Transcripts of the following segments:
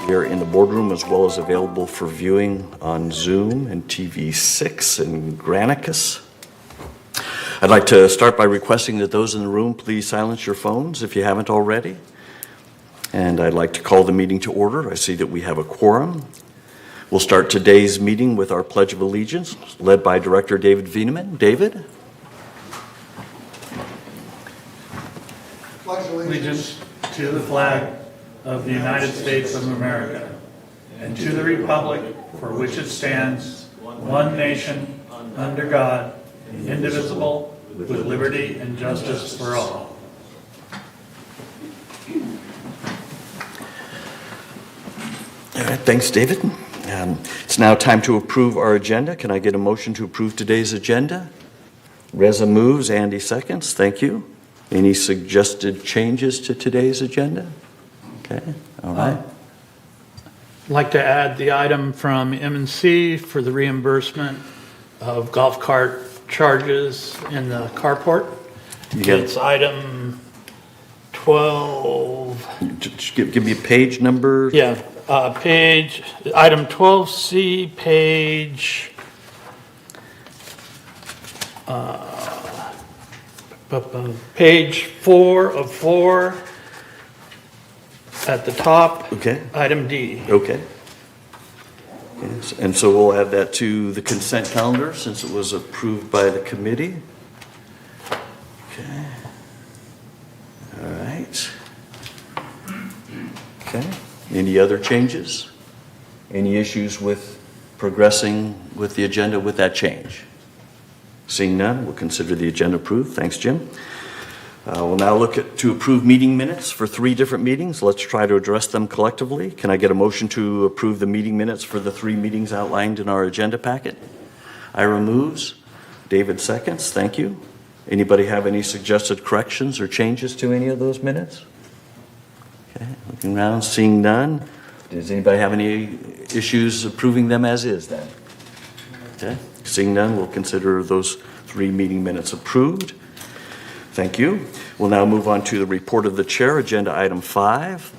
We're in the boardroom as well as available for viewing on Zoom and TV6 and Granicus. I'd like to start by requesting that those in the room please silence your phones if you haven't already. And I'd like to call the meeting to order. I see that we have a quorum. We'll start today's meeting with our Pledge of Allegiance, led by Director David Veneman. David? Pledge allegiance to the flag of the United States of America and to the republic for which it stands, one nation, under God, indivisible, with liberty and justice for all. All right, thanks, David. It's now time to approve our agenda. Can I get a motion to approve today's agenda? Reza moves, Andy seconds. Thank you. Any suggested changes to today's agenda? Okay, all right. I'd like to add the item from M&C for the reimbursement of golf cart charges in the carport. It's item 12. Just give me a page number. Yeah, item 12C, page 4 of 4 at the top. Okay. Item D. Okay. Yes, and so we'll add that to the consent calendar since it was approved by the committee. Okay. All right. Okay. Any other changes? Any issues with progressing with the agenda with that change? Seeing none, we'll consider the agenda approved. Thanks, Jim. We'll now look to approve meeting minutes for 3 different meetings. Let's try to address them collectively. Can I get a motion to approve the meeting minutes for the 3 meetings outlined in our agenda packet? Ira moves. David seconds. Thank you. Anybody have any suggested corrections or changes to any of those minutes? Okay, looking around, seeing none. Does anybody have any issues approving them as is then? Okay, seeing none, we'll consider those 3 meeting minutes approved. Thank you. We'll now move on to the report of the chair, agenda item 5.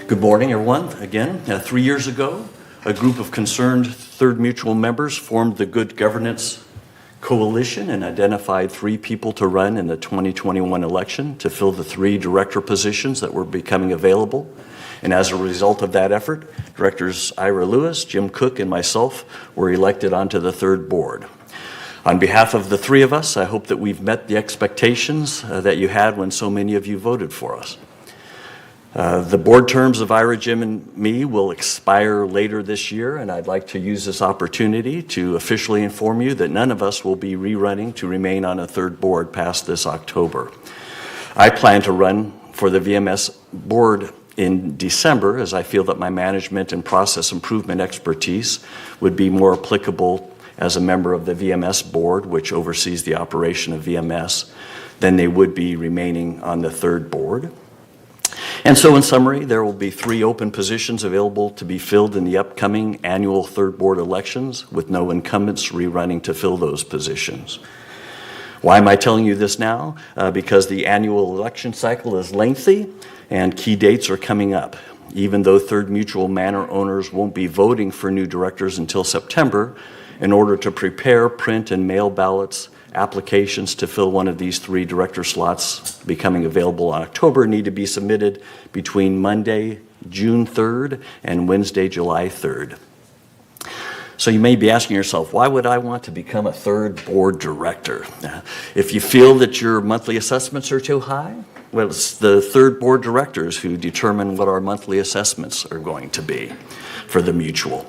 Good morning, everyone. Again, 3 years ago, a group of concerned Third Mutual members formed the Good Governance Coalition and identified 3 people to run in the 2021 election to fill the 3 director positions that were becoming available. And as a result of that effort, Directors Ira Lewis, Jim Cook, and myself were elected onto the 3rd board. On behalf of the 3 of us, I hope that we've met the expectations that you had when so many of you voted for us. The board terms of Ira, Jim, and me will expire later this year, and I'd like to use this opportunity to officially inform you that none of us will be rerunning to remain on a 3rd board past this October. I plan to run for the VMS board in December, as I feel that my management and process improvement expertise would be more applicable as a member of the VMS board, which oversees the operation of VMS, than they would be remaining on the 3rd board. And so in summary, there will be 3 open positions available to be filled in the upcoming annual 3rd board elections, with no incumbents rerunning to fill those positions. Why am I telling you this now? Because the annual election cycle is lengthy and key dates are coming up. Even though Third Mutual Manor owners won't be voting for new directors until September, in order to prepare, print, and mail ballots, applications to fill one of these 3 director slots becoming available in October need to be submitted between Monday, June 3rd and Wednesday, July 3rd. So you may be asking yourself, why would I want to become a 3rd board director? If you feel that your monthly assessments are too high, well, it's the 3rd board directors who determine what our monthly assessments are going to be for the mutual.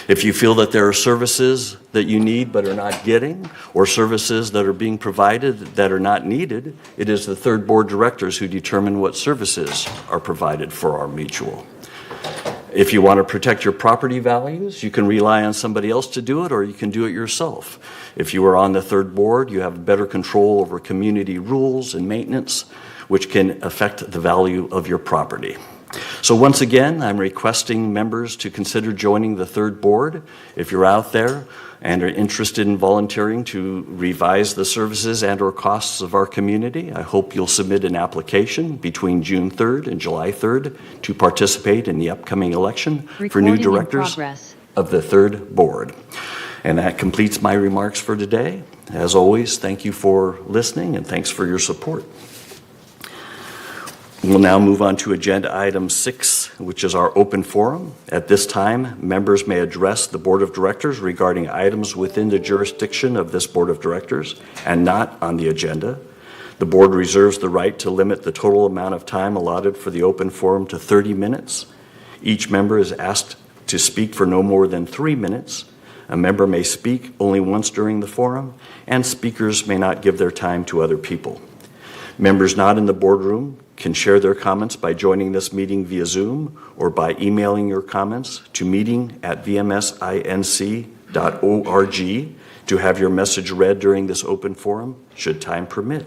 If you feel that there are services that you need but are not getting, or services that are being provided that are not needed, it is the 3rd board directors who determine what services are provided for our mutual. If you want to protect your property values, you can rely on somebody else to do it, or you can do it yourself. If you are on the 3rd board, you have better control over community rules and maintenance, which can affect the value of your property. So once again, I'm requesting members to consider joining the third board. If you're out there and are interested in volunteering to revise the services and/or costs of our community, I hope you'll submit an application between June 3rd and July 3rd to participate in the upcoming election for new directors of the third board. And that completes my remarks for today. As always, thank you for listening and thanks for your support. We'll now move on to agenda item 6, which is our open forum. At this time, members may address the board of directors regarding items within the jurisdiction of this board of directors and not on the agenda. The board reserves the right to limit the total amount of time allotted for the open forum to 30 minutes. Each member is asked to speak for no more than 3 minutes. A member may speak only once during the forum, and speakers may not give their time to other people. Members not in the boardroom can share their comments by joining this meeting via Zoom or by emailing your comments to meeting@vmsinc.org to have your message read during this open forum, should time permit.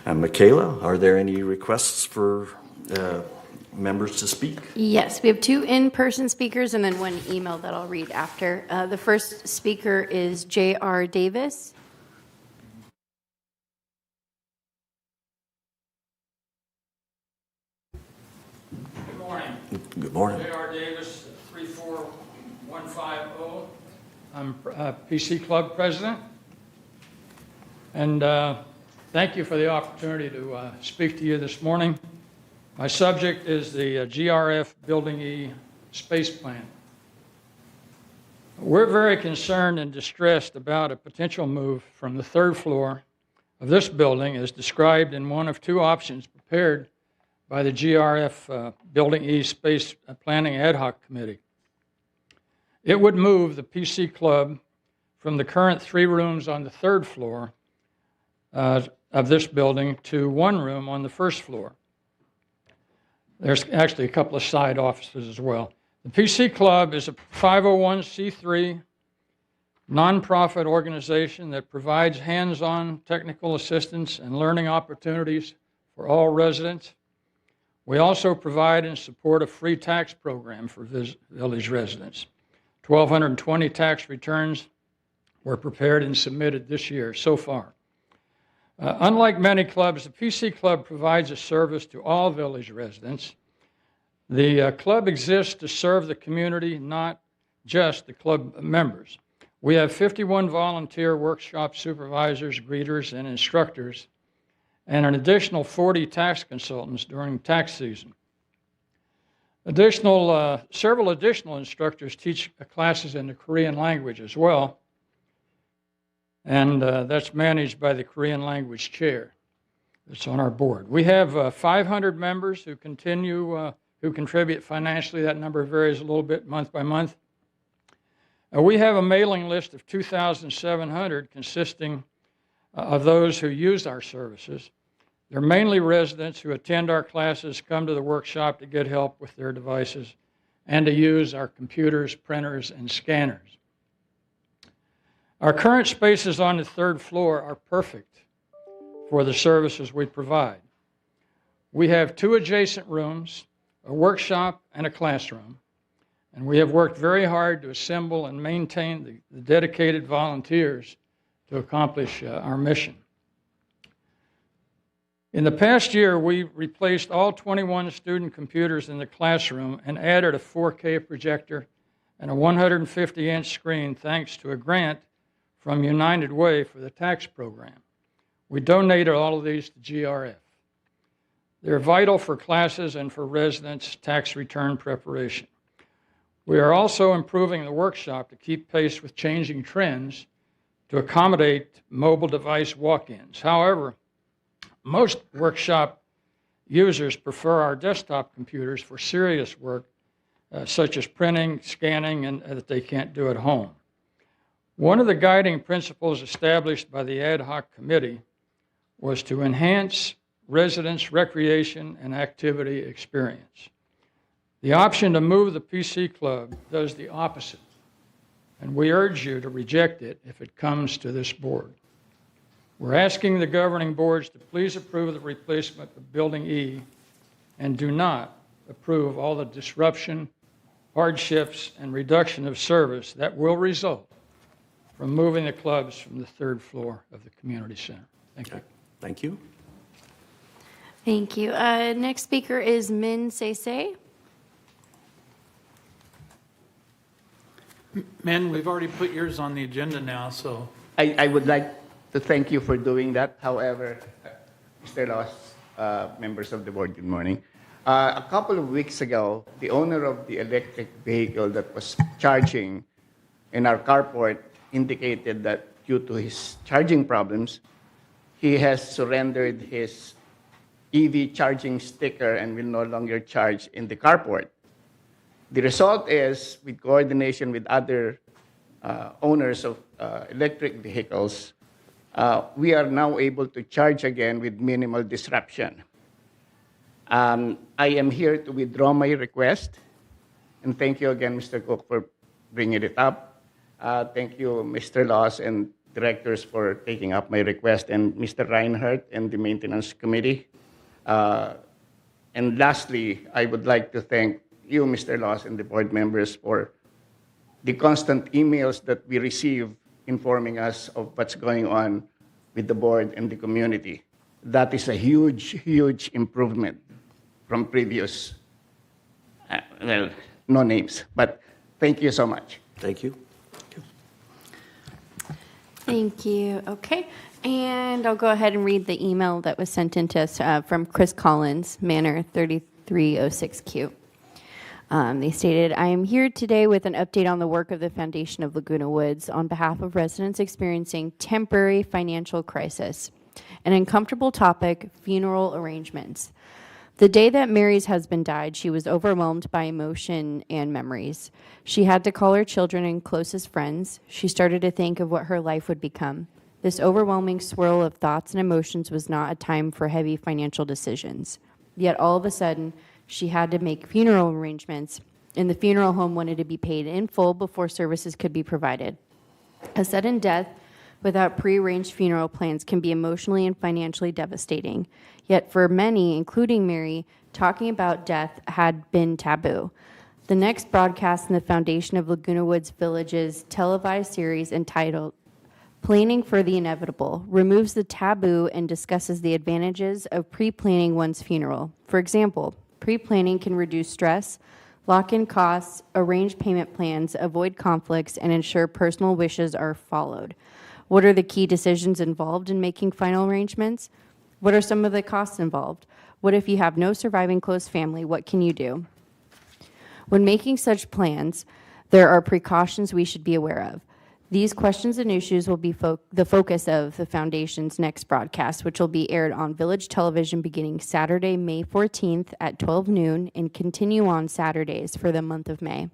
Michaela, are there any requests for members to speak? Yes, we have 2 in-person speakers and then 1 email that I'll read after. The first speaker is J.R. Davis. Good morning. J.R. Davis, 34150. I'm PC Club President. And thank you for the opportunity to speak to you this morning. My subject is the GRF Building E space plan. We're very concerned and distressed about a potential move from the 3rd floor of this building as described in one of 2 options prepared by the GRF Building E Space Planning Ad Hoc Committee. It would move the PC Club from the current 3 rooms on the 3rd floor of this building to 1 room on the 1st floor. There's actually a couple of side offices as well. The PC Club is a 501c3 nonprofit organization that provides hands-on technical assistance and learning opportunities for all residents. We also provide and support a free tax program for village residents. 1,220 tax returns were prepared and submitted this year so far. Unlike many clubs, the PC Club provides a service to all village residents. The club exists to serve the community, not just the club members. We have 51 volunteer workshop supervisors, greeters, and instructors, and an additional 40 tax consultants during tax season. Several additional instructors teach classes in the Korean language as well, and that's managed by the Korean language chair that's on our board. We have 500 members who contribute financially. That number varies a little bit month by month. We have a mailing list of 2,700 consisting of those who use our services. They're mainly residents who attend our classes, come to the workshop to get help with their devices, and to use our computers, printers, and scanners. Our current spaces on the 3rd floor are perfect for the services we provide. We have 2 adjacent rooms, a workshop, and a classroom, and we have worked very hard to assemble and maintain the dedicated volunteers to accomplish our mission. In the past year, we replaced all 21 student computers in the classroom and added a 4K projector and a 150-inch screen thanks to a grant from United Way for the tax program. We donated all of these to GRF. They're vital for classes and for residents' tax return preparation. We are also improving the workshop to keep pace with changing trends to accommodate mobile device walk-ins. However, most workshop users prefer our desktop computers for serious work, such as printing, scanning, and that they can't do at home. One of the guiding principles established by the ad hoc committee was to enhance residents' recreation and activity experience. The option to move the PC Club does the opposite, and we urge you to reject it if it comes to this board. We're asking the governing boards to please approve the replacement of Building E and do not approve all the disruption, hardships, and reduction of service that will result from moving the clubs from the third floor of the community center. Thank you. Thank you. Thank you. Next speaker is Min Sese. Men, we've already put yours on the agenda now, so I would like to thank you for doing that. However, Mr. Laws, members of the board, good morning. A couple of weeks ago, the owner of the electric vehicle that was charging in our carport indicated that due to his charging problems, he has surrendered his EV charging sticker and will no longer charge in the carport. The result is, with coordination with other owners of electric vehicles, we are now able to charge again with minimal disruption. I am here to withdraw my request, and thank you again, Mr. Cook, for bringing it up. Thank you, Mr. Laws and directors, for taking up my request, and Mr. Reinhardt and the Maintenance Committee. And lastly, I would like to thank you, Mr. Laws, and the board members for the constant emails that we receive informing us of what's going on with the board and the community. That is a huge, huge improvement from previous, well, no names, but thank you so much. Thank you. Thank you. Okay. And I'll go ahead and read the email that was sent in to us from Chris Collins, Manor 3306Q. They stated, I am here today with an update on the work of the Foundation of Laguna Woods on behalf of residents experiencing temporary financial crisis. An uncomfortable topic, funeral arrangements. The day that Mary's husband died, she was overwhelmed by emotion and memories. She had to call her children and closest friends. She started to think of what her life would become. This overwhelming swirl of thoughts and emotions was not a time for heavy financial decisions. Yet all of a sudden, she had to make funeral arrangements, and the funeral home wanted to be paid in full before services could be provided. A sudden death without prearranged funeral plans can be emotionally and financially devastating. Yet for many, including Mary, talking about death had been taboo. The next broadcast in the Foundation of Laguna Woods Village's televised series entitled Planning for the Inevitable removes the taboo and discusses the advantages of pre-planning one's funeral. For example, pre-planning can reduce stress, lock in costs, arrange payment plans, avoid conflicts, and ensure personal wishes are followed. What are the key decisions involved in making final arrangements? What are some of the costs involved? What if you have no surviving close family? What can you do? When making such plans, there are precautions we should be aware of. These questions and issues will be the focus of the Foundation's next broadcast, which will be aired on Village Television beginning Saturday, May 14th at 12 noon and continue on Saturdays for the month of May.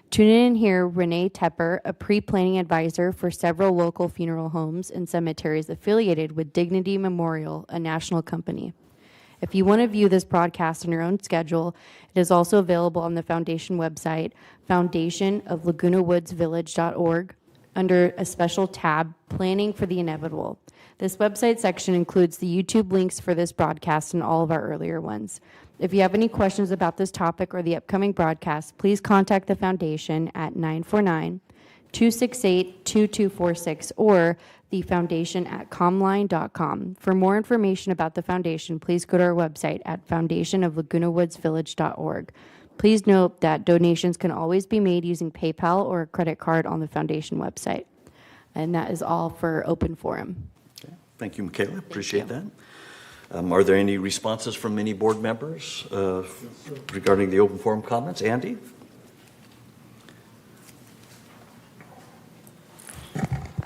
Tune in and hear Renee Tepper, a pre-planning advisor for several local funeral homes and cemeteries affiliated with Dignity Memorial, a national company. If you want to view this broadcast on your own schedule, it is also available on the Foundation website, foundationoflagunawoodsvillage.org, under a special tab, Planning for the Inevitable. This website section includes the YouTube links for this broadcast and all of our earlier ones. If you have any questions about this topic or the upcoming broadcast, please contact the Foundation at 949-268-2246 or thefoundation@comline.com. For more information about the Foundation, please go to our website at foundationoflagunawoodsvillage.org. Please note that donations can always be made using PayPal or a credit card on the Foundation website. And that is all for open forum. Okay. Thank you, Michaela. Appreciate that. Are there any responses from any board members regarding the open forum comments? Andy?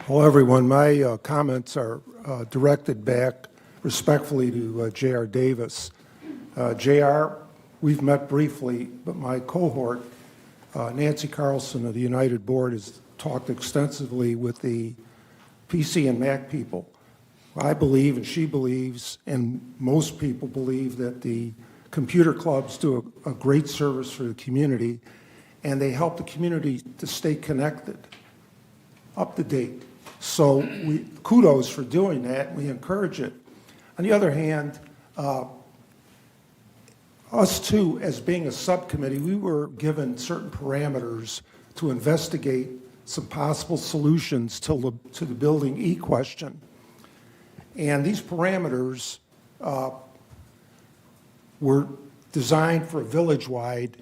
Hello, everyone. My comments are directed back respectfully to J.R. Davis. J.R., we've met briefly, but my cohort, Nancy Carlson of the United Board, has talked extensively with the PC and Mac people. I believe, and she believes, and most people believe, that the computer clubs do a great service for the community, and they help the community to stay connected, up to date. So kudos for doing that. We encourage it. On the other hand, Us too, as being a subcommittee, we were given certain parameters to investigate some possible solutions to the Building E question. And these parameters were designed for a village-wide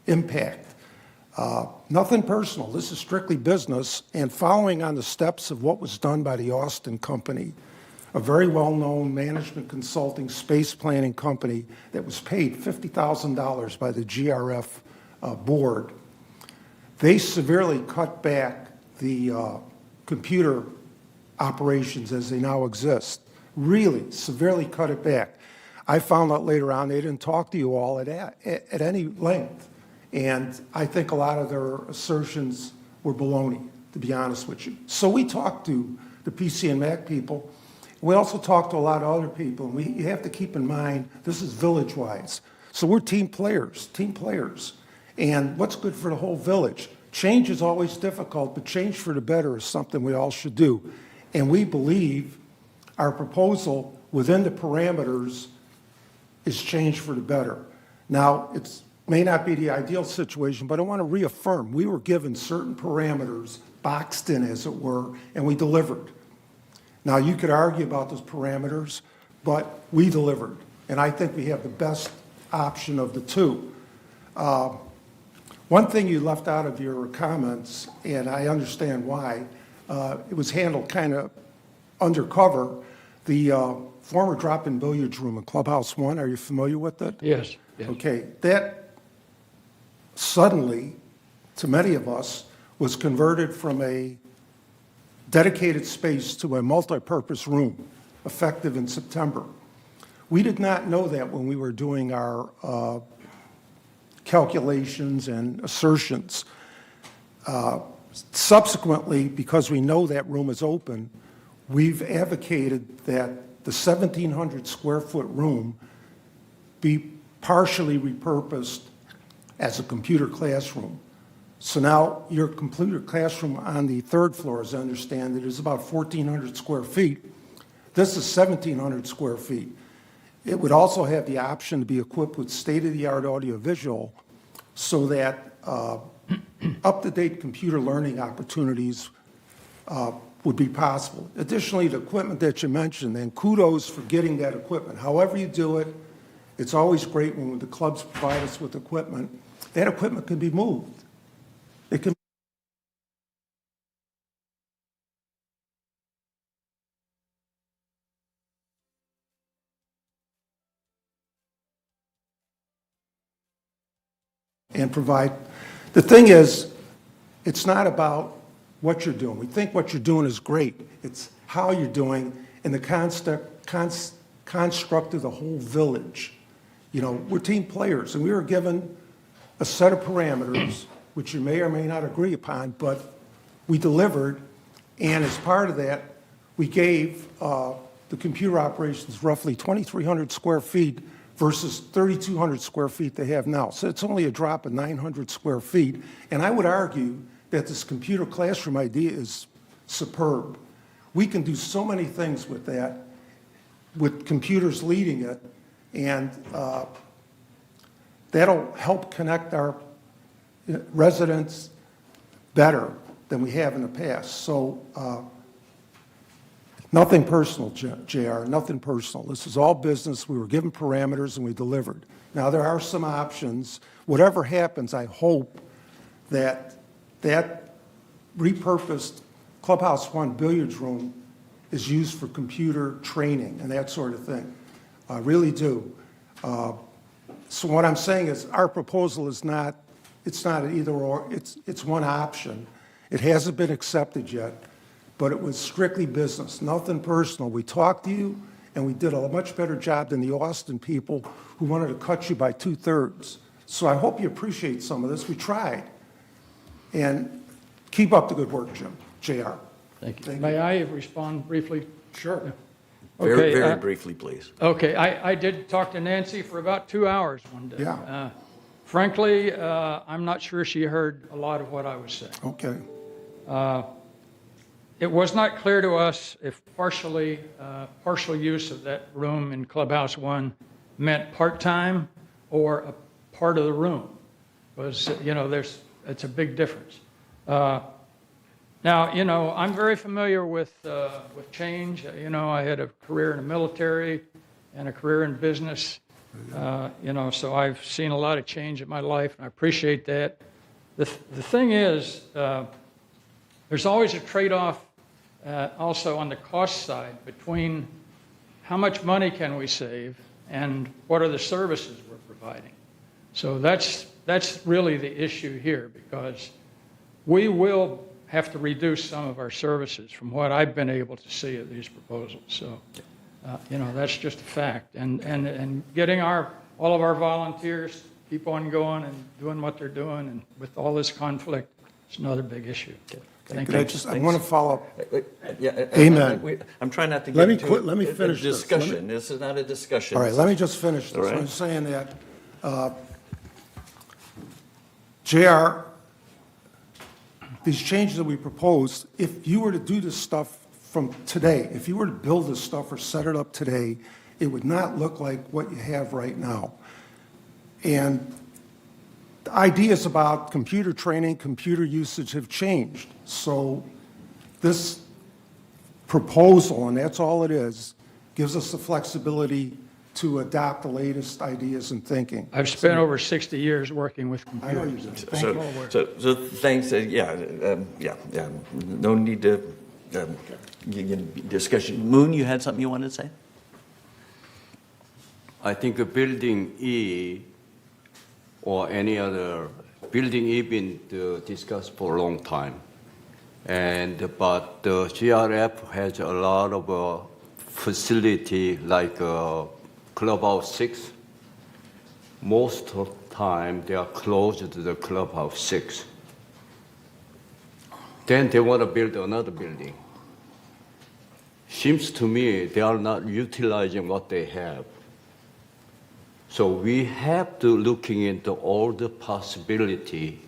impact. Nothing personal. This is strictly business, and following on the steps of what was done by the Austin Company, a very well-known management consulting space planning company that was paid $50,000 by the GRF board. They severely cut back the computer operations as they now exist. Really severely cut it back. I found out later on they didn't talk to you all at any length. And I think a lot of their assertions were baloney, to be honest with you. So we talked to the PC and Mac people. We also talked to a lot of other people. And you have to keep in mind, this is village-wise. So we're team players. And what's good for the whole village? Change is always difficult, but change for the better is something we all should do. And we believe our proposal within the parameters is change for the better. Now, it may not be the ideal situation, but I want to reaffirm, we were given certain parameters, boxed in as it were, and we delivered. Now, you could argue about those parameters, but we delivered. And I think we have the best option of the two. One thing you left out of your comments, and I understand why, it was handled kind of undercover, the former drop-in billiards room in Clubhouse 1. Are you familiar with it? Yes. Yes. Okay, that suddenly, to many of us, was converted from a dedicated space to a multi-purpose room, effective in September. We did not know that when we were doing our calculations and assertions. Subsequently, because we know that room is open, we've advocated that the 1,700 square foot room be partially repurposed as a computer classroom. So now your computer classroom on the third floor, as I understand it, is about 1,400 square feet. This is 1,700 square feet. It would also have the option to be equipped with state-of-the-art audiovisual so that up-to-date computer learning opportunities would be possible. Additionally, the equipment that you mentioned, and kudos for getting that equipment. However you do it, it's always great when the clubs provide us with equipment. That equipment can be moved. It can and provide. The thing is, it's not about what you're doing. We think what you're doing is great. It's how you're doing and the construct of the whole village. You know, we're team players, and we were given a set of parameters, which you may or may not agree upon, but we delivered, and as part of that, we gave the computer operations roughly 2,300 square feet versus 3,200 square feet they have now. So it's only a drop of 900 square feet, and I would argue that this computer classroom idea is superb. We can do so many things with that, with computers leading it, and that'll help connect our residents better than we have in the past. So nothing personal, JR, nothing personal. This is all business. We were given parameters and we delivered. Now, there are some options. Whatever happens, I hope that that repurposed Clubhouse 1 billiards room is used for computer training and that sort of thing. I really do. So what I'm saying is our proposal is not, it's not an either or, it's one option. It hasn't been accepted yet, but it was strictly business, nothing personal. We talked to you, and we did a much better job than the Austin people who wanted to cut you by 2/3. So I hope you appreciate some of this. We tried. And keep up the good work, JR. Thank you. May I respond briefly? Sure. Very, Okay, very briefly, please. Okay, I did talk to Nancy for about 2 hours one day. Yeah. Frankly, I'm not sure she heard a lot of what I was saying. Okay. It was not clear to us if partial use of that room in Clubhouse 1 meant part-time or a part of the room. Because, it's a big difference. Now, I'm very familiar with change. I had a career in the military and a career in business. So I've seen a lot of change in my life, and I appreciate that. The thing is, there's always a trade-off also on the cost side between how much money can we save and what are the services we're providing. So that's really the issue here, because we will have to reduce some of our services from what I've been able to see of these proposals. So, that's just a fact. And getting all of our volunteers to keep on going and doing what they're doing, and with all this conflict, it's another big issue. Thank you. I want to follow up. Yeah, Amen. I'm trying not to Let get me into quit- let me a finish this. Let me- discussion. This is not a discussion. All right, let me just finish this. All right. I'm saying that, JR, these changes that we proposed, if you were to do this stuff from today, if you were to build this stuff or set it up today, it would not look like what you have right now. And the ideas about computer training, computer usage have changed. So this proposal, and that's all it is, gives us the flexibility to adopt the latest ideas and thinking. I've spent over 60 years working with I know you computers. do. Thank you. So thanks, no need to discussion. Moon, you had something you wanted to say? I think Building E or any other Building E been discussed for a long time, but the GRF has a lot of facility like Clubhouse 6. Most of the time they are close to the Clubhouse 6. Then they want to build another building. Seems to me they are not utilizing what they have. So we have to looking into all the possibility,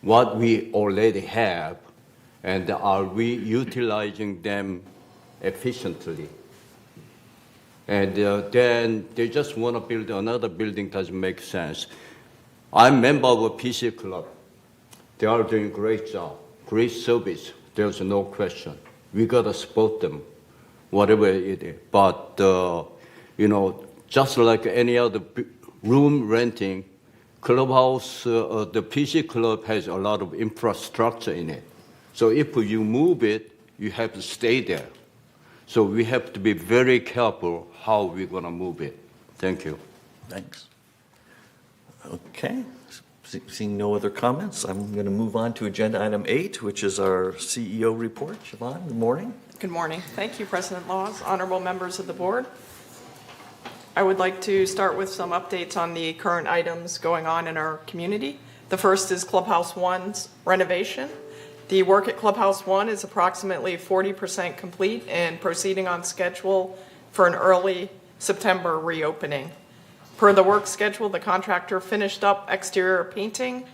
what we already have, and are we utilizing them efficiently? And then they just want to build another building, doesn't make sense. I'm a member of a PC club. They are doing a great job, great service. There's no question. We got to support them, whatever it is. But, just like any other room renting, Clubhouse, the PC club has a lot of infrastructure in it. So if you move it, you have to stay there. So we have to be very careful how we're going to move it. Thank you. Thanks. Okay. Seeing no other comments, I'm going to move on to agenda item 8, which is our CEO report. Siobhan, good morning. Good morning. Thank you, President Laws, honorable members of the board. I would like to start with some updates on the current items going on in our community. The first is Clubhouse 1's renovation. The work at Clubhouse 1 is approximately 40% complete and proceeding on schedule for an early September reopening. Per the work schedule, the contractor finished up exterior painting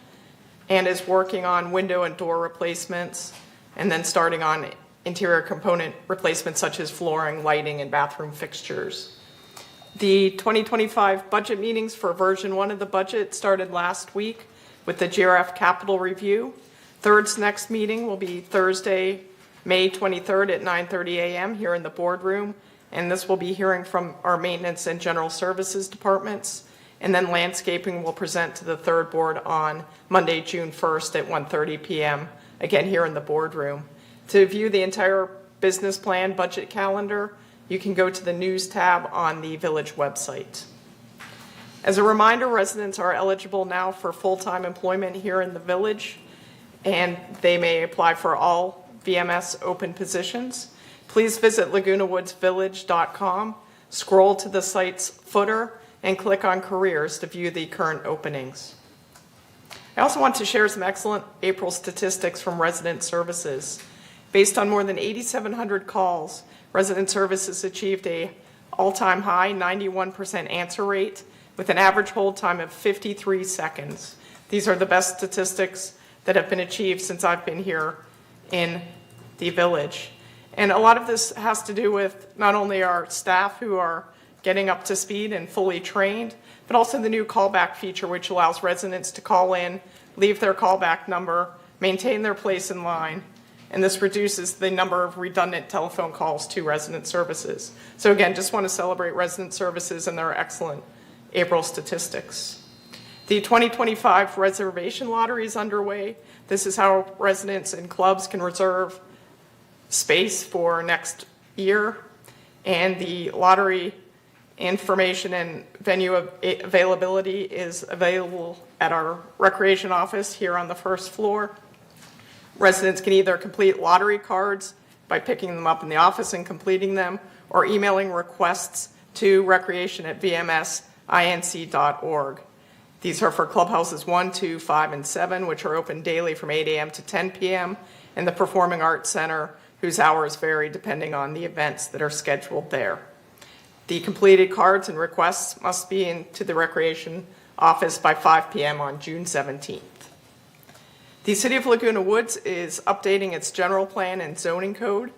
and is working on window and door replacements, and then starting on interior component replacements such as flooring, lighting, and bathroom fixtures. The 2025 budget meetings for version 1 of the budget started last week with the GRF capital review. Third's next meeting will be Thursday, May 23rd at 9:30 a.m. here in the boardroom, and this will be hearing from our maintenance and general services departments. And then landscaping will present to the third board on Monday, June 1st at 1:30 p.m. again here in the boardroom. To view the entire business plan budget calendar, you can go to the news tab on the village website. As a reminder, residents are eligible now for full-time employment here in the village, and they may apply for all VMS open positions. Please visit lagunawoodsvillage.com, scroll to the site's footer, and click on careers to view the current openings. I also want to share some excellent April statistics from resident services. Based on more than 8,700 calls, resident services achieved a all-time high 91% answer rate with an average hold time of 53 seconds. These are the best statistics that have been achieved since I've been here in the village. And a lot of this has to do with not only our staff who are getting up to speed and fully trained, but also the new callback feature, which allows residents to call in, leave their callback number, maintain their place in line, and this reduces the number of redundant telephone calls to resident services. So again, just want to celebrate resident services and their excellent April statistics. The 2025 reservation lottery is underway. This is how residents and clubs can reserve space for next year. And the lottery information and venue availability is available at our recreation office here on the first floor. Residents can either complete lottery cards by picking them up in the office and completing them, or emailing requests to recreation@vmsinc.org. These are for clubhouses 1, 2, 5, and 7, which are open daily from 8 a.m. to 10 p.m., and the Performing Arts Center, whose hours vary depending on the events that are scheduled there. The completed cards and requests must be into the recreation office by 5 p.m. on June 17th. The City of Laguna Woods is updating its general plan and zoning code,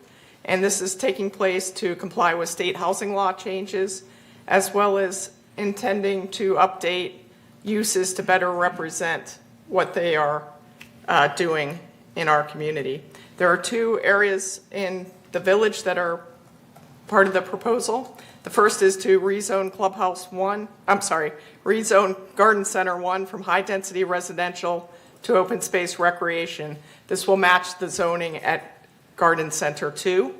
and this is taking place to comply with state housing law changes, as well as intending to update uses to better represent what they are doing in our community. There are 2 areas in the village that are part of the proposal. The first is to rezone rezone Garden Center 1 from high-density residential to open space recreation. This will match the zoning at Garden Center 2.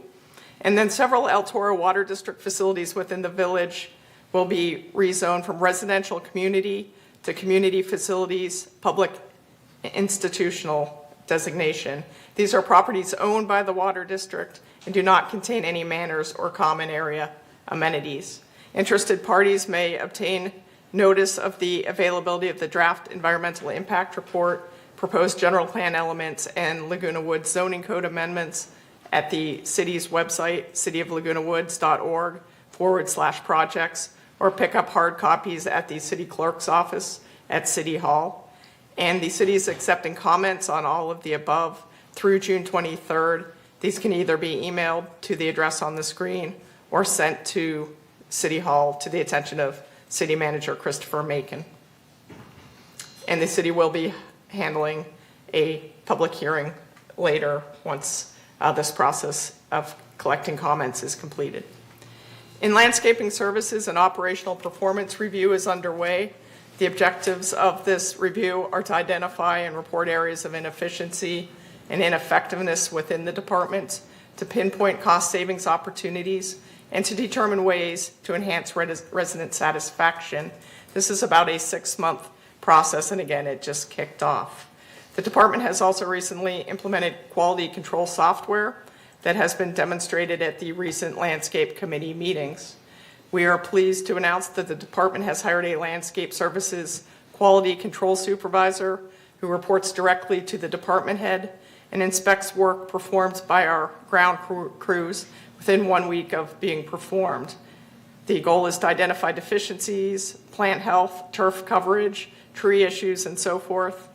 And then several El Toro Water District facilities within the village will be rezoned from residential community to community facilities, public institutional designation. These are properties owned by the Water District and do not contain any manors or common area amenities. Interested parties may obtain notice of the availability of the draft environmental impact report, proposed general plan elements, and Laguna Woods zoning code amendments at the city's website, cityoflagunawoods.org/projects, or pick up hard copies at the city clerk's office at City Hall. And the city is accepting comments on all of the above through June 23rd. These can either be emailed to the address on the screen or sent to City Hall to the attention of City Manager Christopher Macon. And the city will be handling a public hearing later once this process of collecting comments is completed. In landscaping services, an operational performance review is underway. The objectives of this review are to identify and report areas of inefficiency and ineffectiveness within the department, to pinpoint cost savings opportunities, and to determine ways to enhance resident satisfaction. This is about a 6-month process, and again, it just kicked off. The department has also recently implemented quality control software that has been demonstrated at the recent landscape committee meetings. We are pleased to announce that the department has hired a landscape services quality control supervisor who reports directly to the department head and inspects work performed by our ground crews within 1 week of being performed. The goal is to identify deficiencies, plant health, turf coverage, tree issues, and so forth.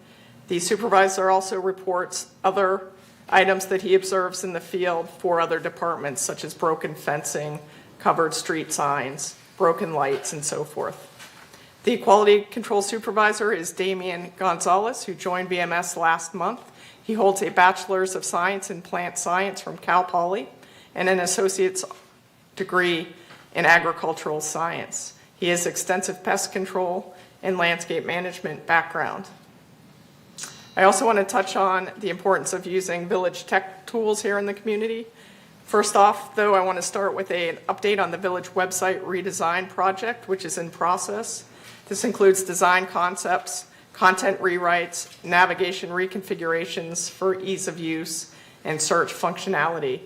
The supervisor also reports other items that he observes in the field for other departments, such as broken fencing, covered street signs, broken lights, and so forth. The quality control supervisor is Damian Gonzalez, who joined BMS last month. He holds a Bachelor's of Science in Plant Science from Cal Poly and an associate's degree in agricultural science. He has extensive pest control and landscape management background. I also want to touch on the importance of using village tech tools here in the community. First off, though, I want to start with an update on the village website redesign project, which is in process. This includes design concepts, content rewrites, navigation reconfigurations for ease of use, and search functionality.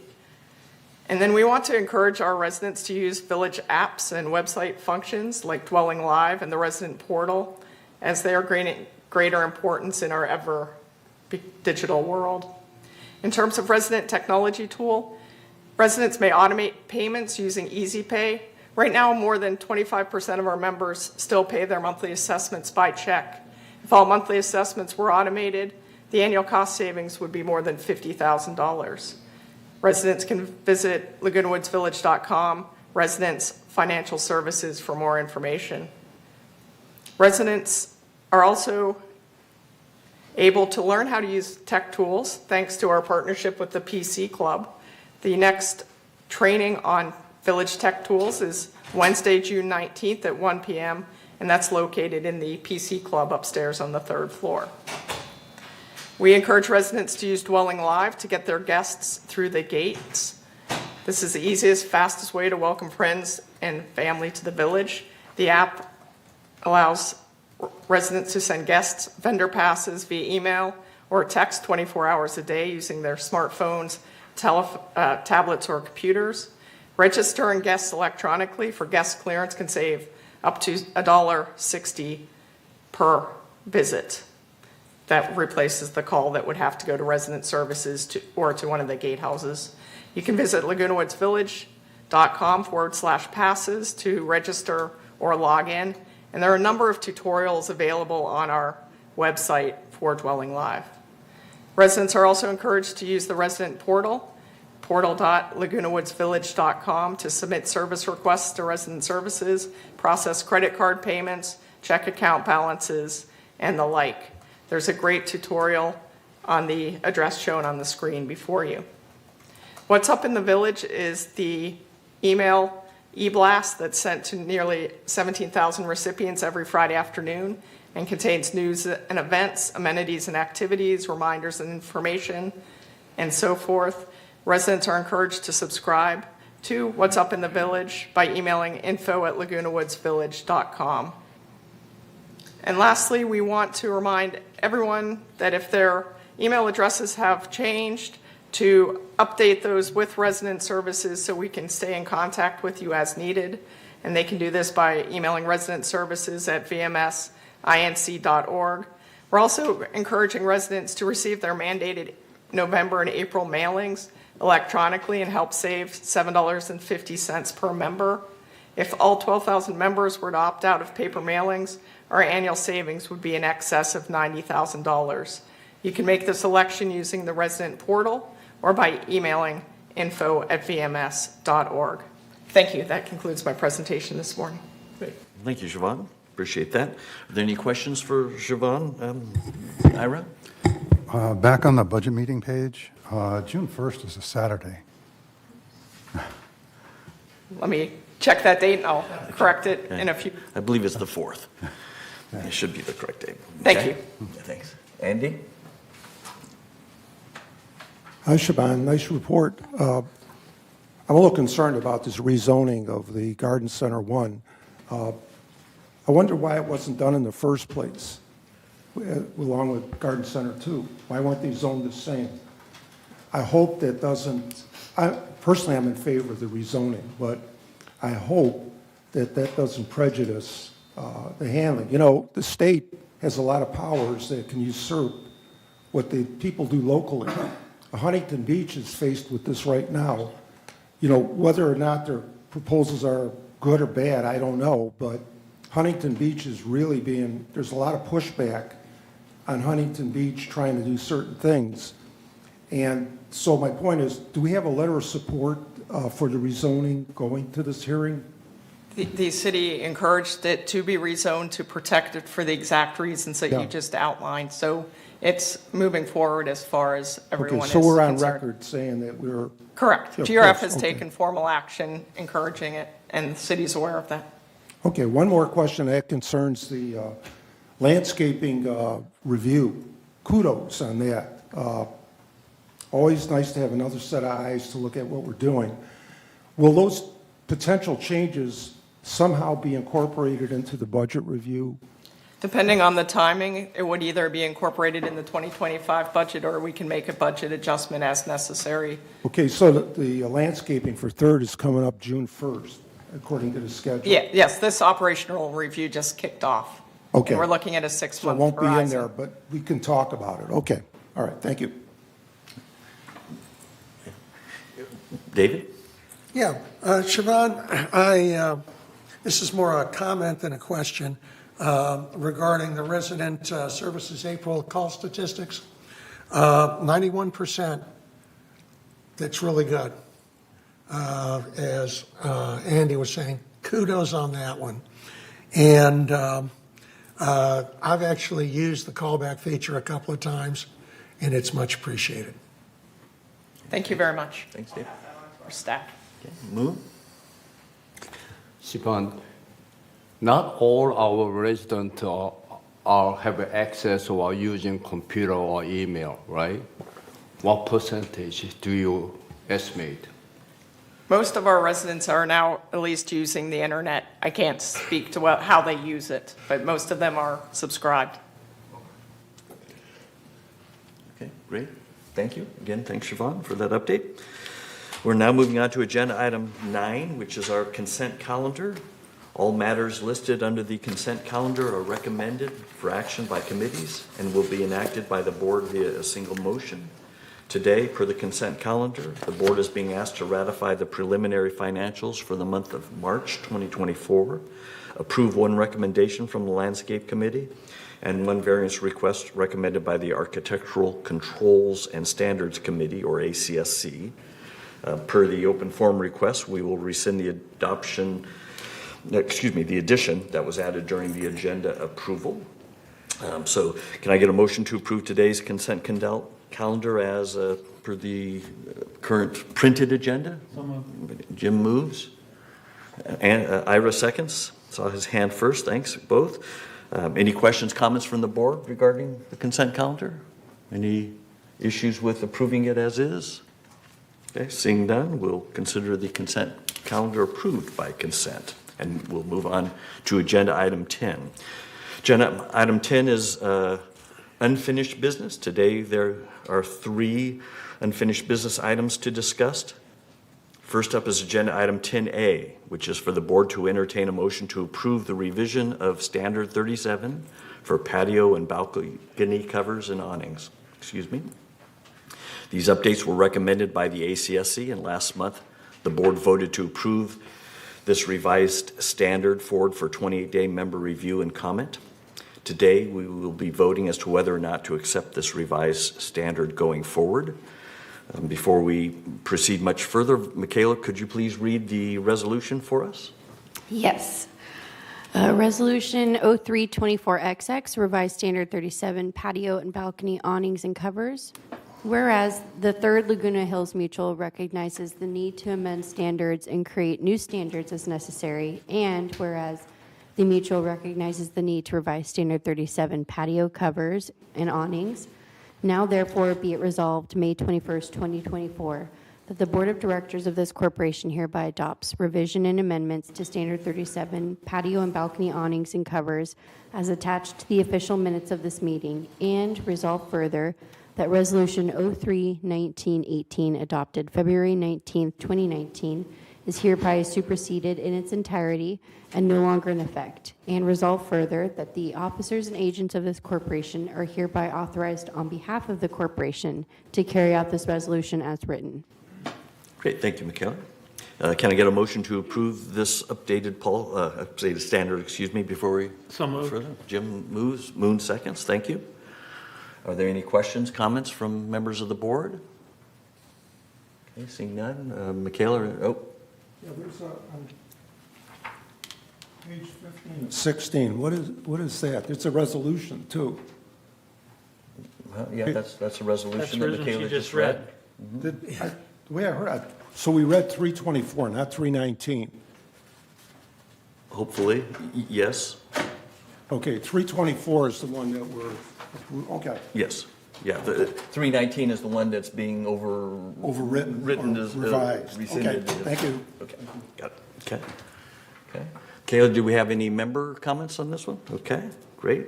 And then we want to encourage our residents to use village apps and website functions like Dwelling Live and the resident portal, as they are gaining greater importance in our ever digital world. In terms of resident technology tool, residents may automate payments using EasyPay. Right now, more than 25% of our members still pay their monthly assessments by check. If all monthly assessments were automated, the annual cost savings would be more than $50,000. Residents can visit LagunaWoodsVillage.com, Residents Financial Services, for more information. Residents are also able to learn how to use tech tools thanks to our partnership with the PC Club. The next training on Village Tech Tools is Wednesday, June 19th at 1 p.m., and that's located in the PC Club upstairs on the 3rd floor. We encourage residents to use Dwelling Live to get their guests through the gates. This is the easiest, fastest way to welcome friends and family to the village. The app allows residents to send guests vendor passes via email or text 24 hours a day using their smartphones, tablets, or computers. Registering guests electronically for guest clearance can save up to $1.60 per visit. That replaces the call that would have to go to resident services or to one of the gatehouses. You can visit lagunawoodsvillage.com/passes to register or log in. And there are a number of tutorials available on our website for Dwelling Live. Residents are also encouraged to use the resident portal, portal.lagunawoodsvillage.com, to submit service requests to resident services, process credit card payments, check account balances, and the like. There's a great tutorial on the address shown on the screen before you. What's up in the village is the email e-blast that's sent to nearly 17,000 recipients every Friday afternoon and contains news and events, amenities and activities, reminders and information, and so forth. Residents are encouraged to subscribe to What's Up in the Village by emailing info@lagunawoodsvillage.com. And lastly, we want to remind everyone that if their email addresses have changed, to update those with resident services so we can stay in contact with you as needed. And they can do this by emailing resident services at vmsinc.org. We're also encouraging residents to receive their mandated November and April mailings electronically and help save $7.50 per member. If all 12,000 members were to opt out of paper mailings, our annual savings would be in excess of $90,000. You can make this election using the resident portal or by emailing info@vms.org. Thank you. That concludes my presentation this morning. Thank you, Siobhan. Appreciate that. Are there any questions for Siobhan? Ira? Back on the budget meeting page, June 1st is a Saturday. Let me check that date and I'll correct it in a few. I believe it's the 4th. It should be the correct date. Thank Okay? you. Yeah, thanks. Andy? Hi, Shaban. Nice report. I'm a little concerned about this rezoning of the Garden Center 1. I wonder why it wasn't done in the first place, along with Garden Center 2. Why weren't they zoned the same? I hope that doesn't, personally, I'm in favor of the rezoning, but I hope that that doesn't prejudice the handling. You know, the state has a lot of powers that can usurp what the people do locally. Huntington Beach is faced with this right now. You know, whether or not their proposals are good or bad, I don't know, but Huntington Beach is really being, there's a lot of pushback on Huntington Beach trying to do certain things. And so my point is, do we have a letter of support for the rezoning going to this hearing? The city encouraged it to be rezoned to protect it for the exact reasons that Yeah. you just outlined. So it's moving forward as far as everyone Okay, is so we're on concerned. record saying that we're, Correct. Yeah, of GRF course, has okay. taken formal action encouraging it, and the city's aware of that. okay, one more question that concerns the landscaping review. Kudos on that. Always nice to have another set of eyes to look at what we're doing. Will those potential changes somehow be incorporated into the budget review? Depending on the timing, it would either be incorporated in the 2025 budget or we can make a budget adjustment as necessary. Okay, so the landscaping for Third is coming up June 1st, according to the schedule. Yeah, yes, this operational review just kicked off. Okay. And we're looking at a So it 6-month won't be in horizon. there, but we can talk about it. Okay, all right, thank you. David? Yeah, Siobhan, this is more a comment than a question regarding the resident services April call statistics. 91%, that's really good. As Andy was saying, kudos on that one. And I've actually used the callback feature a couple of times, and it's much appreciated. Thank you very much, Thanks, Dave. our staff. Okay, Moon? Siobhan, not all our residents have access or are using computer or email, right? What percentage do you estimate? Most of our residents are now at least using the internet. I can't speak to how they use it, but most of them are subscribed. Okay, great. Thank you. Again, thanks, Siobhan, for that update. We're now moving on to agenda item 9, which is our consent calendar. All matters listed under the consent calendar are recommended for action by committees and will be enacted by the board via a single motion. Today, per the consent calendar, the board is being asked to ratify the preliminary financials for the month of March 2024, approve one recommendation from the Landscape Committee, and one variance request recommended by the Architectural Controls and Standards Committee, or ACSC. Per the open forum request, we will rescind the addition that was added during the agenda approval. So can I get a motion to approve today's consent calendar as per the current printed agenda? Jim moves. And Ira seconds. Saw his hand first. Thanks, both. Any questions, comments from the board regarding the consent calendar? Any issues with approving it as is? Okay, seeing none, we'll consider the consent calendar approved by consent. And we'll move on to agenda item 10. Agenda item 10 is unfinished business. Today there are 3 unfinished business items to discuss. First up is agenda item 10A, which is for the board to entertain a motion to approve the revision of Standard 37 for patio and balcony covers and awnings. These updates were recommended by the ACSC, and last month the board voted to approve this revised standard forward for 28-day member review and comment. Today, we will be voting as to whether or not to accept this revised standard going forward. Before we proceed much further, Michaela, could you please read the resolution for us? Yes. Resolution 0324XX, revised standard 37, patio and balcony awnings and covers. Whereas the Third Laguna Hills Mutual recognizes the need to amend standards and create new standards as necessary, and whereas the Mutual recognizes the need to revise Standard 37 patio covers and awnings, now therefore be it resolved May 21st, 2024, that the Board of Directors of this corporation hereby adopts revision and amendments to Standard 37 patio and balcony awnings and covers as attached to the official minutes of this meeting, and resolve further that Resolution 03-1918 adopted February 19th, 2019 is hereby superseded in its entirety and no longer in effect, and resolve further that the officers and agents of this corporation are hereby authorized on behalf of the corporation to carry out this resolution as written. Great, thank you, Michaela. Can I get a motion to approve this updated standard, before we So moved. further? Jim moves, Moon seconds, thank you. Are there any questions, comments from members of the board? Okay, seeing none. Michaela, Yeah, there's on page 15. 16, what is that? It's a resolution, too. well, yeah, that's a resolution That's that the resolution Michaela you just just read. read. The way I heard it, so we read 324, not 319. Hopefully, yes, Okay, 324 is the one that okay, yes. Yeah, the 319 is the one that's being overwritten, written or as revised. rescinded. Okay, thank you. Okay, got it. Okay. Kayla, do we have any member comments on this one? Okay, great.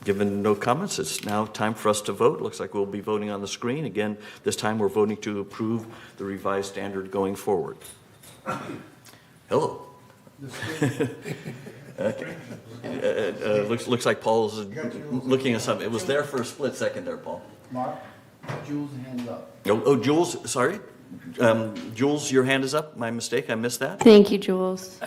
Given no comments, it's now time for us to vote. Looks like we'll be voting on the screen. Again, this time we're voting to approve the revised standard going forward. Hello. Okay. Looks like Paul's looking at something. It was there for a split second there, Paul. Mark, Jules' hands up. Oh, Jules, sorry. Jules, your hand is up. My mistake. I missed that. Thank you, Jules.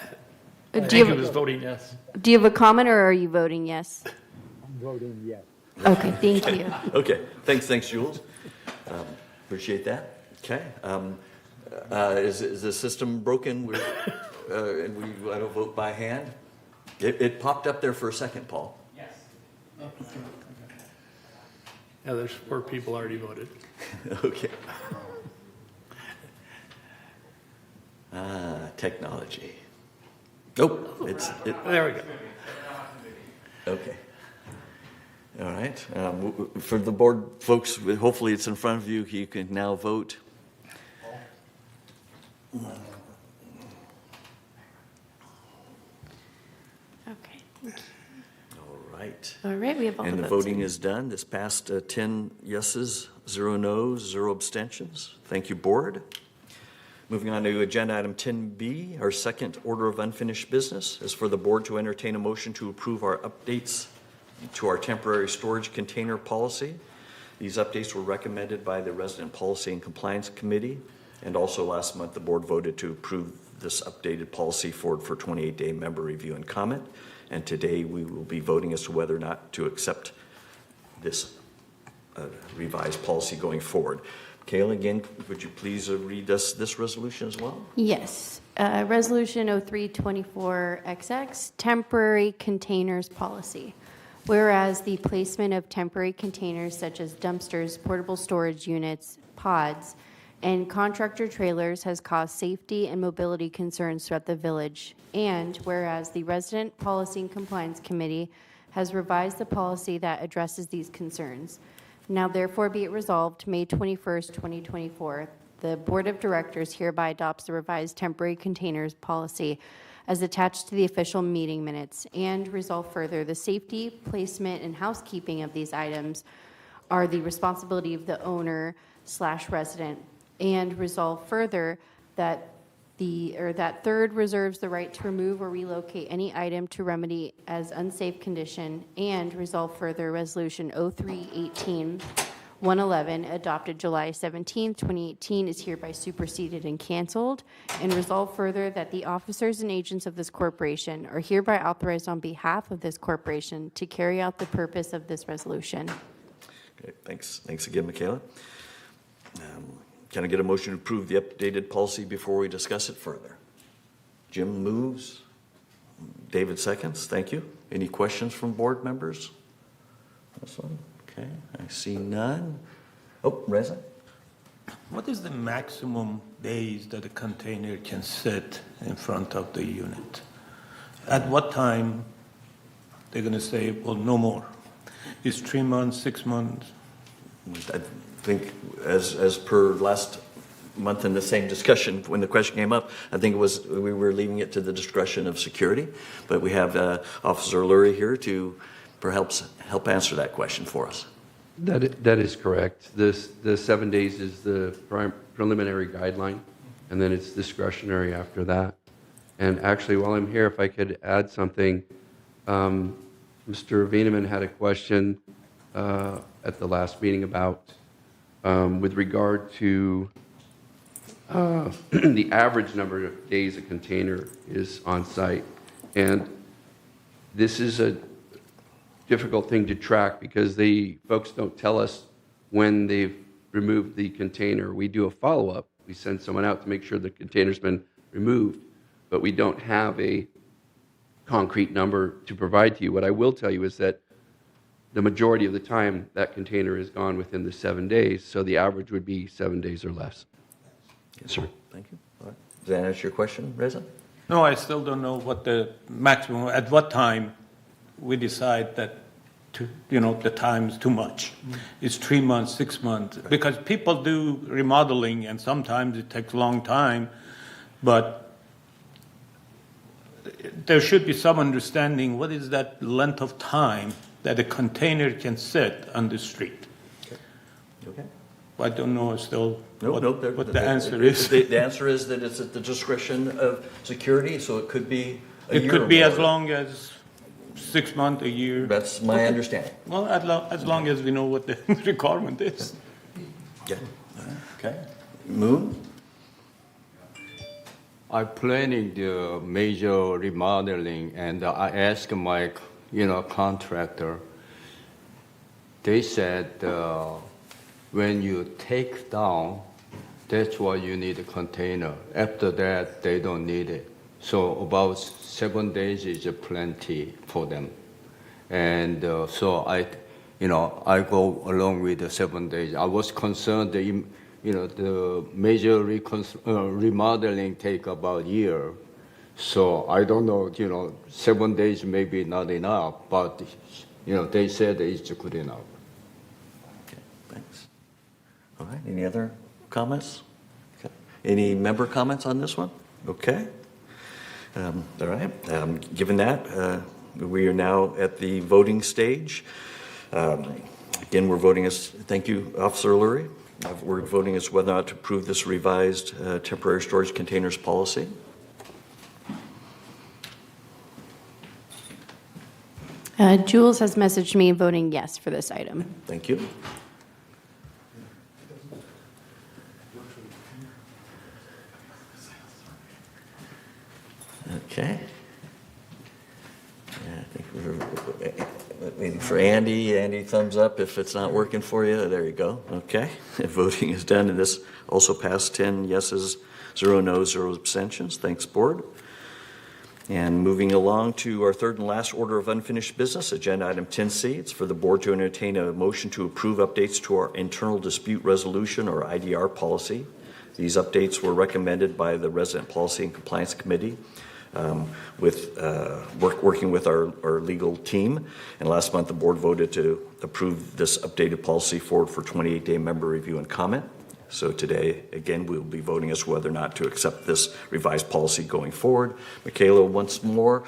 I think he was voting yes. Do you have a comment, or are you voting yes? I'm voting yes. Okay, thank you. Okay. Thanks, Jules. Appreciate that. Okay. Is the system broken? And I don't vote by hand. It popped up there for a second, Paul. Yeah, there's 4 people already voted. Okay. Technology. Nope, There we go. okay. All right. For the board folks, hopefully it's in front of you. You can now vote. Okay. All right. All right, we have all And the the votes voting in. is done. This passed 10 yeses, 0 noes, 0 abstentions. Thank you, board. Moving on to agenda item 10B, our second order of unfinished business is for the board to entertain a motion to approve our updates to our temporary storage container policy. These updates were recommended by the Resident Policy and Compliance Committee, and also last month the board voted to approve this updated policy for 28-day member review and comment. And today we will be voting as to whether or not to accept this revised policy going forward. Kayla, again, would you please read us this resolution as well? Yes. Resolution 0324XX, Temporary Containers Policy. Whereas the placement of temporary containers such as dumpsters, portable storage units, pods, and contractor trailers has caused safety and mobility concerns throughout the village. And whereas the Resident Policy and Compliance Committee has revised the policy that addresses these concerns. Now therefore be it resolved, May 21st, 2024, the Board of Directors hereby adopts the revised temporary containers policy as attached to the official meeting minutes, and resolve further, the safety, placement, and housekeeping of these items are the responsibility of the owner/resident, and resolve further that that third reserves the right to remove or relocate any item to remedy as unsafe condition, and resolve further, Resolution 0318-111, adopted July 17, 2018, is hereby superseded and canceled, and resolve further that the officers and agents of this corporation are hereby authorized on behalf of this corporation to carry out the purpose of this resolution. Okay, thanks again, Michaela. Can I get a motion to approve the updated policy before we discuss it further? Jim moves. David seconds. Thank you. Any questions from board members? This one? Okay, I see none. Oh, Reza? What is the maximum days that a container can sit in front of the unit? At what time they're going to say, well, no more? Is 3 months, 6 months? I think as per last month in the same discussion, when the question came up, I think it was we were leaving it to the discretion of security, but we have Officer Lurie here to perhaps help answer that question for us. That is correct. The 7 days is the preliminary guideline, and then it's discretionary after that. And actually, while I'm here, if I could add something, Mr. Veneman had a question at the last meeting about with regard to the average number of days a container is on site. And this is a difficult thing to track because the folks don't tell us when they've removed the container. We do a follow-up. We send someone out to make sure the container's been removed, but we don't have a concrete number to provide to you. What I will tell you is that the majority of the time that container is gone within the 7 days, so the average would be 7 days or less. Yes, sir. Thank you. All right. Does that answer your question, Reza? No, I still don't know what the maximum, at what time we decide that, the time is too much. It's 3 months, 6 months, because people do remodeling and sometimes it takes a long time, but there should be some understanding what is that length of time that a container can sit on the street. Okay. I don't know still what the answer is. The answer is that it's at the discretion of security, so it could be a year. It could be or as more. long as 6 months, a year. That's my understanding. Well, as long as we know what the requirement is. Yeah. Okay. Moon? I'm planning the major remodeling, and I asked my, contractor. They said when you take down, that's why you need a container. After that, they don't need it. So about 7 days is plenty for them. And so I go along with the 7 days. I was concerned that, the major remodeling take about a year. So I don't know, 7 days may be not enough, but, they said it's good enough. Okay, thanks. All right, any other comments? Okay. Any member comments on this one? Okay. All right, given that, we are now at the voting stage. Again, we're voting thank you, Officer Lurie. We're voting as whether or not to approve this revised temporary storage containers policy. Jules has messaged me voting yes for this item. Thank you. Okay. I think we're waiting for Andy. Andy, thumbs up if it's not working for you. There you go. Okay. Voting is done, and this also passed 10 yeses, 0 noes, 0 abstentions. Thanks, board. And moving along to our third and last order of unfinished business, agenda item 10C. It's for the board to entertain a motion to approve updates to our internal dispute resolution or IDR policy. These updates were recommended by the Resident Policy and Compliance Committee working with our legal team. And last month, the board voted to approve this updated policy forward for 28-day member review and comment. So today, again, we'll be voting as whether or not to accept this revised policy going forward. Michaela, once more,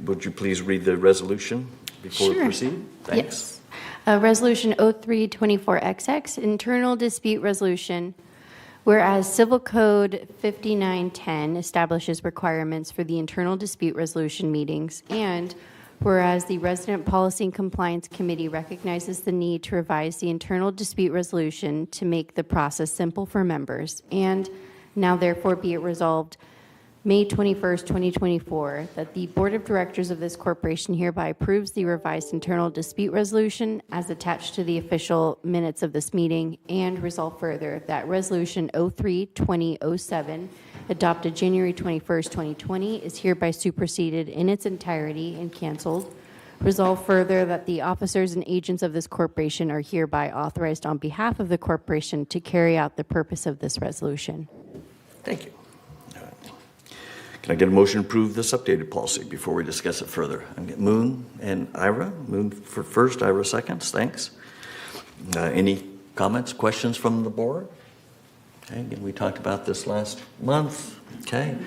would you please read the resolution before we proceed? Thanks. Yes. Resolution 0324XX, internal dispute resolution. Whereas Civil Code 5910 establishes requirements for the internal dispute resolution meetings, and whereas the Resident Policy and Compliance Committee recognizes the need to revise the internal dispute resolution to make the process simple for members, and now therefore be it resolved May 21st, 2024, that the Board of Directors of this corporation hereby approves the revised internal dispute resolution as attached to the official minutes of this meeting, and resolve further that Resolution 03-2007, adopted January 21st, 2020, is hereby superseded in its entirety and canceled. Resolve further that the officers and agents of this corporation are hereby authorized on behalf of the corporation to carry out the purpose of this resolution. Thank you. Can I get a motion to approve this updated policy before we discuss it further? I get Moon and Ira. Moon for first, Ira seconds. Thanks. Any comments, questions from the board? Okay, again, we talked about this last month. Okay,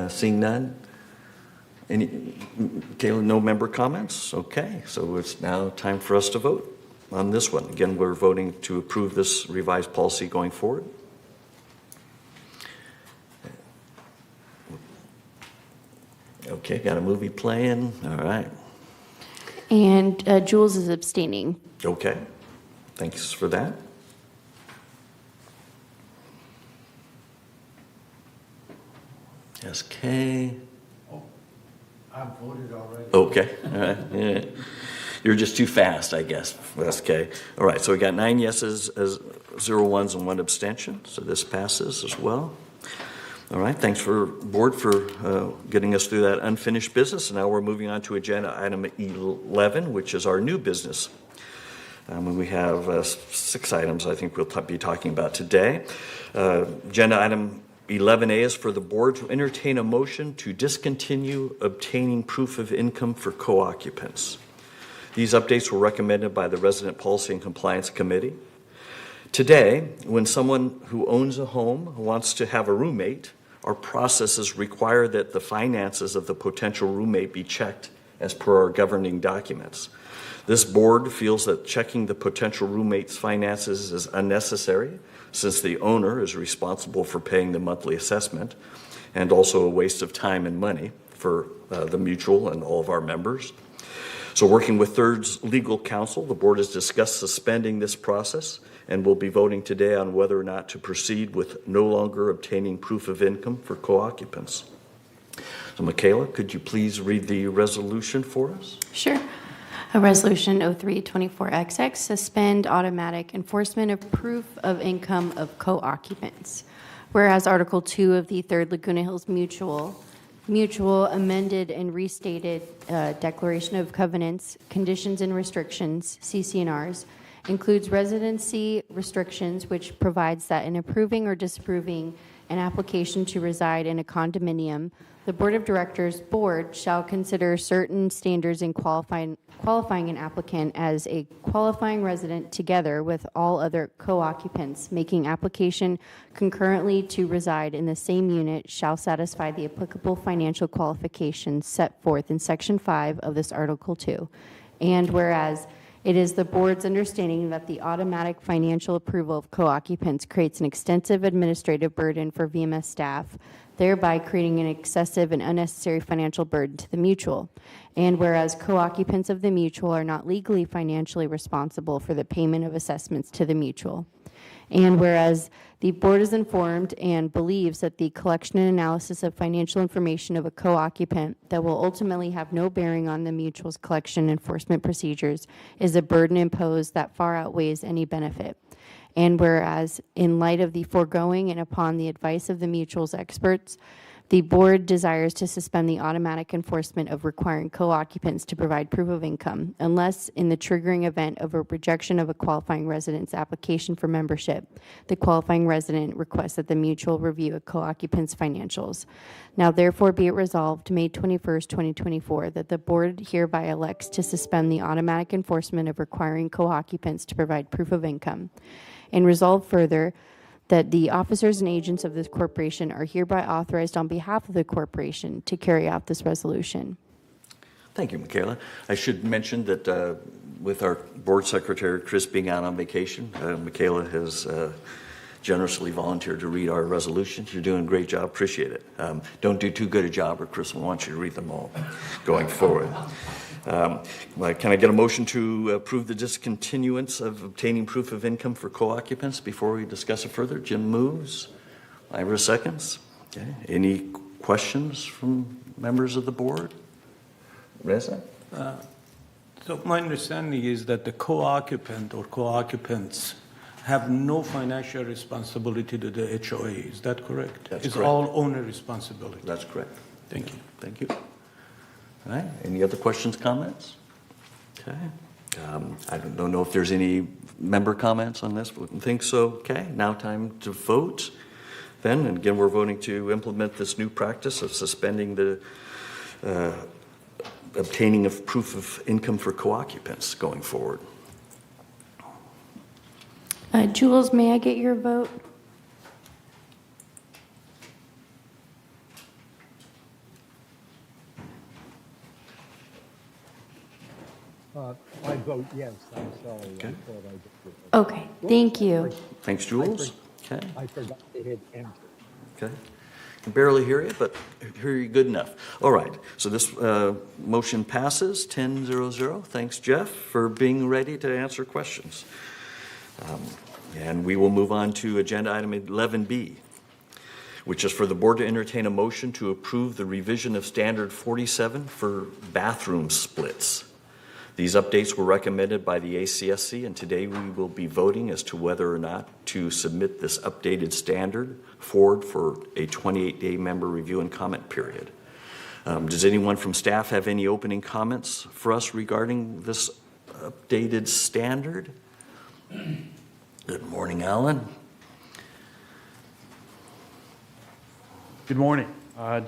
seeing none. Kayla, no member comments? Okay, so it's now time for us to vote on this one. Again, we're voting to approve this revised policy going forward. Okay, got a movie playing. All right. And Jules is abstaining. Okay, thanks for that. SK. Oh, I voted already. Okay, all right. Yeah. You're just too fast, I guess. SK. All right, so we got 9 yeses, 0 ones, and 1 abstention. So this passes as well. All right, thanks for board for getting us through that unfinished business. And now we're moving on to agenda item 11, which is our new business. And we have 6 items I think we'll be talking about today. Agenda item 11A is for the board to entertain a motion to discontinue obtaining proof of income for co-occupants. These updates were recommended by the Resident Policy and Compliance Committee. Today, when someone who owns a home wants to have a roommate, our processes require that the finances of the potential roommate be checked as per our governing documents. This board feels that checking the potential roommate's finances is unnecessary, since the owner is responsible for paying the monthly assessment, and also a waste of time and money for the mutual and all of our members. So working with Third's legal counsel, the board has discussed suspending this process and will be voting today on whether or not to proceed with no longer obtaining proof of income for co-occupants. So Michaela, could you please read the resolution for us? Sure. A resolution 0324XX, suspend automatic enforcement of proof of income of co-occupants. Whereas Article 2 of the Third Laguna Hills Mutual Mutual amended and restated Declaration of Covenants, Conditions and Restrictions, CC&Rs, includes residency restrictions, which provides that in approving or disapproving an application to reside in a condominium, the Board of Directors board shall consider certain standards in qualifying an applicant as a qualifying resident together with all other co-occupants making application concurrently to reside in the same unit shall satisfy the applicable financial qualifications set forth in Section 5 of this Article 2. And whereas it is the board's understanding that the automatic financial approval of co-occupants creates an extensive administrative burden for VMS staff, thereby creating an excessive and unnecessary financial burden to the mutual. And whereas co-occupants of the mutual are not legally financially responsible for the payment of assessments to the mutual. And whereas the board is informed and believes that the collection and analysis of financial information of a co-occupant that will ultimately have no bearing on the mutual's collection enforcement procedures is a burden imposed that far outweighs any benefit. And whereas, in light of the foregoing and upon the advice of the mutual's experts, the board desires to suspend the automatic enforcement of requiring co-occupants to provide proof of income, unless in the triggering event of a rejection of a qualifying resident's application for membership, the qualifying resident requests that the mutual review a co-occupant's financials. Now therefore be it resolved, May 21st, 2024, that the board hereby elects to suspend the automatic enforcement of requiring co-occupants to provide proof of income. And resolve further that the officers and agents of this corporation are hereby authorized on behalf of the corporation to carry out this resolution. Thank you, Michaela. I should mention that with our board secretary, Chris, being out on vacation, Michaela has generously volunteered to read our resolutions. You're doing a great job. Appreciate it. Don't do too good a job or Chris will want you to read them all going forward. Can I get a motion to approve the discontinuance of obtaining proof of income for co-occupants before we discuss it further? Jim moves. Ira seconds. Okay. Any questions from members of the board? Reza? So my understanding is that the co-occupant or co-occupants have no financial responsibility to the HOA. Is that correct? That's it's correct. all owner responsibility. That's correct. Thank you. Thank you. All right. Any other questions, comments? Okay. I don't know if there's any member comments on this. Wouldn't think so. Okay. Now time to vote. Then, and again, we're voting to implement this new practice of suspending the obtaining of proof of income for co-occupants going forward. Jules, may I get your vote? I vote yes, I'm sorry. Okay. I thought I did. Okay, thank you. Thanks, Jules. Okay. I forgot to hit enter. Okay. Can barely hear you, but hear you good enough. All right. So this motion passes 10-0-0. Thanks, Jeff, for being ready to answer questions. And we will move on to agenda item 11B, which is for the board to entertain a motion to approve the revision of Standard 47 for bathroom splits. These updates were recommended by the ACSC, and today we will be voting as to whether or not to submit this updated standard forward for a 28-day member review and comment period. Does anyone from staff have any opening comments for us regarding this updated standard? Good morning, Alan. Good morning.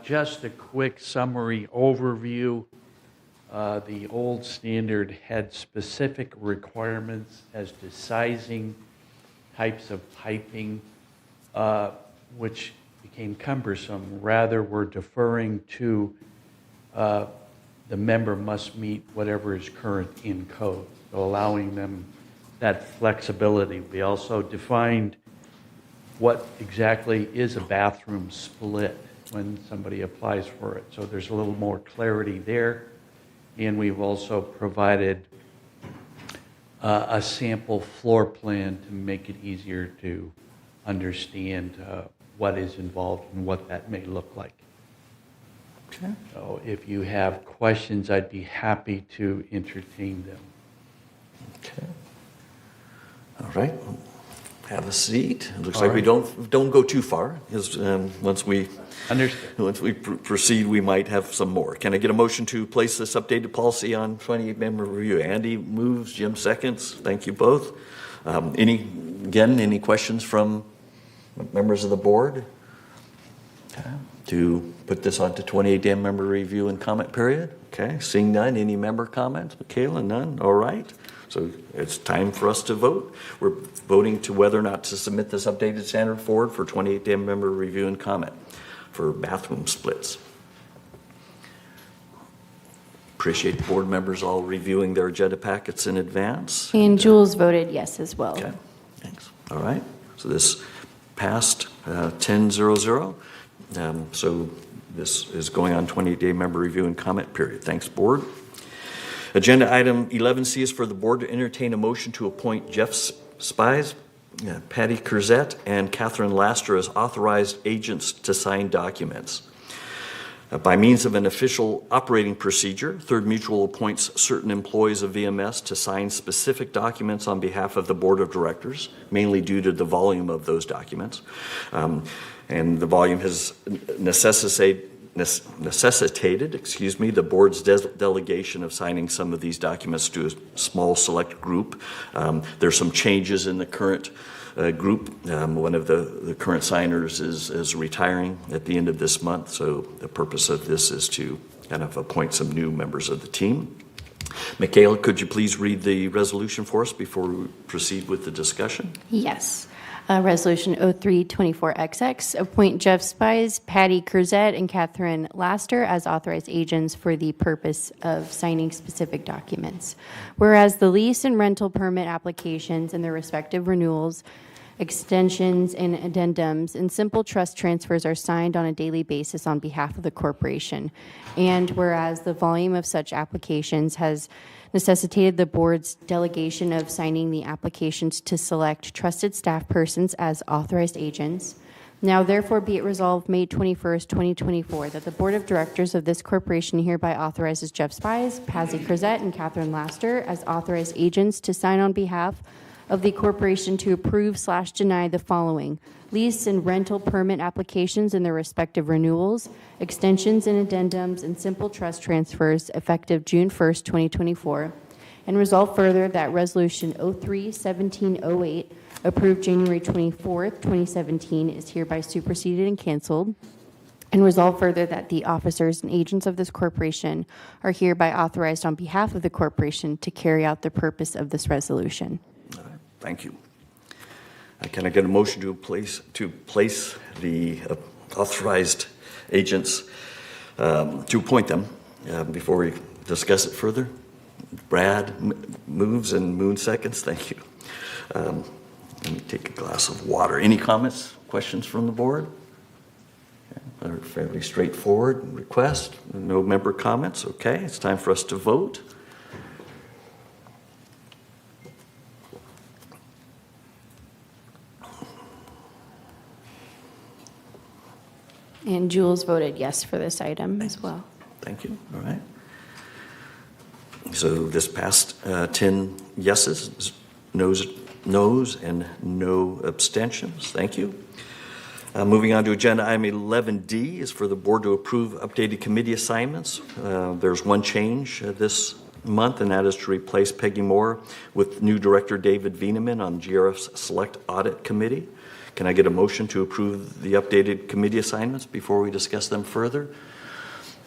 Just a quick summary overview. The old standard had specific requirements as to sizing, types of piping, which became cumbersome. Rather, we're deferring to the member must meet whatever is current in code, so allowing them that flexibility. We also defined what exactly is a bathroom split when somebody applies for it, so there's a little more clarity there. And we've also provided a sample floor plan to make it easier to understand what is involved and what that may look like. Okay. So if you have questions, I'd be happy to entertain them. Okay. All right. have a seat. It looks All like we right. don't go too far. Once we Understood. proceed, we might have some more. Can I get a motion to place this updated policy on 28-member review? Andy moves, Jim seconds. Thank you both. Any questions from members of the board? Okay. To put this on to 28-member review and comment period? Okay, seeing none. Any member comments? Michaela, none? All right. So it's time for us to vote. We're voting to whether or not to submit this updated standard forward for 28-member review and comment for bathroom splits. Appreciate the board members all reviewing their agenda packets in advance. And Jules voted yes as well. Okay, thanks. All right, so this passed 10-0-0. So this is going on 28-day member review and comment period. Thanks, board. Agenda item 11C is for the board to entertain a motion to appoint Jeff Spies, Patty Curzette, and Catherine Laster as authorized agents to sign documents. By means of an official operating procedure, Third Mutual appoints certain employees of VMS to sign specific documents on behalf of the board of directors, mainly due to the volume of those documents. And the volume has necessitated the board's delegation of signing some of these documents to a small select group. There's some changes in the current group. One of the current signers is retiring at the end of this month, so the purpose of this is to kind of appoint some new members of the team. Michaela, could you please read the resolution for us before we proceed with the discussion? Yes. Resolution 0324XX, appoint Jeff Spies, Patty Curzette, and Catherine Laster as authorized agents for the purpose of signing specific documents. Whereas the lease and rental permit applications and their respective renewals, extensions, and addendums and simple trust transfers are signed on a daily basis on behalf of the corporation. And whereas the volume of such applications has necessitated the board's delegation of signing the applications to select trusted staff persons as authorized agents. Now therefore be it resolved May 21st, 2024, that the board of directors of this corporation hereby authorizes Jeff Spies, Patty Curzette, and Catherine Laster as authorized agents to sign on behalf of the corporation to approve/deny the following: lease and rental permit applications and their respective renewals, extensions and addendums, and simple trust transfers effective June 1st, 2024. And resolve further that Resolution 03-1708, approved January 24th, 2017, is hereby superseded and canceled. And resolve further that the officers and agents of this corporation are hereby authorized on behalf of the corporation to carry out the purpose of this resolution. Thank you. Can I get a motion to place the authorized agents, to appoint them before we discuss it further? Brad moves and Moon seconds. Thank you. Let me take a glass of water. Any comments, questions from the board? Okay. A fairly straightforward request. No member comments. Okay, it's time for us to vote. And Jules voted yes for this item as well. Thank you. All right. So this passed 10 yeses, noes, and no abstentions. Thank you. Moving on to agenda item 11D is for the board to approve updated committee assignments. There's one change this month, and that is to replace Peggy Moore with new director David Vieneman on GRF's Select Audit Committee. Can I get a motion to approve the updated committee assignments before we discuss them further?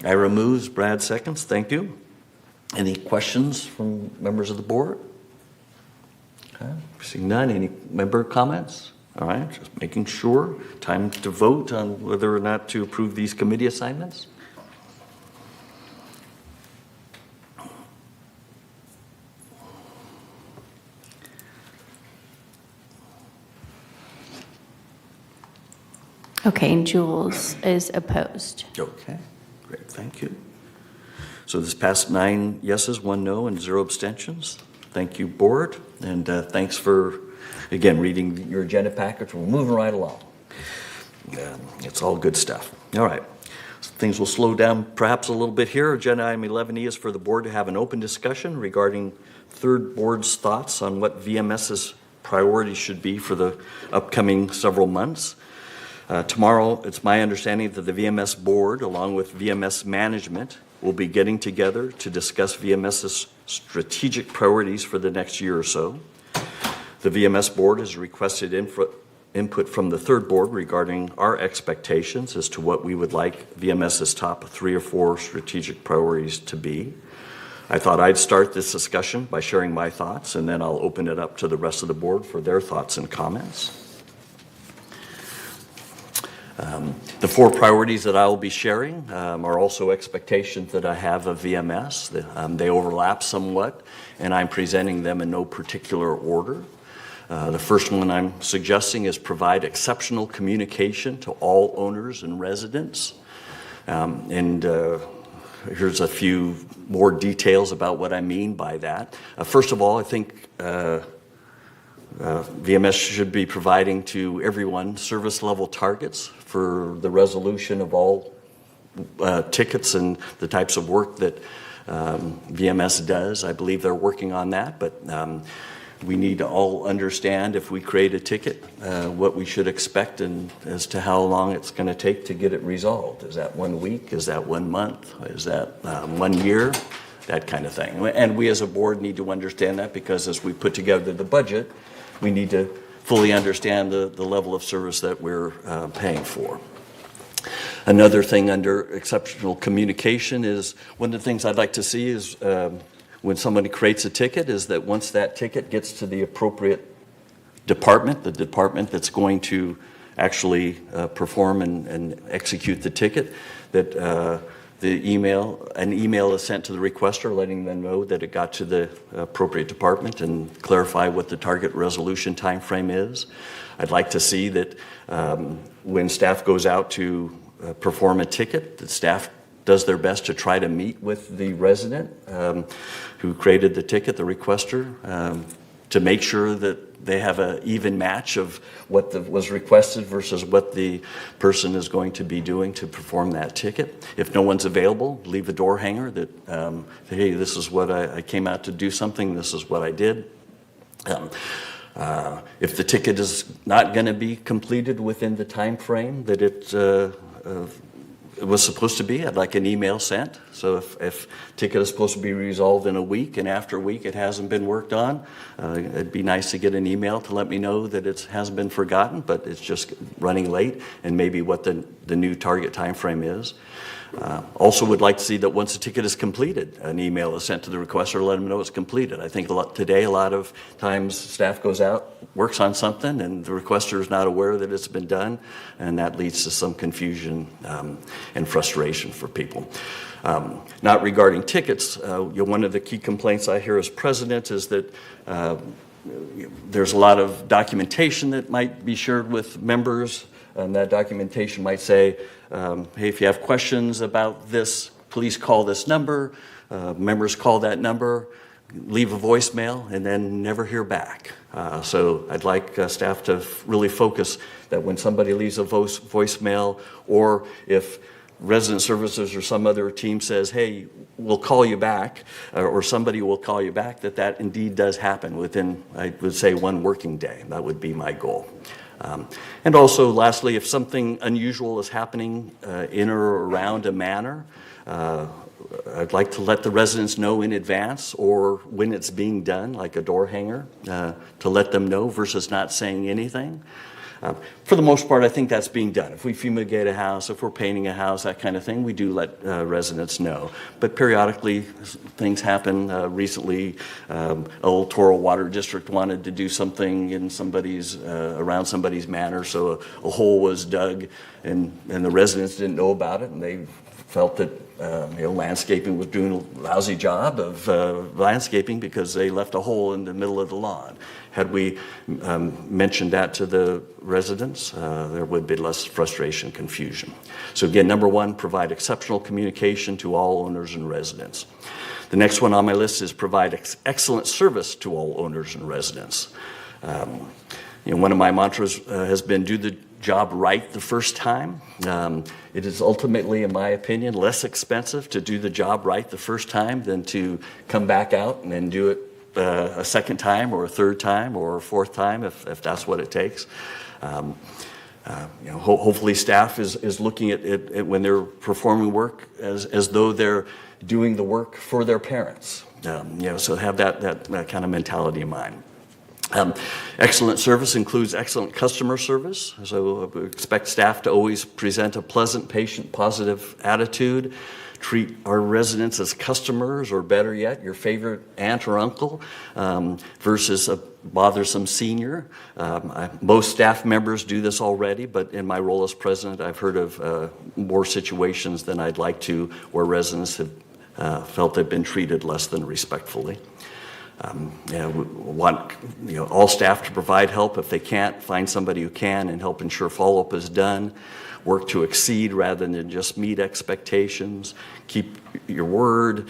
Ira moves, Brad seconds. Thank you. Any questions from members of the board? Okay. Seeing none. Any member comments? All right, just making sure. Time to vote on whether or not to approve these committee assignments. Okay, and Jules is opposed. Okay, great, thank you. So this passed 9 yeses, 1 no, and 0 abstentions. Thank you, board, and thanks for, again, reading your agenda package. We're moving right along. It's all good stuff. All right, so things will slow down perhaps a little bit here. Agenda item 11E is for the board to have an open discussion regarding third board's thoughts on what VMS's priorities should be for the upcoming several months. Tomorrow, it's my understanding that the VMS board, along with VMS management, will be getting together to discuss VMS's strategic priorities for the next year or so. The VMS board has requested input from the third board regarding our expectations as to what we would like VMS's top 3 or 4 strategic priorities to be. I thought I'd start this discussion by sharing my thoughts, and then I'll open it up to the rest of the board for their thoughts and comments. The 4 priorities that I will be sharing are also expectations that I have of VMS. They overlap somewhat, and I'm presenting them in no particular order. The first one I'm suggesting is provide exceptional communication to all owners and residents. Here's a few more details about what I mean by that. First of all, I think VMS should be providing to everyone service level targets for the resolution of all tickets and the types of work that VMS does. I believe they're working on that, but we need to all understand if we create a ticket, what we should expect and as to how long it's going to take to get it resolved. Is that 1 week? Is that 1 month? Is that 1 year? That kind of thing. And we as a board need to understand that, because as we put together the budget, we need to fully understand the level of service that we're paying for. Another thing under exceptional communication is, one of the things I'd like to see is when somebody creates a ticket, is that once that ticket gets to the appropriate department, the department that's going to actually perform and execute the ticket, that an email is sent to the requester letting them know that it got to the appropriate department and clarify what the target resolution time frame is. I'd like to see that when staff goes out to perform a ticket, that staff does their best to try to meet with the resident who created the ticket, the requester, to make sure that they have an even match of what was requested versus what the person is going to be doing to perform that ticket. If no one's available, leave a door hanger that, hey, this is what I came out to do something, this is what I did. If the ticket is not going to be completed within the time frame that it was supposed to be, I'd like an email sent. So if ticket is supposed to be resolved in a week and after a week it hasn't been worked on, it'd be nice to get an email to let me know that it hasn't been forgotten, but it's just running late, and maybe what the new target time frame is. Also would like to see that once a ticket is completed, an email is sent to the requester to let them know it's completed. I think today a lot of times staff goes out, works on something, and the requester is not aware that it's been done, and that leads to some confusion and frustration for people. Not regarding tickets, one of the key complaints I hear as president is that there's a lot of documentation that might be shared with members, and that documentation might say, hey, if you have questions about this, please call this number. Members call that number, leave a voicemail, and then never hear back. So I'd like staff to really focus that when somebody leaves a voicemail, or if resident services or some other team says, hey, we'll call you back, or somebody will call you back, that indeed does happen within, I would say, 1 working day. That would be my goal. And also, lastly, if something unusual is happening in or around a manor, I'd like to let the residents know in advance, or when it's being done, like a door hanger, to let them know versus not saying anything. For the most part, I think that's being done. If we fumigate a house, if we're painting a house, that kind of thing, we do let residents know. But periodically, things happen. Recently, Old Toro Water District wanted to do something in around somebody's manor, so a hole was dug, and the residents didn't know about it, and they felt that landscaping was doing a lousy job of landscaping because they left a hole in the middle of the lawn. Had we mentioned that to the residents, there would be less frustration and confusion. So again, number 1, provide exceptional communication to all owners and residents. The next one on my list is provide excellent service to all owners and residents. One of my mantras has been do the job right the first time. It is ultimately, in my opinion, less expensive to do the job right the first time than to come back out and then do it a second time or a third time or a fourth time if that's what it takes. Hopefully staff is looking at it when they're performing work as though they're doing the work for their parents. So have that kind of mentality in mind. Excellent service includes excellent customer service. So we expect staff to always present a pleasant, patient, positive attitude. Treat our residents as customers, or better yet, your favorite aunt or uncle, versus a bothersome senior. Most staff members do this already, but in my role as president, I've heard of more situations than I'd like to where residents have felt they've been treated less than respectfully. We want all staff to provide help. If they can't, find somebody who can and help ensure follow-up is done. Work to exceed rather than just meet expectations. Keep your word.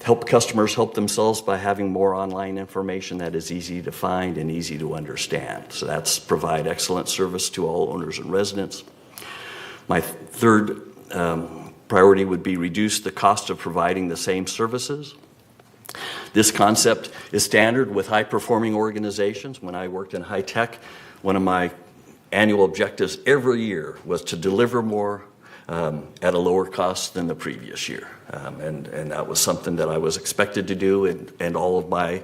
Help customers help themselves by having more online information that is easy to find and easy to understand. So that's provide excellent service to all owners and residents. My third priority would be reduce the cost of providing the same services. This concept is standard with high-performing organizations. When I worked in high tech, one of my annual objectives every year was to deliver more at a lower cost than the previous year. And that was something that I was expected to do, and all of my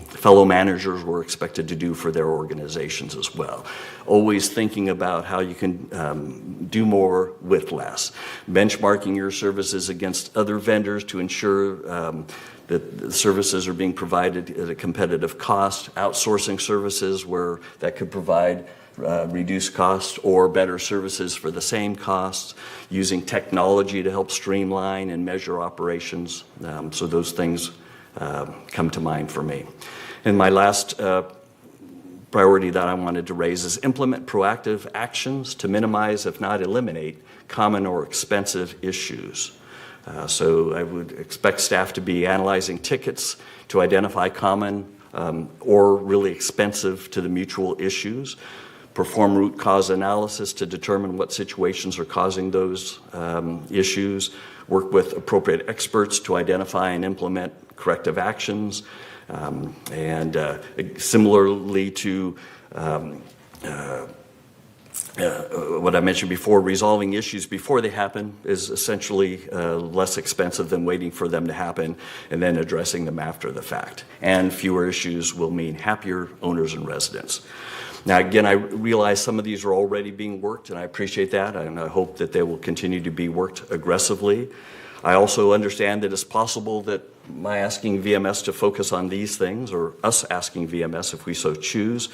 fellow managers were expected to do for their organizations as well. Always thinking about how you can do more with less. Benchmarking your services against other vendors to ensure that the services are being provided at a competitive cost, outsourcing services where that could provide reduced costs or better services for the same costs, using technology to help streamline and measure operations. So those things come to mind for me. And my last priority that I wanted to raise is implement proactive actions to minimize, if not eliminate, common or expensive issues. So I would expect staff to be analyzing tickets to identify common or really expensive to the mutual issues, perform root cause analysis to determine what situations are causing those issues, work with appropriate experts to identify and implement corrective actions, and similarly to what I mentioned before, resolving issues before they happen is essentially less expensive than waiting for them to happen and then addressing them after the fact. And fewer issues will mean happier owners and residents. Now, again, I realize some of these are already being worked, and I appreciate that, and I hope that they will continue to be worked aggressively. I also understand that it's possible that my asking VMS to focus on these things, or us asking VMS if we so choose,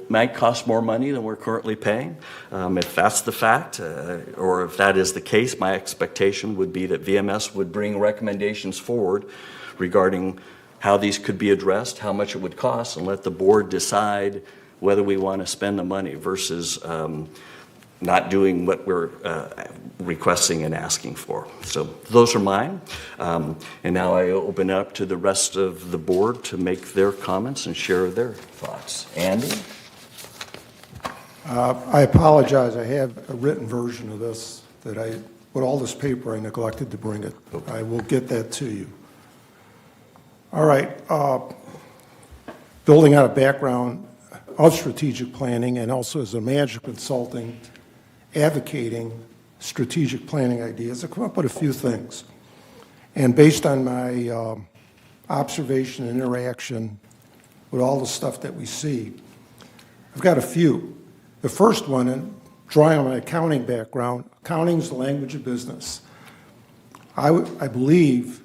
might cost more money than we're currently paying. If that's the fact, or if that is the case, my expectation would be that VMS would bring recommendations forward regarding how these could be addressed, how much it would cost, and let the board decide whether we want to spend the money versus not doing what we're requesting and asking for. So those are mine. And now I open up to the rest of the board to make their comments and share their thoughts. Andy? I apologize. I have a written version of this with all this paper, I neglected to bring it. Okay. I will get that to you. All right. Building on a background of strategic planning and also as a manager consulting, advocating strategic planning ideas, I've come up with a few things. And based on my observation and interaction with all the stuff that we see, I've got a few. The first one, and drawing on my accounting background, accounting is the language of business. I believe,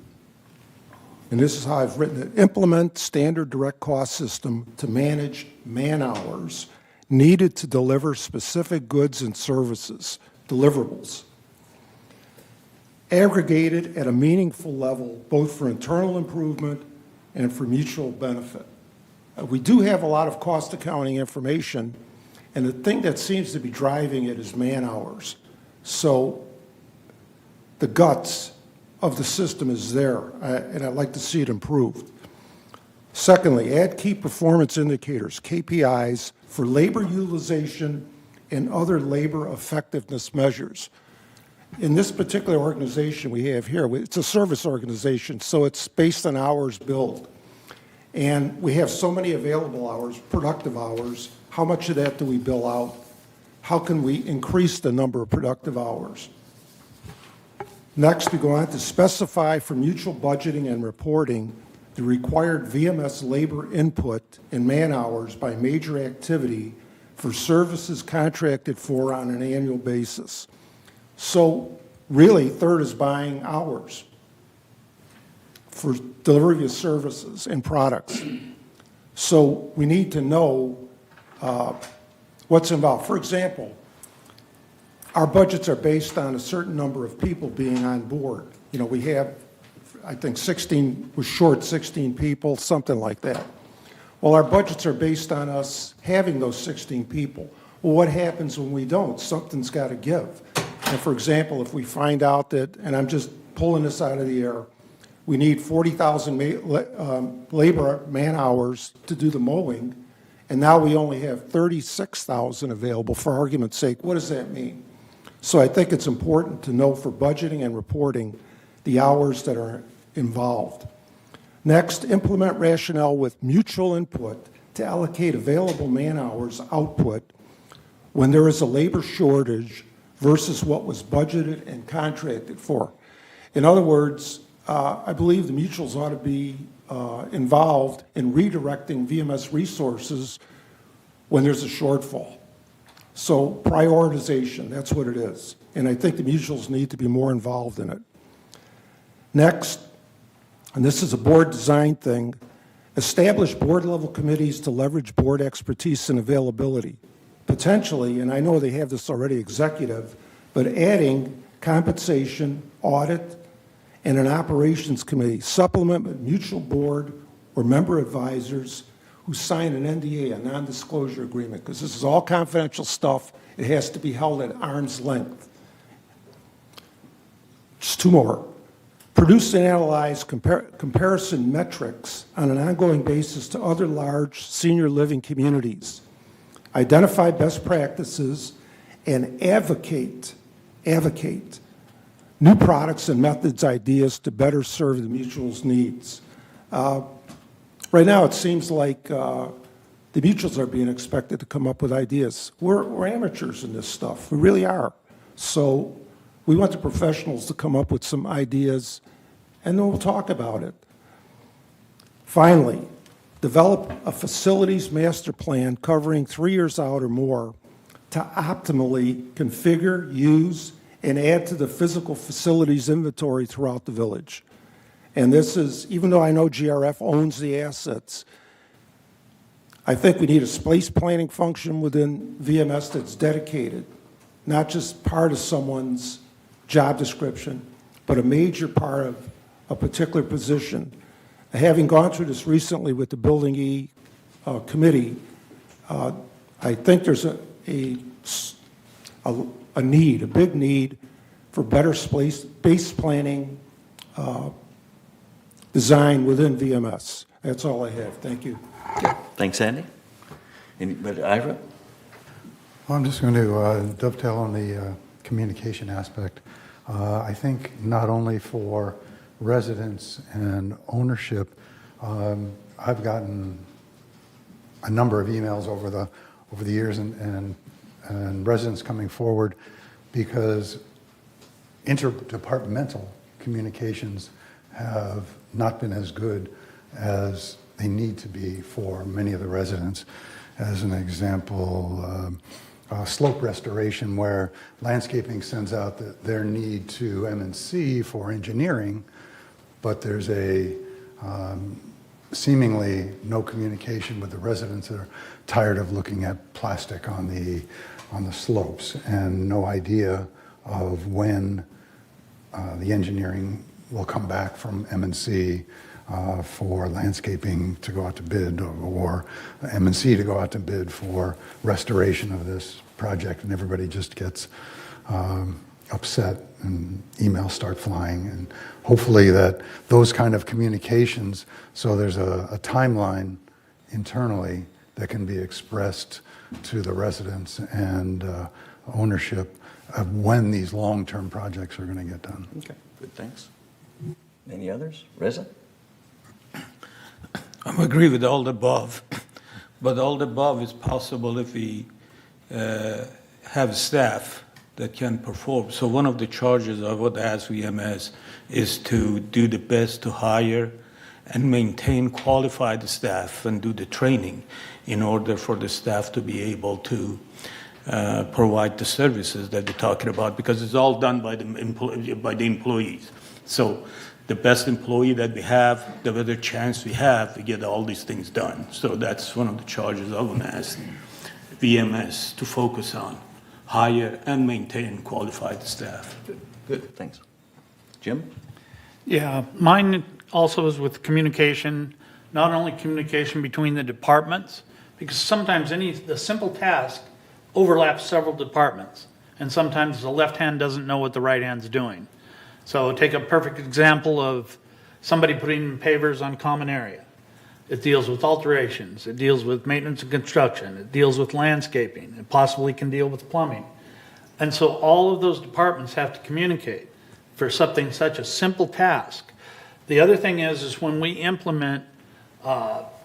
and this is how I've written it, implement standard direct cost system to manage man-hours needed to deliver specific goods and services, deliverables, aggregated at a meaningful level, both for internal improvement and for mutual benefit. We do have a lot of cost accounting information, and the thing that seems to be driving it is man-hours. So the guts of the system is there, and I'd like to see it improved. Secondly, add key performance indicators, KPIs, for labor utilization and other labor effectiveness measures. In this particular organization we have here, it's a service organization, so it's based on hours billed. And we have so many available hours, productive hours. How much of that do we bill out? How can we increase the number of productive hours? Next, we go on to specify for mutual budgeting and reporting the required VMS labor input and man-hours by major activity for services contracted for on an annual basis. So really, third is buying hours for delivery of services and products. So we need to know what's involved. For example, our budgets are based on a certain number of people being on board. You know, we have, I think 16, was short 16 people, something like that. Well, our budgets are based on us having those 16 people. Well, what happens when we don't? Something's got to give. And for example, if we find out that, and I'm just pulling this out of the air, we need 40,000 labor man-hours to do the mowing, and now we only have 36,000 available, for argument's sake. What does that mean? So I think it's important to know for budgeting and reporting the hours that are involved. Next, implement rationale with mutual input to allocate available man-hours output when there is a labor shortage versus what was budgeted and contracted for. In other words, I believe the mutuals ought to be involved in redirecting VMS resources when there's a shortfall. So prioritization, that's what it is. And I think the mutuals need to be more involved in it. Next, and this is a board design thing, establish board-level committees to leverage board expertise and availability. Potentially, and I know they have this already, executive, but adding compensation, audit, and an operations committee, supplement with mutual board or member advisors who sign an NDA, a non-disclosure agreement, because this is all confidential stuff. It has to be held at arm's length. Just two more. Produce and analyze comparison metrics on an ongoing basis to other large senior living communities. Identify best practices and advocate new products and methods, ideas to better serve the mutual's needs. Right now, it seems like the mutuals are being expected to come up with ideas. We're amateurs in this stuff. We really are. So we want the professionals to come up with some ideas, and then we'll talk about it. Finally, develop a facilities master plan covering 3 years out or more to optimally configure, use, and add to the physical facilities inventory throughout the village. And this is, even though I know GRF owns the assets, I think we need a space planning function within VMS that's dedicated, not just part of someone's job description, but a major part of a particular position. Having gone through this recently with the Building E committee, I think there's a need, a big need for better space planning design within VMS. That's all I have. Thank you. Thanks, Andy. Anybody, Ira? Well, I'm just going to dovetail on the communication aspect. I think not only for residents and ownership, I've gotten a number of emails over the years and residents coming forward because interdepartmental communications have not been as good as they need to be for many of the residents. As an example, slope restoration, where landscaping sends out their need to M&C for engineering, but there's a seemingly no communication with the residents that are tired of looking at plastic on the slopes and no idea of when the engineering will come back from M&C for landscaping to go out to bid, or M&C to go out to bid for restoration of this project, and everybody just gets upset and emails start flying. And hopefully that those kind of communications, so there's a timeline internally that can be expressed to the residents and ownership of when these long-term projects are going to get done. Okay, good, thanks. Any others? Reza? I agree with all the above, but all the above is possible if we have staff that can perform. So one of the charges I would ask VMS is to do the best to hire and maintain qualified staff and do the training in order for the staff to be able to provide the services that we're talking about, because it's all done by the employees. So the best employee that we have, the better chance we have to get all these things done. So that's one of the charges I want to ask VMS to focus on, hire and maintain qualified staff. Good, thanks. Jim? Yeah, mine also is with communication, not only communication between the departments, because sometimes the simple task overlaps several departments, and sometimes the left hand doesn't know what the right hand's doing. So take a perfect example of somebody putting pavers on common area. It deals with alterations, it deals with maintenance and construction, it deals with landscaping, it possibly can deal with plumbing. And so all of those departments have to communicate for something such a simple task. The other thing is when we implement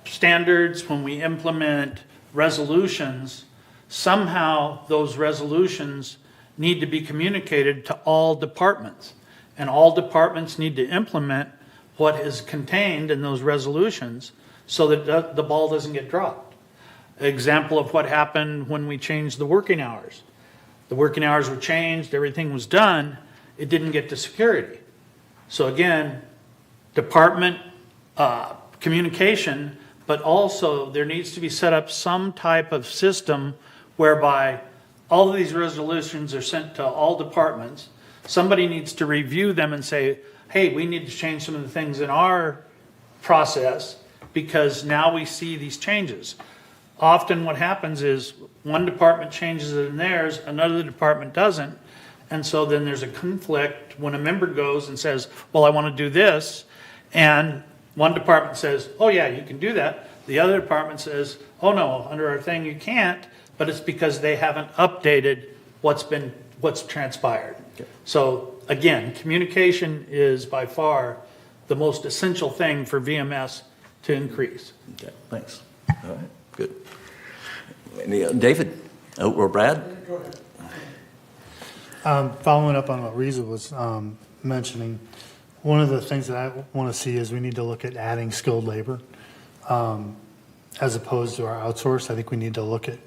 standards, when we implement resolutions, somehow those resolutions need to be communicated to all departments. And all departments need to implement what is contained in those resolutions so that the ball doesn't get dropped. Example of what happened when we changed the working hours. The working hours were changed, everything was done, it didn't get to security. So again, department communication, but also there needs to be set up some type of system whereby all of these resolutions are sent to all departments. Somebody needs to review them and say, hey, we need to change some of the things in our process because now we see these changes. Often what happens is one department changes it in theirs, another department doesn't. And so then there's a conflict when a member goes and says, well, I want to do this. And one department says, oh yeah, you can do that. The other department says, oh no, under our thing you can't, but it's because they haven't updated what's transpired. Okay. So again, communication is by far the most essential thing for VMS to increase. Okay, thanks. All right, good. David or Brad? Go ahead. Following up on what Riza was mentioning, one of the things that I want to see is we need to look at adding skilled labor as opposed to our outsource. I think we need to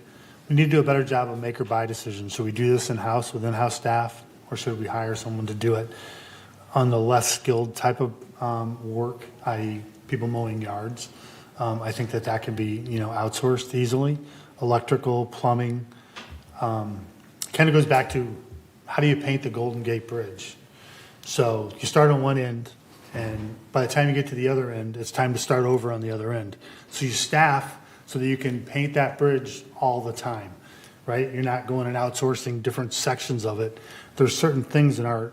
do a better job of make or buy decisions. Should we do this in-house with in-house staff, or should we hire someone to do it on the less skilled type of work, i.e. people mowing yards? I think that can be outsourced easily. Electrical, plumbing, kind of goes back to how do you paint the Golden Gate Bridge? So you start on one end, and by the time you get to the other end, it's time to start over on the other end. So you staff so that you can paint that bridge all the time, right? You're not going and outsourcing different sections of it. There's certain things in our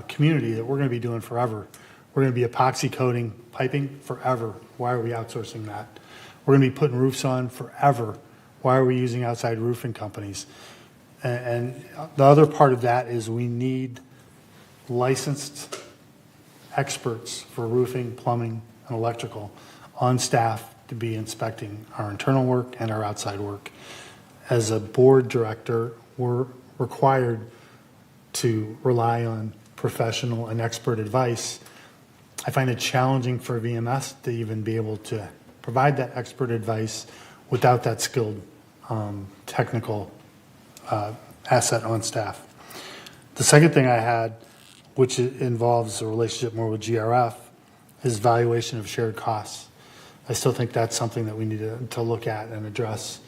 community that we're going to be doing forever. We're going to be epoxy coating piping forever. Why are we outsourcing that? We're going to be putting roofs on forever. Why are we using outside roofing companies? And the other part of that is we need licensed experts for roofing, plumbing, and electrical on staff to be inspecting our internal work and our outside work. As a board director, we're required to rely on professional and expert advice. I find it challenging for VMS to even be able to provide that expert advice without that skilled technical asset on staff. The second thing I had, which involves a relationship more with GRF, is valuation of shared costs. I still think that's something that we need to look at and address.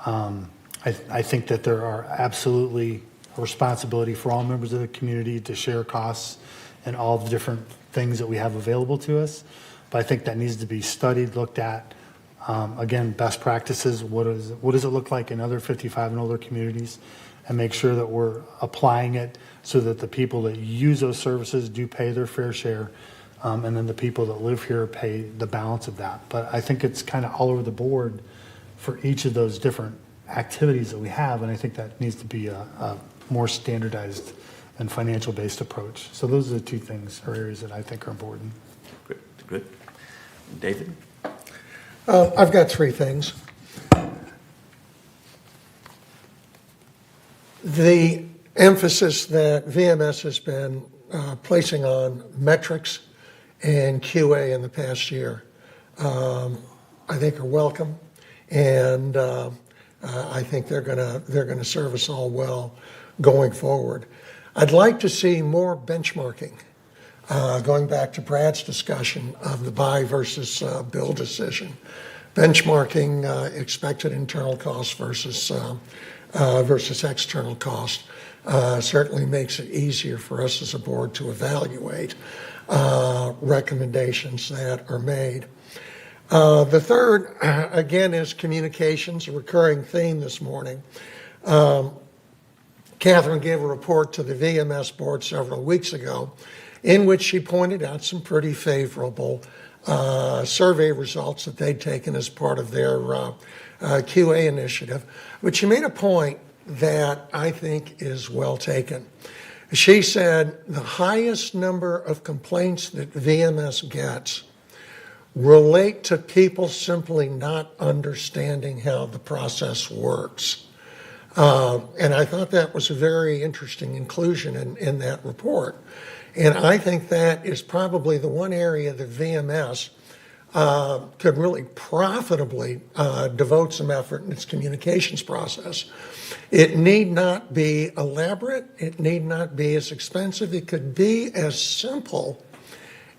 I think that there are absolutely a responsibility for all members of the community to share costs and all the different things that we have available to us. But I think that needs to be studied, looked at. Again, best practices, what does it look like in other 55 and older communities, and make sure that we're applying it so that the people that use those services do pay their fair share, and then the people that live here pay the balance of that. But I think it's kind of all over the board for each of those different activities that we have, and I think that needs to be a more standardized and financial-based approach. So those are the two things or areas that I think are important. Good. David? I've got three things. The emphasis that VMS has been placing on metrics and QA in the past year, I think are welcome, and I think they're gonna serve us all well going forward. I'd like to see more benchmarking. Going back to Brad's discussion of the buy versus build decision, benchmarking expected internal cost versus external cost certainly makes it easier for us as a board to evaluate recommendations that are made. The third, again, is communications, a recurring theme this morning. Catherine gave a report to the VMS board several weeks ago in which she pointed out some pretty favorable survey results that they'd taken as part of their QA initiative. But she made a point that I think is well taken. She said the highest number of complaints that VMS gets relate to people simply not understanding how the process works. And I thought that was a very interesting inclusion in that report. And I think that is probably the one area that VMS could really profitably devote some effort in its communications process. It need not be elaborate. It need not be as expensive. It could be as simple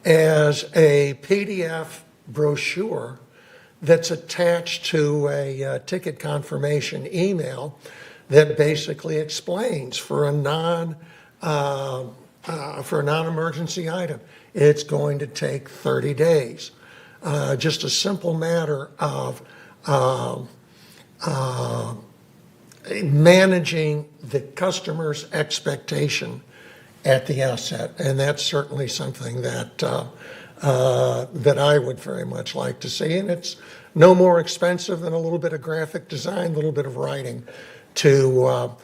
as a PDF brochure that's attached to a ticket confirmation email that basically explains for a non-emergency item, it's going to take 30 days. Just a simple matter of managing the customer's expectation at the outset, and that's certainly something that that I would very much like to see. And it's no more expensive than a little bit of graphic design, a little bit of writing to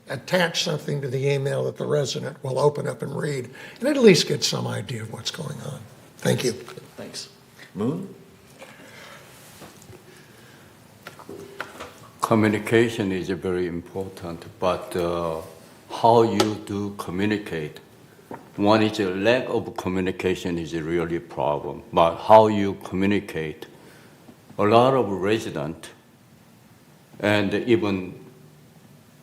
attach something to the email that the resident will open up and read, and at least get some idea of what's going on. Thank you. Thanks. Moon? Communication is very important, but how you do communicate. One is a lack of communication is a really problem, but how you communicate. A lot of residents, and even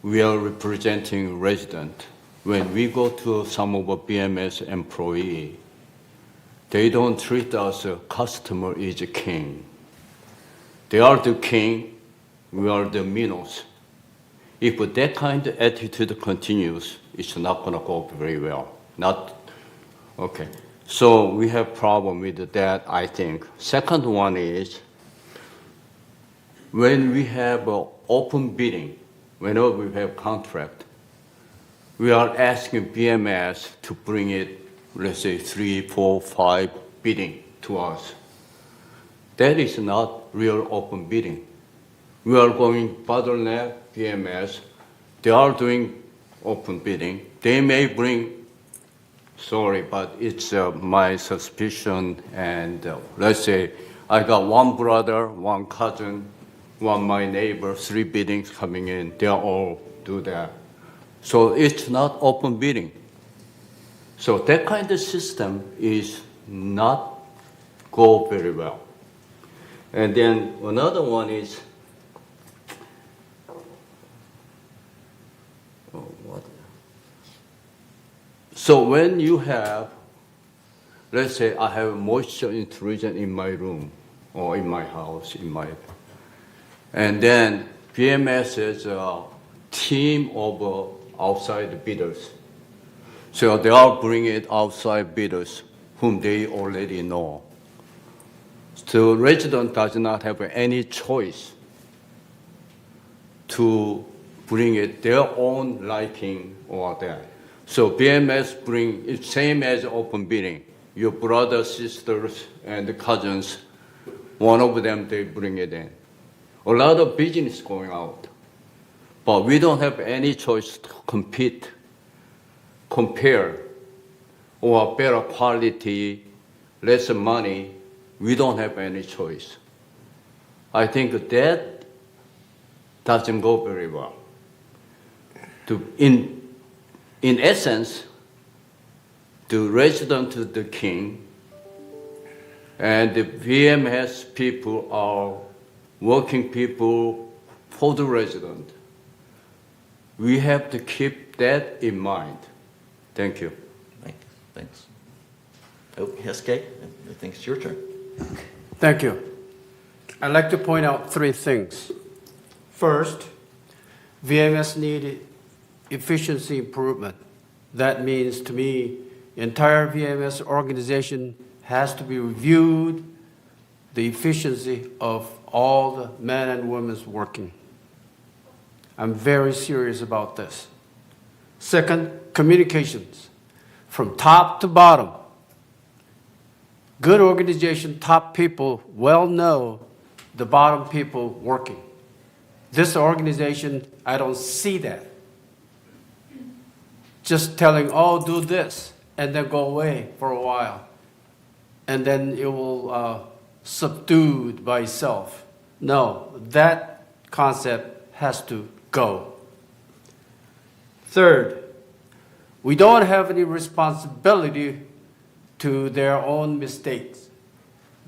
we are representing residents, when we go to some of our BMS employee, they don't treat us as customer is king. They are the king, we are the minnows. If that kind of attitude continues, it's not going to go very well. Okay. So we have problem with that, I think. Second one is when we have open bidding, whenever we have contract, we are asking BMS to bring it, let's say 3, 4, 5 bidding to us. That is not real open bidding. We are going bottleneck BMS. They are doing open bidding. They may bring, sorry, but it's my suspicion. And let's say I got one brother, one cousin, one my neighbor, 3 biddings coming in. They all do that. So it's not open bidding. So that kind of system is not go very well. And then another one is, so when you have, let's say I have moisture intrusion in my room or in my house, and then BMS is a team of outside bidders. So they are bringing outside bidders whom they already know. So resident does not have any choice to bring it their own liking or that. So BMS bring it same as open bidding. Your brothers, sisters, and cousins, one of them they bring it in. A lot of business going out, but we don't have any choice to compete, compare, or better quality, less money, we don't have any choice. I think that doesn't go very well. In essence, the resident is the king, and the VMS people are working people for the resident. We have to keep that in mind. Thank you. Thanks. Oh, yes, Kay, I think it's your turn. Thank you. I'd like to point out three things. First, VMS needed efficiency improvement. That means to me, entire VMS organization has to be reviewed, the efficiency of all the men and women working. I'm very serious about this. Second, communications. From top to bottom, good organization, top people well know the bottom people working. This organization, I don't see that. Just telling, oh, do this, and then go away for a while. And then it will subdued by itself. No, that concept has to go. Third, we don't have any responsibility to their own mistakes.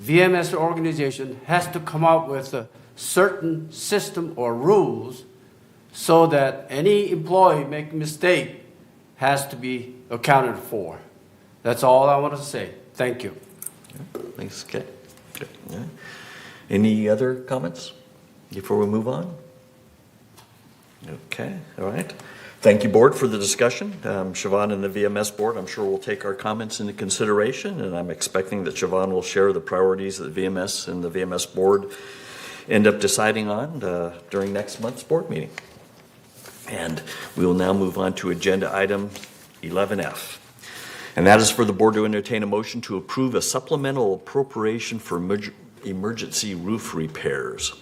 VMS organization has to come up with a certain system or rules so that any employee make a mistake has to be accounted for. That's all I want to say. Thank you. Thanks, Kay. Yeah. Any other comments before we move on? Okay, all right. Thank you, Board, for the discussion. Siobhan and the VMS Board, I'm sure will take our comments into consideration, and I'm expecting that Siobhan will share the priorities that VMS and the VMS Board end up deciding on during next month's board meeting. And we will now move on to agenda item 11F. And that is for the board to entertain a motion to approve a supplemental appropriation for emergency roof repairs.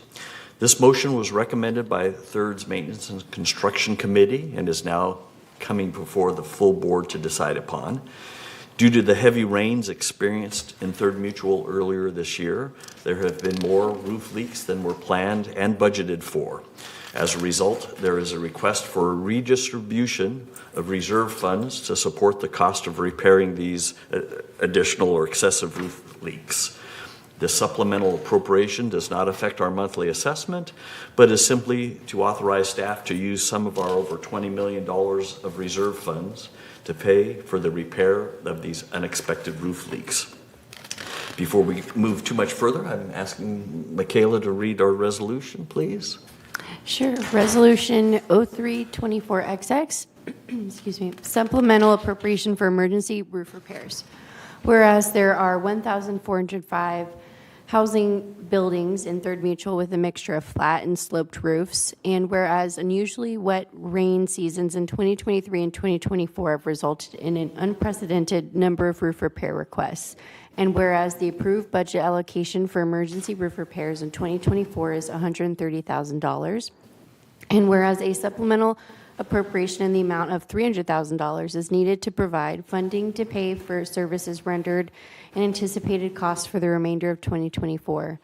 This motion was recommended by Third's Maintenance and Construction Committee and is now coming before the full board to decide upon. Due to the heavy rains experienced in Third Mutual earlier this year, there have been more roof leaks than were planned and budgeted for. As a result, there is a request for a redistribution of reserve funds to support the cost of repairing these additional or excessive roof leaks. The supplemental appropriation does not affect our monthly assessment, but is simply to authorize staff to use some of our over $20 million of reserve funds to pay for the repair of these unexpected roof leaks. Before we move too much further, I'm asking Michaela to read our resolution, please. Sure. Resolution 0324XX, excuse me, supplemental appropriation for emergency roof repairs. Whereas there are 1,405 housing buildings in Third Mutual with a mixture of flat and sloped roofs, and whereas unusually wet rain seasons in 2023 and 2024 have resulted in an unprecedented number of roof repair requests, and whereas the approved budget allocation for emergency roof repairs in 2024 is $130,000, and whereas a supplemental appropriation in the amount of $300,000 is needed to provide funding to pay for services rendered and anticipated costs for the remainder of 2024.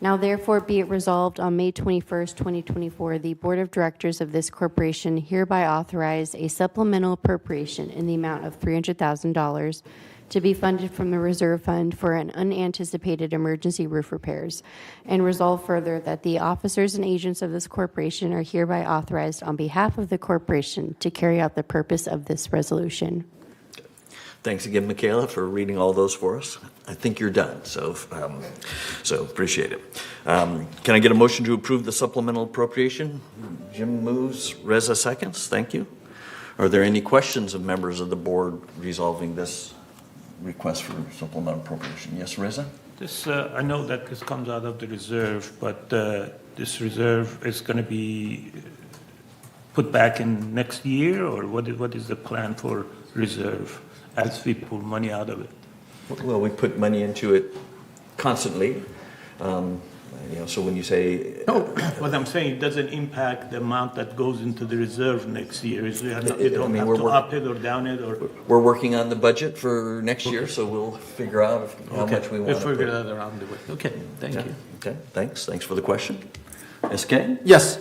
Now therefore be it resolved on May 21st, 2024, the Board of Directors of this corporation hereby authorize a supplemental appropriation in the amount of $300,000 to be funded from the reserve fund for an unanticipated emergency roof repairs, and resolve further that the officers and agents of this corporation are hereby authorized on behalf of the corporation to carry out the purpose of this resolution. Thanks again, Michaela, for reading all those for us. I think you're done, so appreciate it. Can I get a motion to approve the supplemental appropriation? Jim moves, Reza seconds. Thank you. Are there any questions of members of the board resolving this request for supplemental appropriation? Yes, Reza? This, I know that this comes out of the reserve, but this reserve is going to be put back in next year, or what is the plan for reserve as we pull money out of it? Well, we put money into it constantly. So when you say, No, what I'm saying, it doesn't impact the amount that goes into the reserve next year. You don't have to up it or down it or. we're working on the budget for next year, so we'll figure out how much we want to We'll figure put. that around the way. Okay, thank you. Okay, thanks. Thanks for the question. SK? Yes.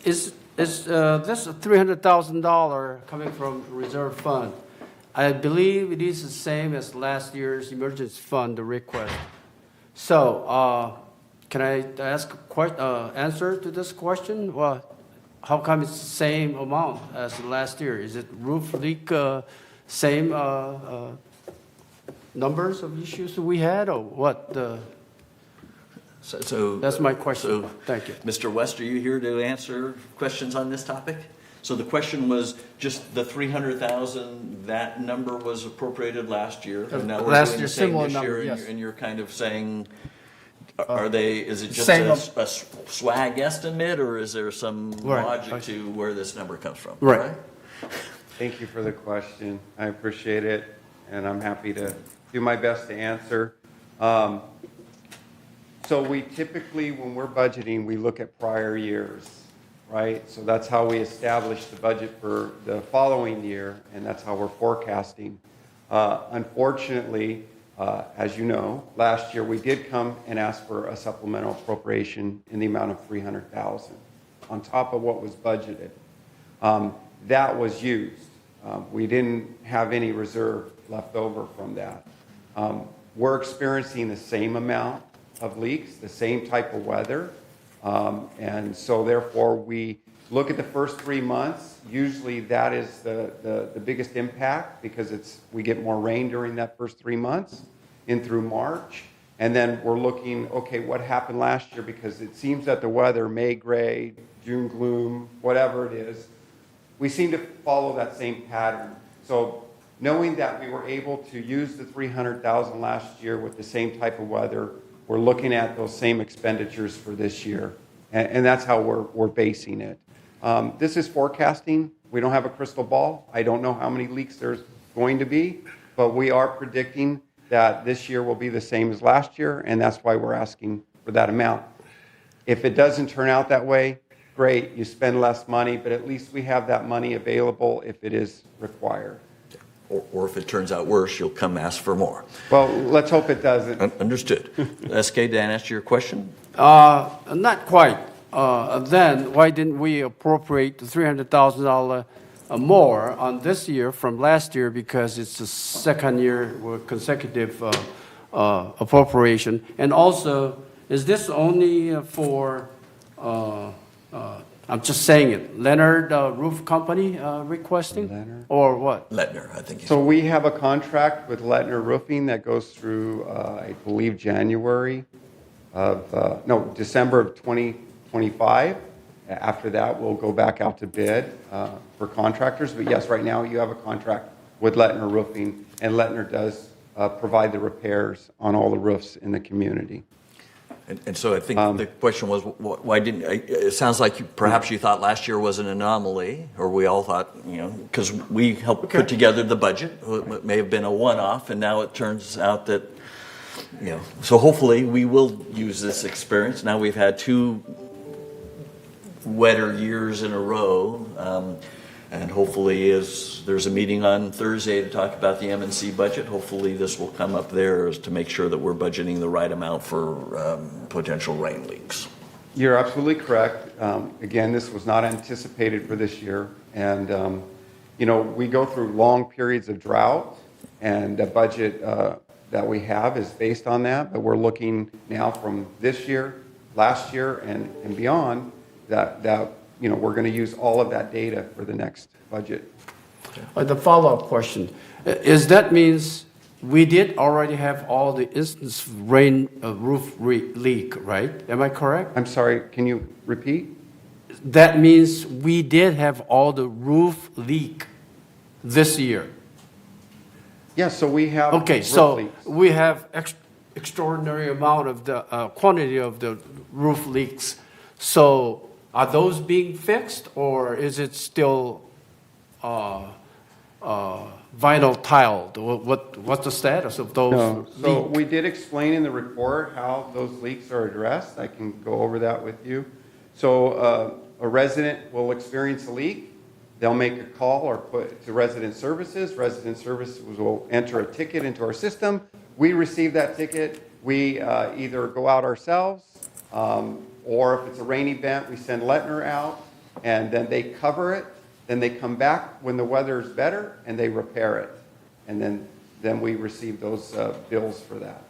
Is this $300,000 coming from reserve fund? I believe it is the same as last year's emergency fund request. So, can I ask answer to this question? Well, how come it's the same amount as last year? Is it roof leak, same numbers of issues that we had, or what? So That's my question. so, Thank you. Mr. West, are you here to answer questions on this topic? So the question was just the 300,000, that number was appropriated last year, and now we're Last doing the year, same similar this number, year, yes. and you're kind of saying, is it just Same a swag estimate, or is there some Right. logic to where this number comes from? Right. Thank you for the question. I appreciate it, and I'm happy to do my best to answer. So we typically, when we're budgeting, we look at prior years, right? So that's how we establish the budget for the following year, and that's how we're forecasting. Unfortunately, as you know, last year we did come and ask for a supplemental appropriation in the amount of $300,000 on top of what was budgeted. That was used. We didn't have any reserve left over from that. We're experiencing the same amount of leaks, the same type of weather. And so therefore we look at the first 3 months. Usually that is the biggest impact because we get more rain during that first 3 months in through March. And then we're looking, okay, what happened last year? Because it seems that the weather, May gray, June gloom, whatever it is, we seem to follow that same pattern. So knowing that we were able to use the $300,000 last year with the same type of weather, we're looking at those same expenditures for this year. And that's how we're basing it. This is forecasting. We don't have a crystal ball. I don't know how many leaks there's going to be, but we are predicting that this year will be the same as last year, and that's why we're asking for that amount. If it doesn't turn out that way, great, you spend less money, but at least we have that money available if it is required. Or if it turns out worse, you'll come ask for more. Well, let's hope it doesn't. Understood. SK, did I answer your question? Not quite. Then why didn't we appropriate the $300,000 more on this year from last year, because it's the second year with consecutive appropriation? And also, is this only for, I'm just saying it, Leonard Roof Company requesting? Leonard? Or what? Lettner, I think. So we have a contract with Lettner Roofing that goes through, I believe, December of 2025. After that, we'll go back out to bid for contractors. But yes, right now you have a contract with Lettner Roofing, and Lettner does provide the repairs on all the roofs in the community. And so I think the question was, why didn't, it sounds like perhaps you thought last year was an anomaly, or we all thought, because we helped put together the budget. It may have been a one-off, and now it turns out that, so hopefully we will use this experience. Now we've had 2 wetter years in a row, and hopefully there's a meeting on Thursday to talk about the M&C budget. Hopefully this will come up there to make sure that we're budgeting the right amount for potential rain leaks. You're absolutely correct. Again, this was not anticipated for this year. And, we go through long periods of drought, and the budget that we have is based on that. But we're looking now from this year, last year, and beyond that we're going to use all of that data for the next budget. The follow-up question, is that means we did already have all the instance of roof leak, right? Am I correct? I'm sorry, can you repeat? That means we did have all the roof leak this year. Yeah, so we have Okay, roof so leaks. we have extraordinary amount of the quantity of the roof leaks. So are those being fixed, or is it still vinyl tile. What's the status of those No. So leaks? we did explain in the report how those leaks are addressed. I can go over that with you. So a resident will experience a leak. They'll make a call or put to resident services. Resident services will enter a ticket into our system. We receive that ticket. We either go out ourselves, or if it's a rain event, we send Lettner out, and then they cover it. Then they come back when the weather is better, and they repair it. And then we receive those bills for that.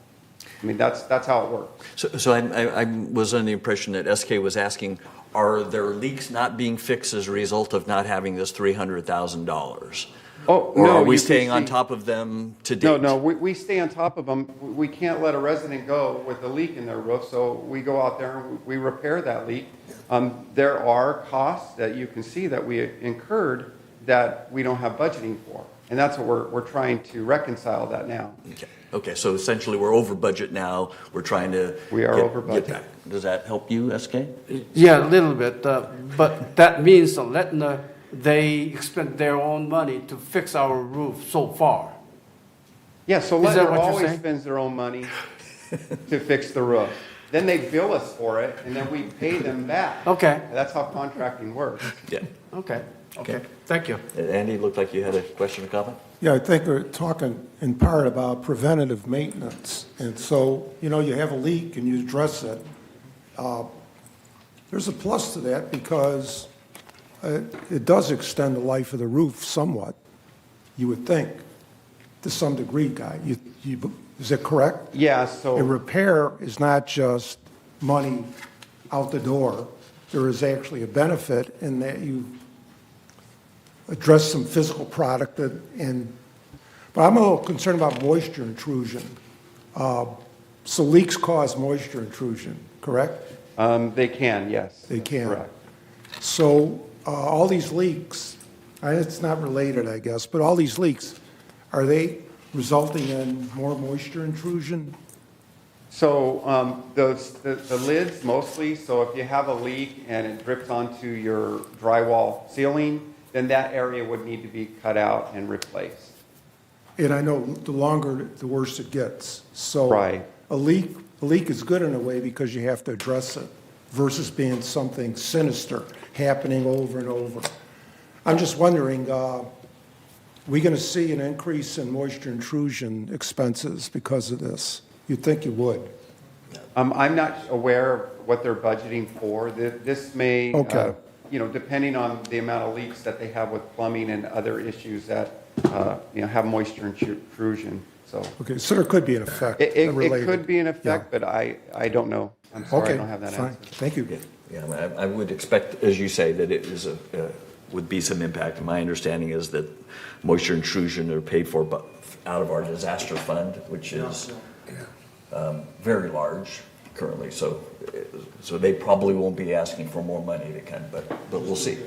I mean, that's how it works. So I was under the impression that SK was asking, are there leaks not being fixed as a result of not having this $300,000? Oh, or no. are we you staying can on see- top of them to date? No, we stay on top of them. We can't let a resident go with a leak in their roof, so we go out there and we repair that leak. There are costs that you can see that we incurred that we don't have budgeting for, and that's what we're trying to reconcile that now. Okay, so essentially we're over budget now. We're trying to We are get- over get budget. back. Does that help you, SK? Yeah, a little bit, but that means Lettner, they spent their own money to fix our roof so far. Yeah, so Is that Lettner what you're always saying? spends their own money to fix the roof. Then they bill us for it, and then we pay them back. Okay. That's how contracting works. Yeah. Okay, thank you. Andy, it looked like you had a question or comment? Yeah, I think we're talking in part about preventative maintenance. And so, you have a leak and you address it. There's a plus to that because it does extend the life of the roof somewhat, you would think, to some degree, Guy. Is that correct? Yeah, so. A repair is not just money out the door. There is actually a benefit in that you address some physical product but I'm a little concerned about moisture intrusion. So leaks cause moisture intrusion, correct? They can, yes. They can. Correct. So all these leaks, it's not related, I guess, but all these leaks, are they resulting in more moisture intrusion? So the lids mostly, so if you have a leak and it drips onto your drywall ceiling, then that area would need to be cut out and replaced. And I know the longer, the worse it gets. So Right. a leak is good in a way because you have to address it versus being something sinister happening over and over. I'm just wondering, we going to see an increase in moisture intrusion expenses because of this? You'd think you would. I'm not aware of what they're budgeting for. This may, Okay. depending on the amount of leaks that they have with plumbing and other issues that, have moisture intrusion, so. Okay, so there could be an effect It related. could be an effect, but I don't know. I'm sorry, I Okay, don't have that fine. answer. Thank you. Yeah, I would expect, as you say, that it is would be some impact. My understanding is that moisture intrusion are paid for out of our disaster fund, which is very large currently. So they probably won't be asking for more money to come, but we'll see.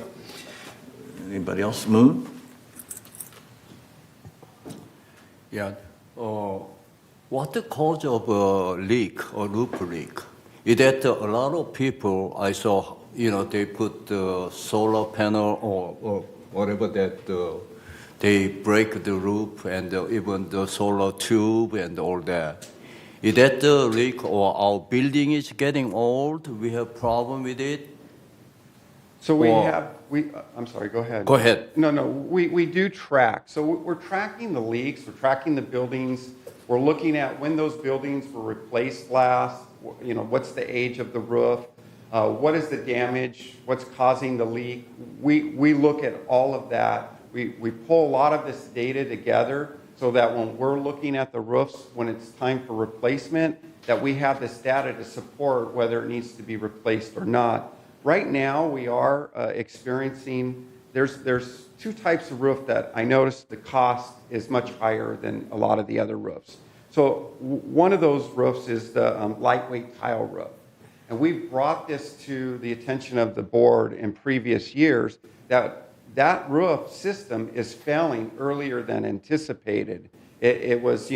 Anybody else? Moon? Yeah. What the cause of a leak or roof leak? Is that a lot of people I saw, they put the solar panel or whatever that they break the roof and even the solar tube and all that. Is that the leak or our building is getting old? We have problem with it? So Or- I'm sorry, go ahead. Go ahead. No, we do track. So we're tracking the leaks, we're tracking the buildings. We're looking at when those buildings were replaced last, what's the age of the roof, what is the damage, what's causing the leak. We look at all of that. We pull a lot of this data together so that when we're looking at the roofs, when it's time for replacement, that we have this data to support whether it needs to be replaced or not. Right now, we are experiencing, there's two types of roof that I noticed the cost is much higher than a lot of the other roofs. So one of those roofs is the lightweight tile roof. And we've brought this to the attention of the board in previous years that roof system is failing earlier than anticipated. It was,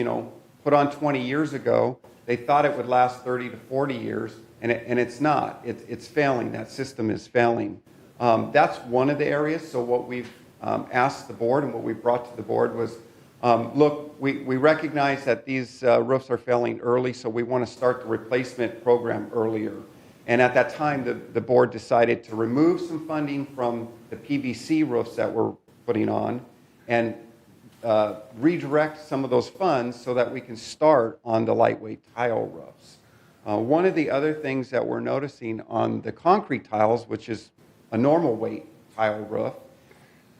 put on 20 years ago. They thought it would last 30 to 40 years, and it's not. It's failing. That system is failing. That's one of the areas. So what we've asked the board, and what we brought to the board was, look, we recognize that these roofs are failing early, so we want to start the replacement program earlier. And at that time, the board decided to remove some funding from the PVC roofs that we're putting on and redirect some of those funds so that we can start on the lightweight tile roofs. One of the other things that we're noticing on the concrete tiles, which is a normal weight tile roof,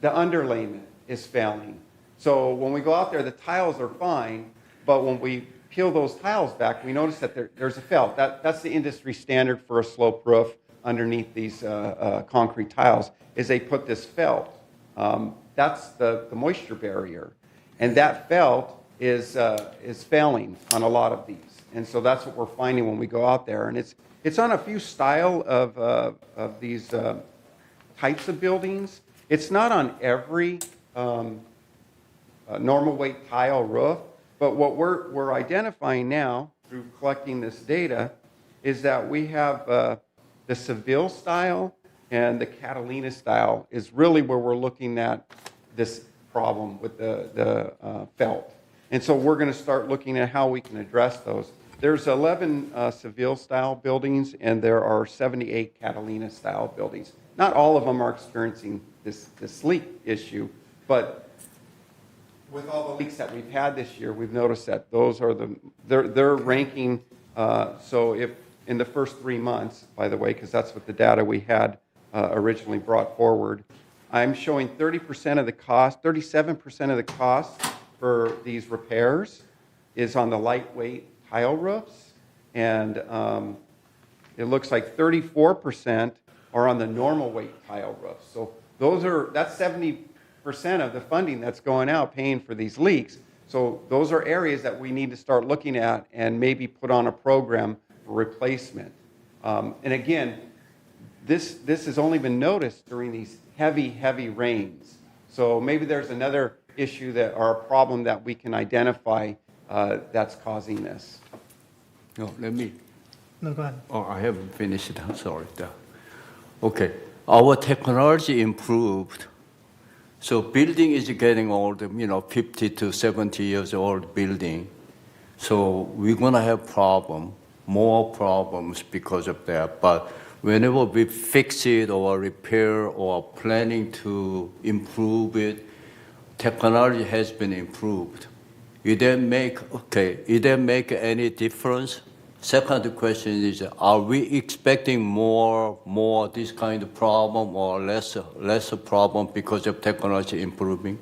the underlayment is failing. So when we go out there, the tiles are fine, but when we peel those tiles back, we notice that there's a felt. That's the industry standard for a slope roof underneath these concrete tiles, is they put this felt. That's the moisture barrier. And that felt is failing on a lot of these. And so that's what we're finding when we go out there. And it's on a few style of these types of buildings. It's not on every normal weight tile roof, but what we're identifying now through collecting this data is that we have the Seville style and the Catalina style is really where we're looking at this problem with the felt. And so we're going to start looking at how we can address those. There's 11 Seville style buildings and there are 78 Catalina style buildings. Not all of them are experiencing this leak issue, but with all the leaks that we've had this year, we've noticed that those are they're ranking. So if in the first 3 months, by the way, because that's what the data we had originally brought forward, I'm showing 30% of the cost, 37% of the cost for these repairs is on the lightweight tile roofs, and it looks like 34% are on the normal weight tile roofs. So that's 70% of the funding that's going out paying for these leaks. So those are areas that we need to start looking at and maybe put on a program for replacement. And again, this has only been noticed during these heavy rains. So maybe there's another issue or a problem that we can identify that's causing this. No, let me. No, go ahead. Oh, I haven't finished. I'm sorry. Okay. Our technology improved. So building is getting older, 50 to 70 years old building. So we're going to have more problems because of that. But whenever we fix it or repair or planning to improve it, technology has been improved. It didn't make any difference? Second question is, are we expecting more this kind of problem or less problem because of technology improving?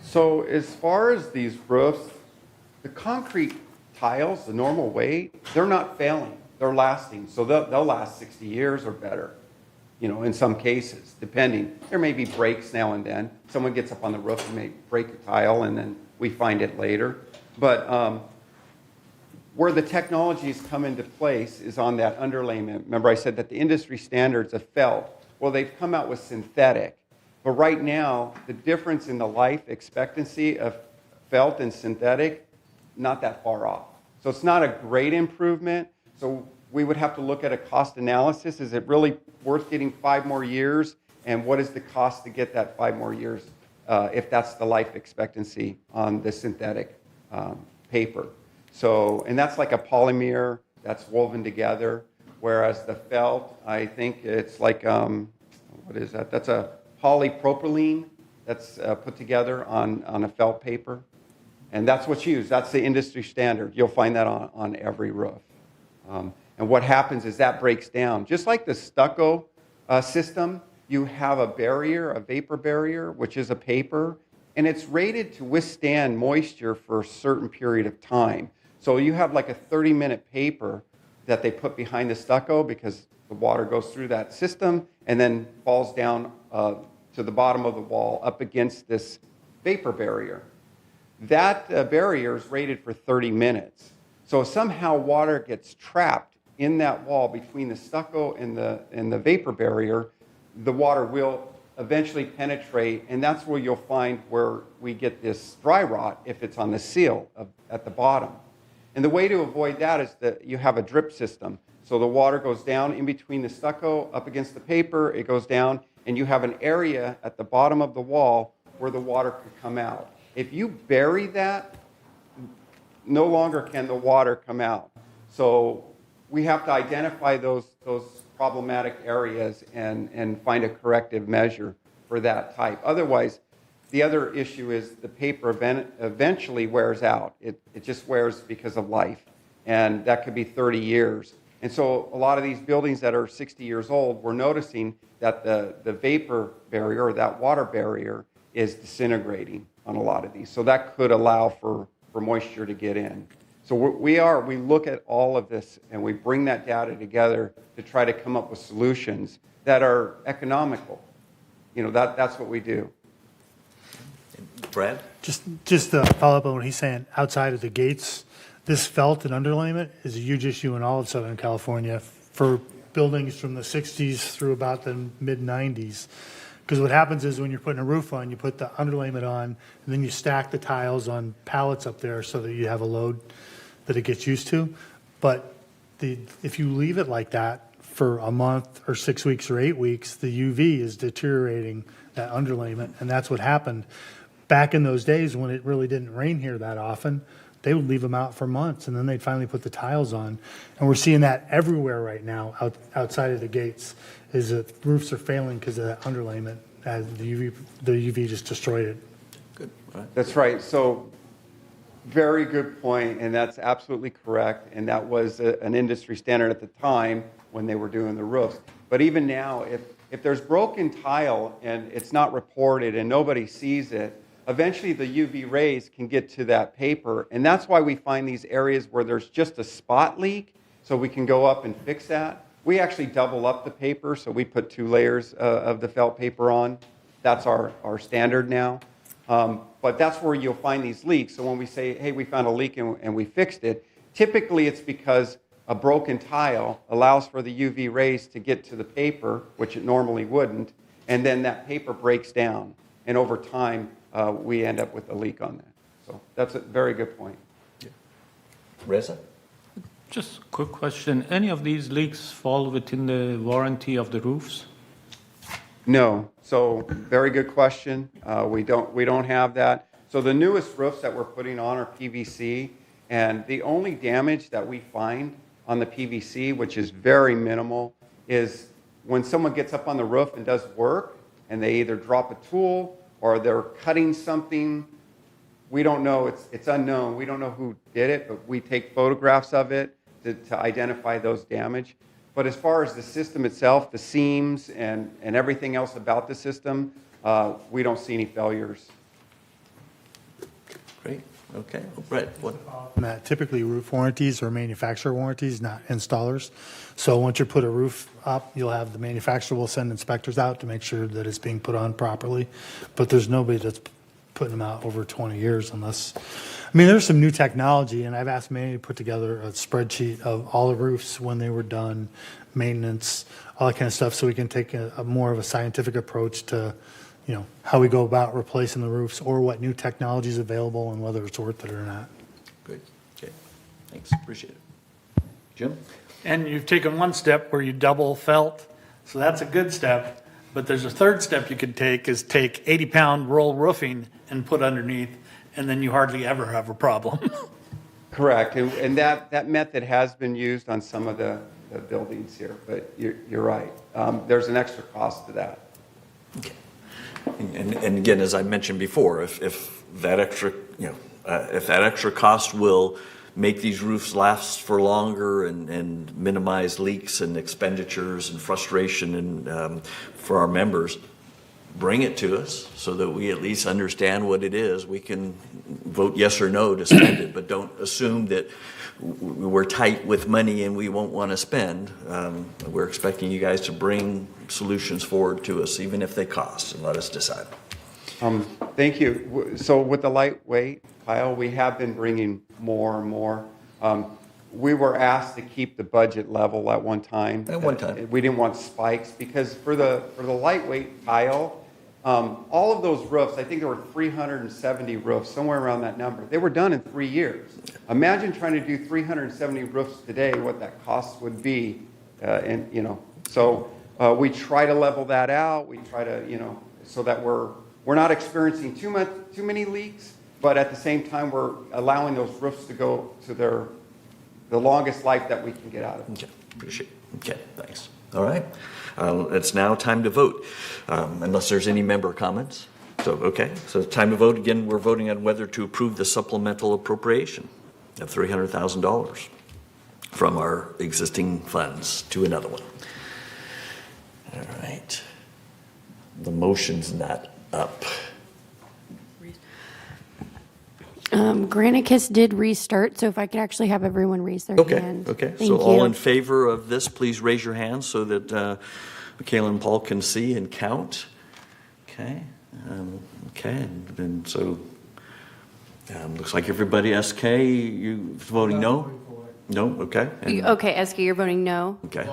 So as far as these roofs, the concrete tiles, the normal weight, they're not failing. They're lasting. So they'll last 60 years or better, in some cases, depending. There may be breaks now and then. Someone gets up on the roof and may break a tile and then we find it later. But where the technologies come into place is on that underlayment. Remember I said that the industry standards of felt, well, they've come out with synthetic. But right now, the difference in the life expectancy of felt and synthetic, not that far off. So it's not a great improvement. So we would have to look at a cost analysis. Is it really worth getting 5 more years? And what is the cost to get that 5 more years if that's the life expectancy on the synthetic paper? So, and that's like a polymer that's woven together, whereas the felt, I think it's like, what is that? That's a polypropylene that's put together on a felt paper. And that's what's used. That's the industry standard. You'll find that on every roof. And what happens is that breaks down. Just like the stucco system, you have a barrier, a vapor barrier, which is a paper, and it's rated to withstand moisture for a certain period of time. So you have like a 30-minute paper that they put behind the stucco because the water goes through that system and then falls down to the bottom of the wall up against this vapor barrier. That barrier is rated for 30 minutes. So somehow water gets trapped in that wall between the stucco and the vapor barrier. The water will eventually penetrate, and that's where you'll find where we get this dry rot if it's on the seal at the bottom. And the way to avoid that is that you have a drip system. So the water goes down in between the stucco, up against the paper, it goes down, and you have an area at the bottom of the wall where the water could come out. If you bury that, no longer can the water come out. So we have to identify those problematic areas and find a corrective measure for that type. Otherwise, the other issue is the paper eventually wears out. It just wears because of life, and that could be 30 years. And so a lot of these buildings that are 60 years old, we're noticing that the vapor barrier, or that water barrier, is disintegrating on a lot of these. So that could allow for moisture to get in. So we look at all of this and we bring that data together to try to come up with solutions that are economical. That's what we do. Brad? Just to follow up on what he's saying, outside of the gates, this felt and underlayment is a huge issue in all of Southern California for buildings from the 60s through about the mid-90s. Because what happens is when you're putting a roof on, you put the underlayment on, and then you stack the tiles on pallets up there so that you have a load that it gets used to. But if you leave it like that for a month or 6 weeks or 8 weeks, the UV is deteriorating that underlayment, and that's what happened. Back in those days when it really didn't rain here that often, they would leave them out for months, and then they'd finally put the tiles on. And we're seeing that everywhere right now outside of the gates, is that roofs are failing because of that underlayment, as the UV just destroyed it. Good. All right. That's right. So very good point, and that's absolutely correct. And that was an industry standard at the time when they were doing the roofs. But even now, if there's broken tile and it's not reported and nobody sees it, eventually the UV rays can get to that paper. And that's why we find these areas where there's just a spot leak, so we can go up and fix that. We actually double up the paper, so we put 2 layers of the felt paper on. That's our standard now. But that's where you'll find these leaks. So when we say, hey, we found a leak and we fixed it, typically it's because a broken tile allows for the UV rays to get to the paper, which it normally wouldn't, and then that paper breaks down. And over time, we end up with a leak on that. So that's a very good point. Yeah. Reza? Just a quick question. Any of these leaks fall within the warranty of the roofs? No. So very good question. We don't have that. So the newest roofs that we're putting on are PVC, and the only damage that we find on the PVC, which is very minimal, is when someone gets up on the roof and does work, and they either drop a tool or they're cutting something. We don't know. It's unknown. We don't know who did it, but we take photographs of it to identify those damage. But as far as the system itself, the seams and everything else about the system, we don't see any failures. Great. Okay. Well, Brett, what? Matt, typically roof warranties are manufacturer warranties, not installers. So once you put a roof up, you'll have the manufacturer will send inspectors out to make sure that it's being put on properly. But there's nobody that's putting them out over 20 years unless, I mean, there's some new technology, and I've asked Manny to put together a spreadsheet of all the roofs when they were done, maintenance, all that kind of stuff, so we can take a more of a scientific approach to, how we go about replacing the roofs or what new technology is available and whether it's worth it or not. Good. Okay. Thanks. Appreciate it. Jim? And you've taken one step where you double felt, so that's a good step. But there's a third step you could take, is take 80-pound roll roofing and put underneath, and then you hardly ever have a problem. Correct. And that method has been used on some of the buildings here, but you're right. There's an extra cost to that. Okay. And again, as I mentioned before, if that extra cost will make these roofs last for longer and minimize leaks and expenditures and frustration and for our members, bring it to us so that we at least understand what it is. We can vote yes or no to spend it, but don't assume that we're tight with money and we won't want to spend. We're expecting you guys to bring solutions forward to us, even if they cost, and let us decide. Thank you. So with the lightweight tile, we have been bringing more and more. We were asked to keep the budget level at one time. At one time. We didn't want spikes because for the lightweight tile, all of those roofs, I think there were 370 roofs, somewhere around that number. They were done in 3 years. Imagine trying to do 370 roofs today, what that cost would be. So We try to level that out. We try to, so that we're not experiencing too many leaks, but at the same time, we're allowing those roofs to go to the longest life that we can get out of them. Okay, appreciate it. Okay, thanks. All right. It's now time to vote, unless there's any member comments. So, okay, so it's time to vote. Again, we're voting on whether to approve the supplemental appropriation of $300,000 from our existing funds to another one. All right. The motion's not up. Granicus did restart, so if I could actually have everyone raise their hand. Okay. Thank So all you. in favor of this, please raise your hands so that Michaela and Paul can see and count. Okay. Okay. And so looks like everybody, SK, you voting no? No? Okay. And- Okay, SK, you're voting no? Okay.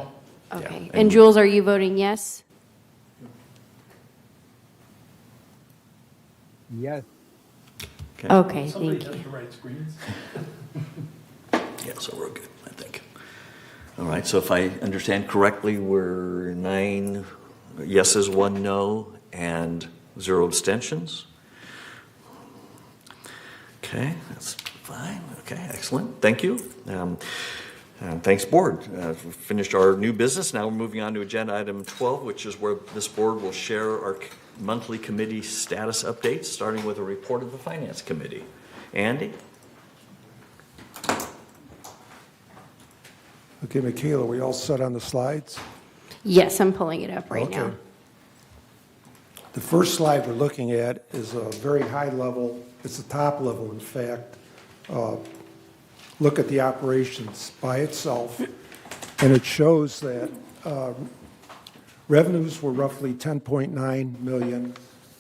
Okay. Yeah. And Jules, are you voting yes? Yes. Okay, Somebody thank has you. the right screens. Yeah, so we're good, I think. All right, so if I understand correctly, we're 9 yeses, 1 no, and 0 abstentions. Okay, that's fine. Okay, excellent. Thank you. Thanks, board. We've finished our new business. Now we're moving on to agenda item 12, which is where this board will share our monthly committee status updates, starting with a report of the Finance Committee. Andy? Okay, Michaela, we all set on the slides? Yes, I'm pulling it up right now. Okay. The first slide we're looking at is a very high level, it's the top level, in fact. Look at the operations by itself, and it shows that revenues were roughly 10.9 million.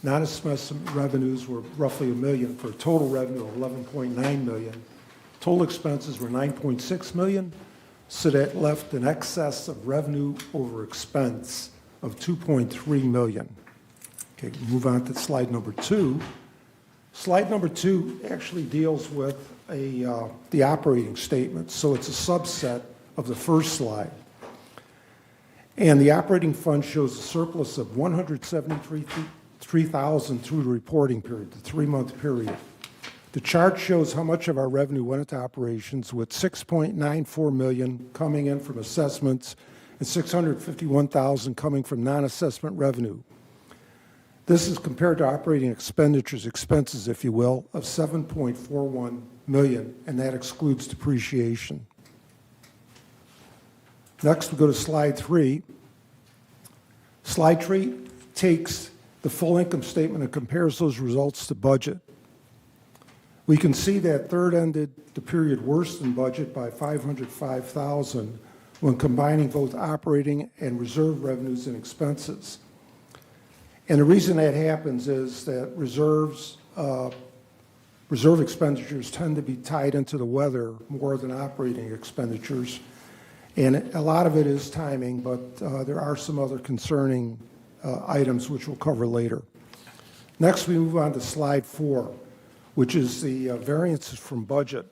Non-assessment revenues were roughly $1 million for a total revenue of 11.9 million. Total expenses were 9.6 million, so that left an excess of revenue over expense of 2.3 million. Okay, move on to slide number 2. Slide number 2 actually deals with the operating statement, so it's a subset of the first slide. And the operating fund shows a surplus of $173,000 through the reporting period, the 3-month period. The chart shows how much of our revenue went into operations, with $6.94 million coming in from assessments and $651,000 coming from non-assessment revenue. This is compared to operating expenditures, expenses, if you will, of $7.41 million, and that excludes depreciation. Next, we go to slide 3. Slide 3 takes the full income statement and compares those results to budget. We can see that third ended the period worse than budget by $505,000 when combining both operating and reserve revenues and expenses. And the reason that happens is that reserve expenditures tend to be tied into the weather more than operating expenditures. And a lot of it is timing, but there are some other concerning items which we'll cover later. Next, we move on to slide 4, which is the variances from budget.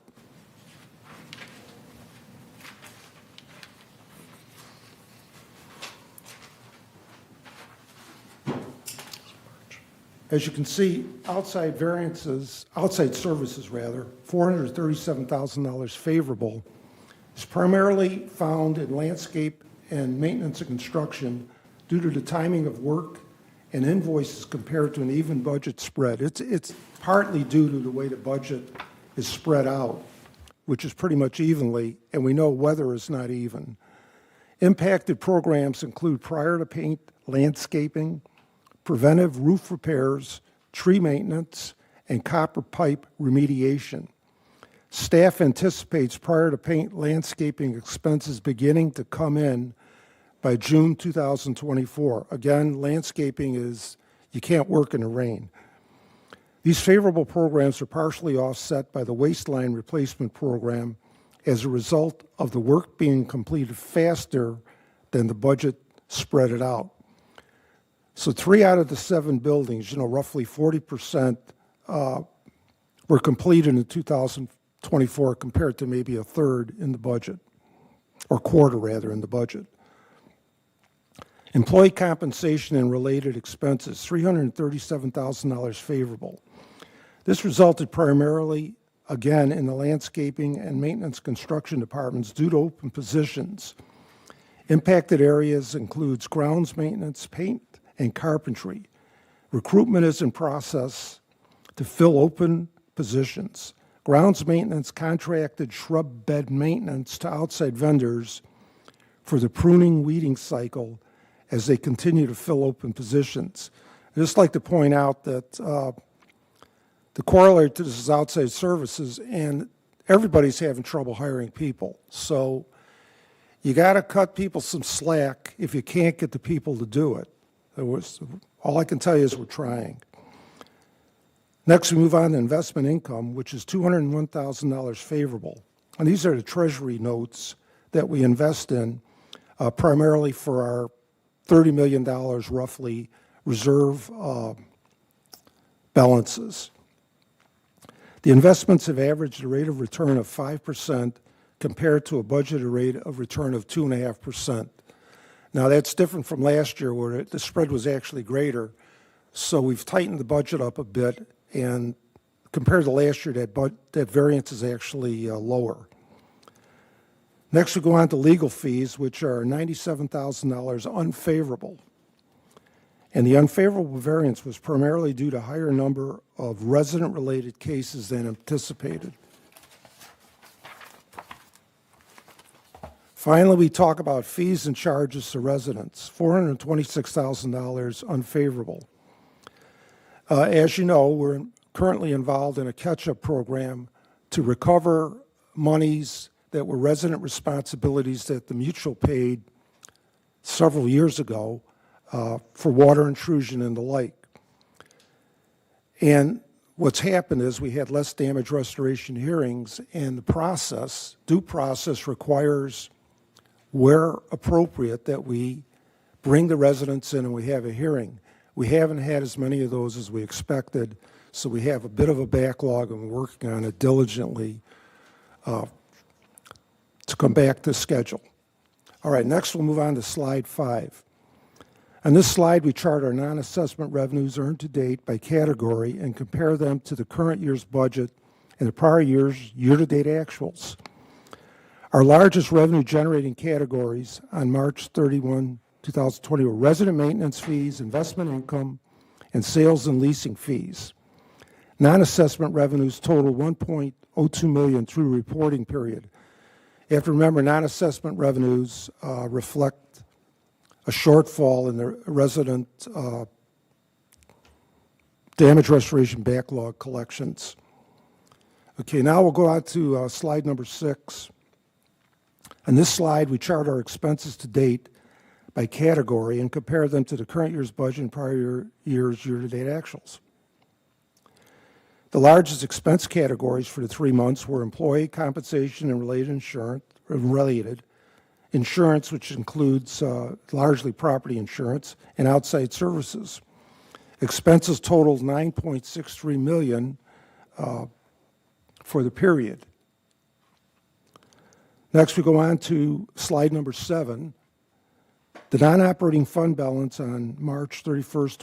As you can see, outside services, $437,000 favorable, is primarily found in landscape and maintenance and construction due to the timing of work and invoices compared to an even budget spread. It's partly due to the way the budget is spread out, which is pretty much evenly, and we know weather is not even. Impacted programs include prior to paint landscaping, preventive roof repairs, tree maintenance, and copper pipe remediation. Staff anticipates prior to paint landscaping expenses beginning to come in by June 2024. Again, landscaping is, you can't work in the rain. These favorable programs are partially offset by the waistline replacement program as a result of the work being completed faster than the budget spread it out. So 3 out of the 7 buildings, roughly 40%, were completed in 2024 compared to maybe a third in the budget, or quarter rather in the budget. Employee compensation and related expenses, $337,000 favorable. This resulted primarily, again, in the landscaping and maintenance construction departments due to open positions. Impacted areas includes grounds maintenance, paint, and carpentry. Recruitment is in process to fill open positions. Grounds maintenance contracted shrub bed maintenance to outside vendors for the pruning weeding cycle as they continue to fill open positions. I'd just like to point out that the corollary to this is outside services, and everybody's having trouble hiring people. So you got to cut people some slack if you can't get the people to do it. All I can tell you is we're trying. Next, we move on to investment income, which is $201,000 favorable. And these are the Treasury notes that we invest in primarily for our $30 million roughly reserve balances. The investments have averaged a rate of return of 5% compared to a budgeted rate of return of 2.5%. Now that's different from last year where the spread was actually greater. So we've tightened the budget up a bit, and compared to last year, that variance is actually lower. Next, we go on to legal fees, which are $97,000 unfavorable. And the unfavorable variance was primarily due to higher number of resident-related cases than anticipated. Finally, we talk about fees and charges to residents, $426,000 unfavorable. As you know, we're currently involved in a catch-up program to recover monies that were resident responsibilities that the mutual paid several years ago for water intrusion and the like. And what's happened is we had less damage restoration hearings, and the process, due process, requires, where appropriate, that we bring the residents in and we have a hearing. We haven't had as many of those as we expected, so we have a bit of a backlog, and we're working on it diligently to come back to schedule. All right, next we'll move on to slide 5. On this slide, we chart our non-assessment revenues earned to date by category and compare them to the current year's budget and the prior year's year-to-date actuals. Our largest revenue-generating categories on March 31, 2020 were resident maintenance fees, investment income, and sales and leasing fees. Non-assessment revenues total $1.02 million through the reporting period. You have to remember, non-assessment revenues reflect a shortfall in the resident damage restoration backlog collections. Okay, now we'll go on to slide number 6. On this slide, we chart our expenses to date by category and compare them to the current year's budget and prior year's year-to-date actuals. The largest expense categories for the 3 months were employee compensation and related insurance, which includes largely property insurance, and outside services. Expenses totaled $9.63 million for the period. Next, we go on to slide number 7. The non-operating fund balance on March 31st,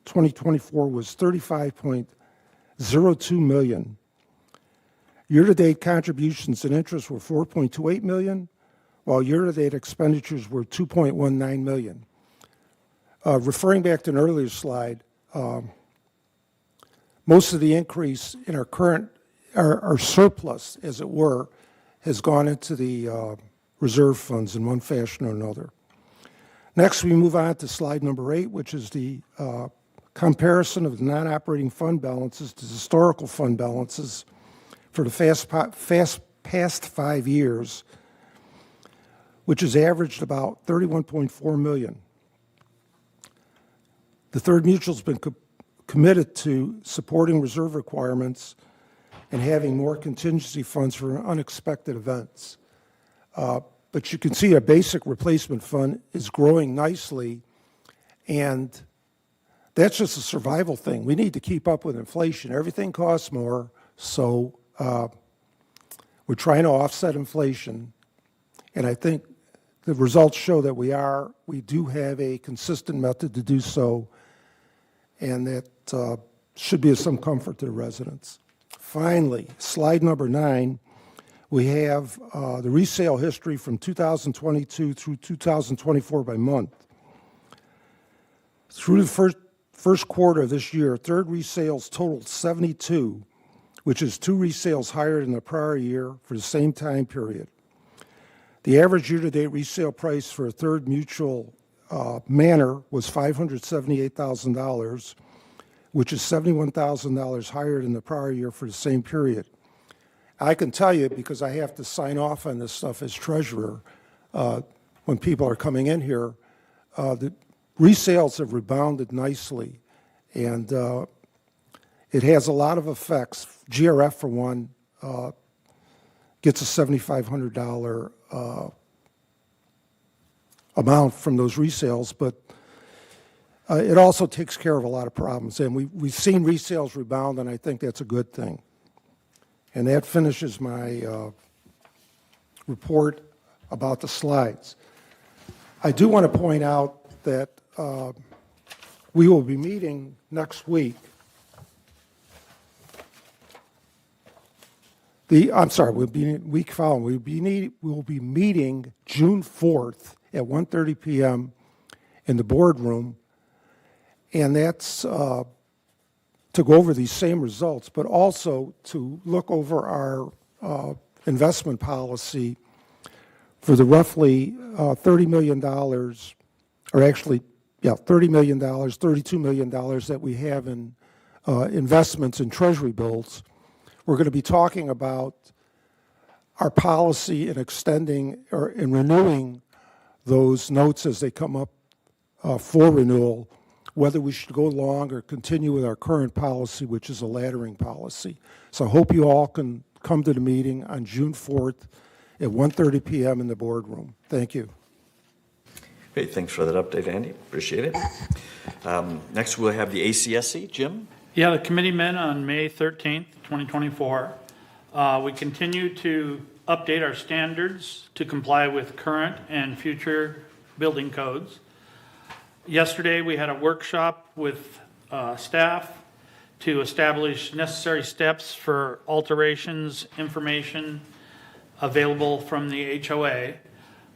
2024 was $35.02 million. Year-to-date contributions and interest were $4.28 million, while year-to-date expenditures were $2.19 million. Referring back to an earlier slide, most of the increase in our surplus, as it were, has gone into the reserve funds in one fashion or another. Next, we move on to slide number 8, which is the comparison of the non-operating fund balances to historical fund balances for the past 5 years, which has averaged about $31.4 million. The Third Mutual has been committed to supporting reserve requirements and having more contingency funds for unexpected events. But you can see our basic replacement fund is growing nicely, and that's just a survival thing. We need to keep up with inflation. Everything costs more, so we're trying to offset inflation. And I think the results show that we do have a consistent method to do so, and that should be of some comfort to the residents. Finally, slide number 9, we have the resale history from 2022 through 2024 by month. Through the first quarter of this year, third resales totaled 72, which is 2 resales higher than the prior year for the same time period. The average year-to-date resale price for a third mutual manor was $578,000, which is $71,000 higher than the prior year for the same period. I can tell you, because I have to sign off on this stuff as treasurer, when people are coming in here, the resales have rebounded nicely, and it has a lot of effects. GRF, for one, gets a $7,500 amount from those resales, but it also takes care of a lot of problems. And we've seen resales rebound, and I think that's a good thing. And that finishes my report about the slides. I do want to point out that we will be meeting next week. We'll be week following. We'll be meeting June 4th at 1:30 p.m. in the boardroom, and that's to go over these same results, but also to look over our investment policy for the roughly $30 million, or actually, $30 million, $32 million that we have in investments in Treasury bills. We're going to be talking about our policy in extending or in renewing those notes as they come up for renewal, whether we should go long or continue with our current policy, which is a laddering policy. So I hope you all can come to the meeting on June 4th at 1:30 p.m. in the boardroom. Thank you. Great, thanks for that update, Andy. Appreciate it. Next, we'll have the ACSC. Jim? Yeah, the committee met on May 13th, 2024. We continue to update our standards to comply with current and future building codes. Yesterday, we had a workshop with staff to establish necessary steps for alterations information available from the HOA.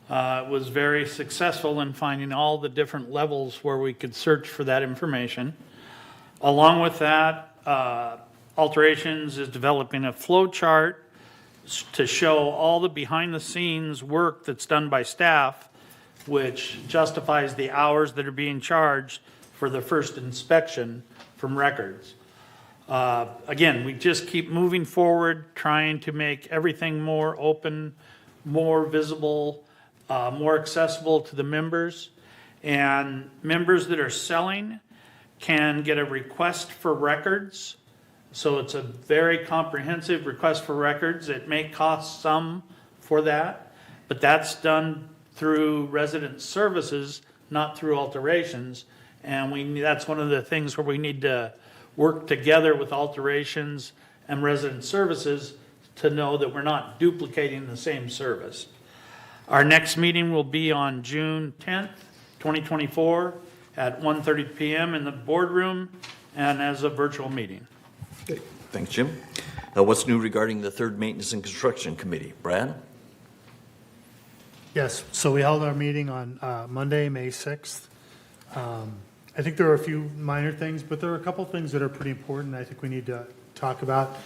It was very successful in finding all the different levels where we could search for that information. Along with that, Alterations is developing a flow chart to show all the behind-the-scenes work that's done by staff, which justifies the hours that are being charged for the first inspection from records. Again, we just keep moving forward, trying to make everything more open, more visible, more accessible to the members. And members that are selling can get a request for records. So it's a very comprehensive request for records. It may cost some for that, but that's done through resident services, not through alterations. And that's one of the things where we need to work together with alterations and resident services to know that we're not duplicating the same service. Our next meeting will be on June 10th, 2024 at 1:30 p.m. in the boardroom and as a virtual meeting. Thanks, Jim. What's new regarding the Third Maintenance and Construction Committee? Brad? Yes, so we held our meeting on Monday, May 6th. I think there are a few minor things, but there are a couple things that are pretty important I think we need to talk about.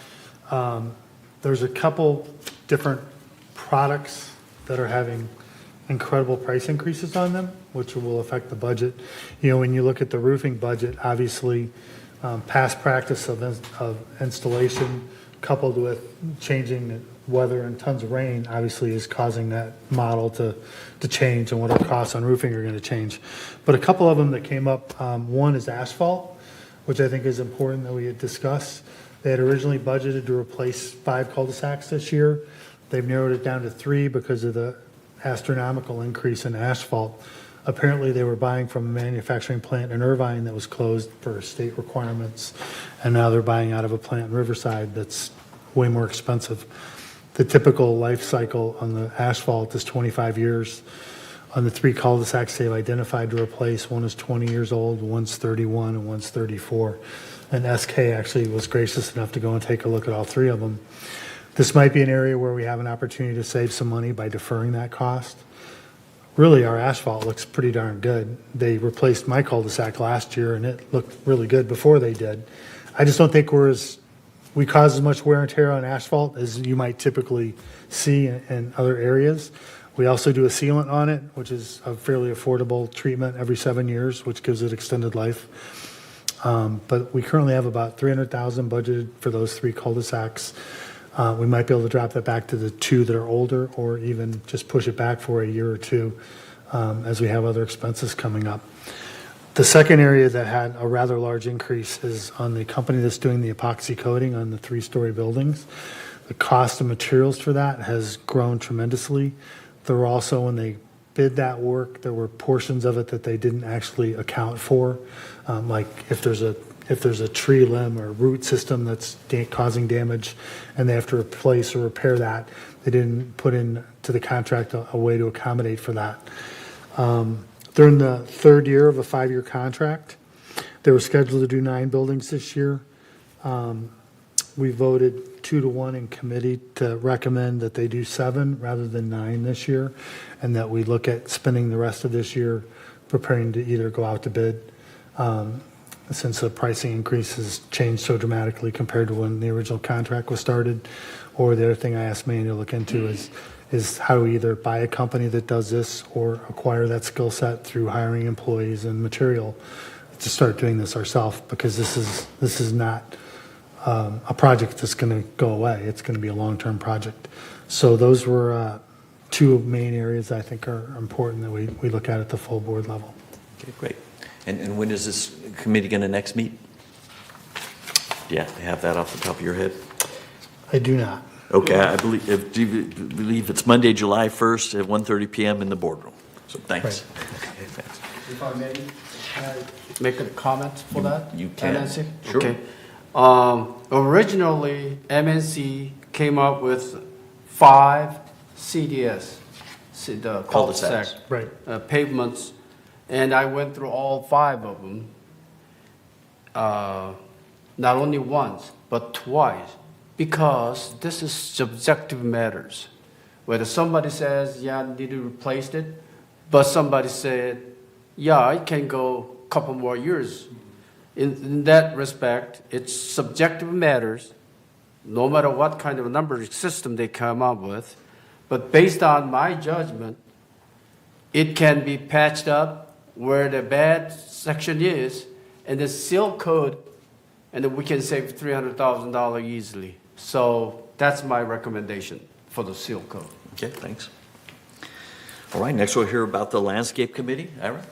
There's a couple different products that are having incredible price increases on them, which will affect the budget. You know, when you look at the roofing budget, obviously, past practice of installation coupled with changing weather and tons of rain obviously is causing that model to change, and what our costs on roofing are going to change. But a couple of them that came up, one is asphalt, which I think is important that we had discussed. They had originally budgeted to replace 5 cul-de-sacs this year. They've narrowed it down to 3 because of the astronomical increase in asphalt. Apparently, they were buying from a manufacturing plant in Irvine that was closed for state requirements, and now they're buying out of a plant in Riverside that's way more expensive. The typical life cycle on the asphalt is 25 years. On the 3 cul-de-sacs they've identified to replace, one is 20 years old, one's 31, and one's 34. And SK actually was gracious enough to go and take a look at all 3 of them. This might be an area where we have an opportunity to save some money by deferring that cost. Really, our asphalt looks pretty darn good. They replaced my cul-de-sac last year, and it looked really good before they did. I just don't think we cause as much wear and tear on asphalt as you might typically see in other areas. We also do a sealant on it, which is a fairly affordable treatment every 7 years, which gives it extended life. But we currently have about $300,000 budgeted for those 3 cul-de-sacs. We might be able to drop that back to the 2 that are older, or even just push it back for a year or 2 as we have other expenses coming up. The second area that had a rather large increase is on the company that's doing the epoxy coating on the 3-story buildings. The cost of materials for that has grown tremendously. There were also, when they bid that work, there were portions of it that they didn't actually account for, like if there's a tree limb or root system that's causing damage and they have to replace or repair that, they didn't put into the contract a way to accommodate for that. They're in the 3rd year of a 5-year contract. They were scheduled to do 9 buildings this year. We voted 2-1 in committee to recommend that they do 7 rather than 9 this year, and that we look at spending the rest of this year preparing to either go out to bid, since the pricing increase has changed so dramatically compared to when the original contract was started. Or the other thing I asked Manny to look into is how do we either buy a company that does this or acquire that skill set through hiring employees and material to start doing this ourselves, because this is not a project that's going to go away. It's going to be a long-term project. So those were 2 main areas I think are important that we look at the full board level. Okay, great. And when is this committee going to next meet? Do you have that off the top of your head? I do not. Okay, I believe it's Monday, July 1st at 1:30 p.m. in the boardroom. So thanks. Okay, thanks. If I may, can I make a comment for that? You can. MNC? Sure. Okay. Originally, MNC came up with 5 CDS, the cul-de-sac pavements, and I went through all 5 of them, not only once, but twice, because this is subjective matters. Whether somebody says, yeah, I need to replace it, but somebody said, yeah, it can go a couple more years. In that respect, it's subjective matters, no matter what kind of numbering system they come up with. But based on my judgment, it can be patched up where the bad section is, and the seal coat, and then we can save $300,000 easily. So that's my recommendation for the seal coat. Okay, thanks. All right, next we'll hear about the Landscape Committee. Ira?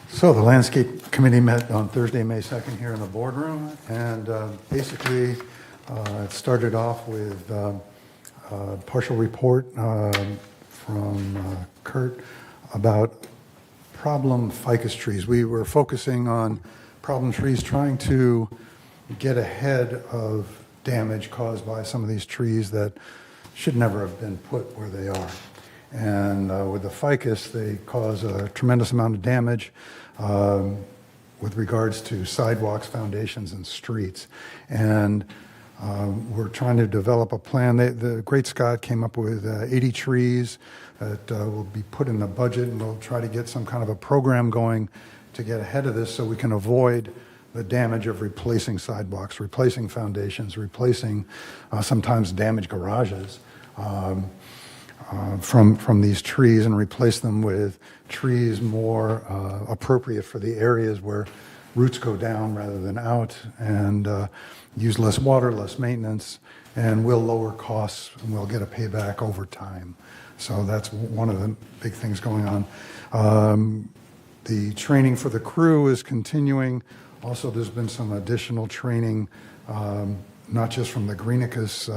So the Landscape Committee met on Thursday, May 2nd here in the boardroom, and basically it started off with a partial report from Kurt about problem ficus trees. We were focusing on problem trees, trying to get ahead of damage caused by some of these trees that should never have been put where they are. And with the ficus, they cause a tremendous amount of damage with regards to sidewalks, foundations, and streets. And we're trying to develop a plan. The Great Scott came up with 80 trees that will be put in the budget, and we'll try to get some kind of a program going to get ahead of this so we can avoid the damage of replacing sidewalks, replacing foundations, replacing sometimes damaged garages from these trees, and replace them with trees more appropriate for the areas where roots go down rather than out, and use less water, less maintenance, and will lower costs, and we'll get a payback over time. So that's one of the big things going on. The training for the crew is continuing. Also, there's been some additional training, not just from the Greenicus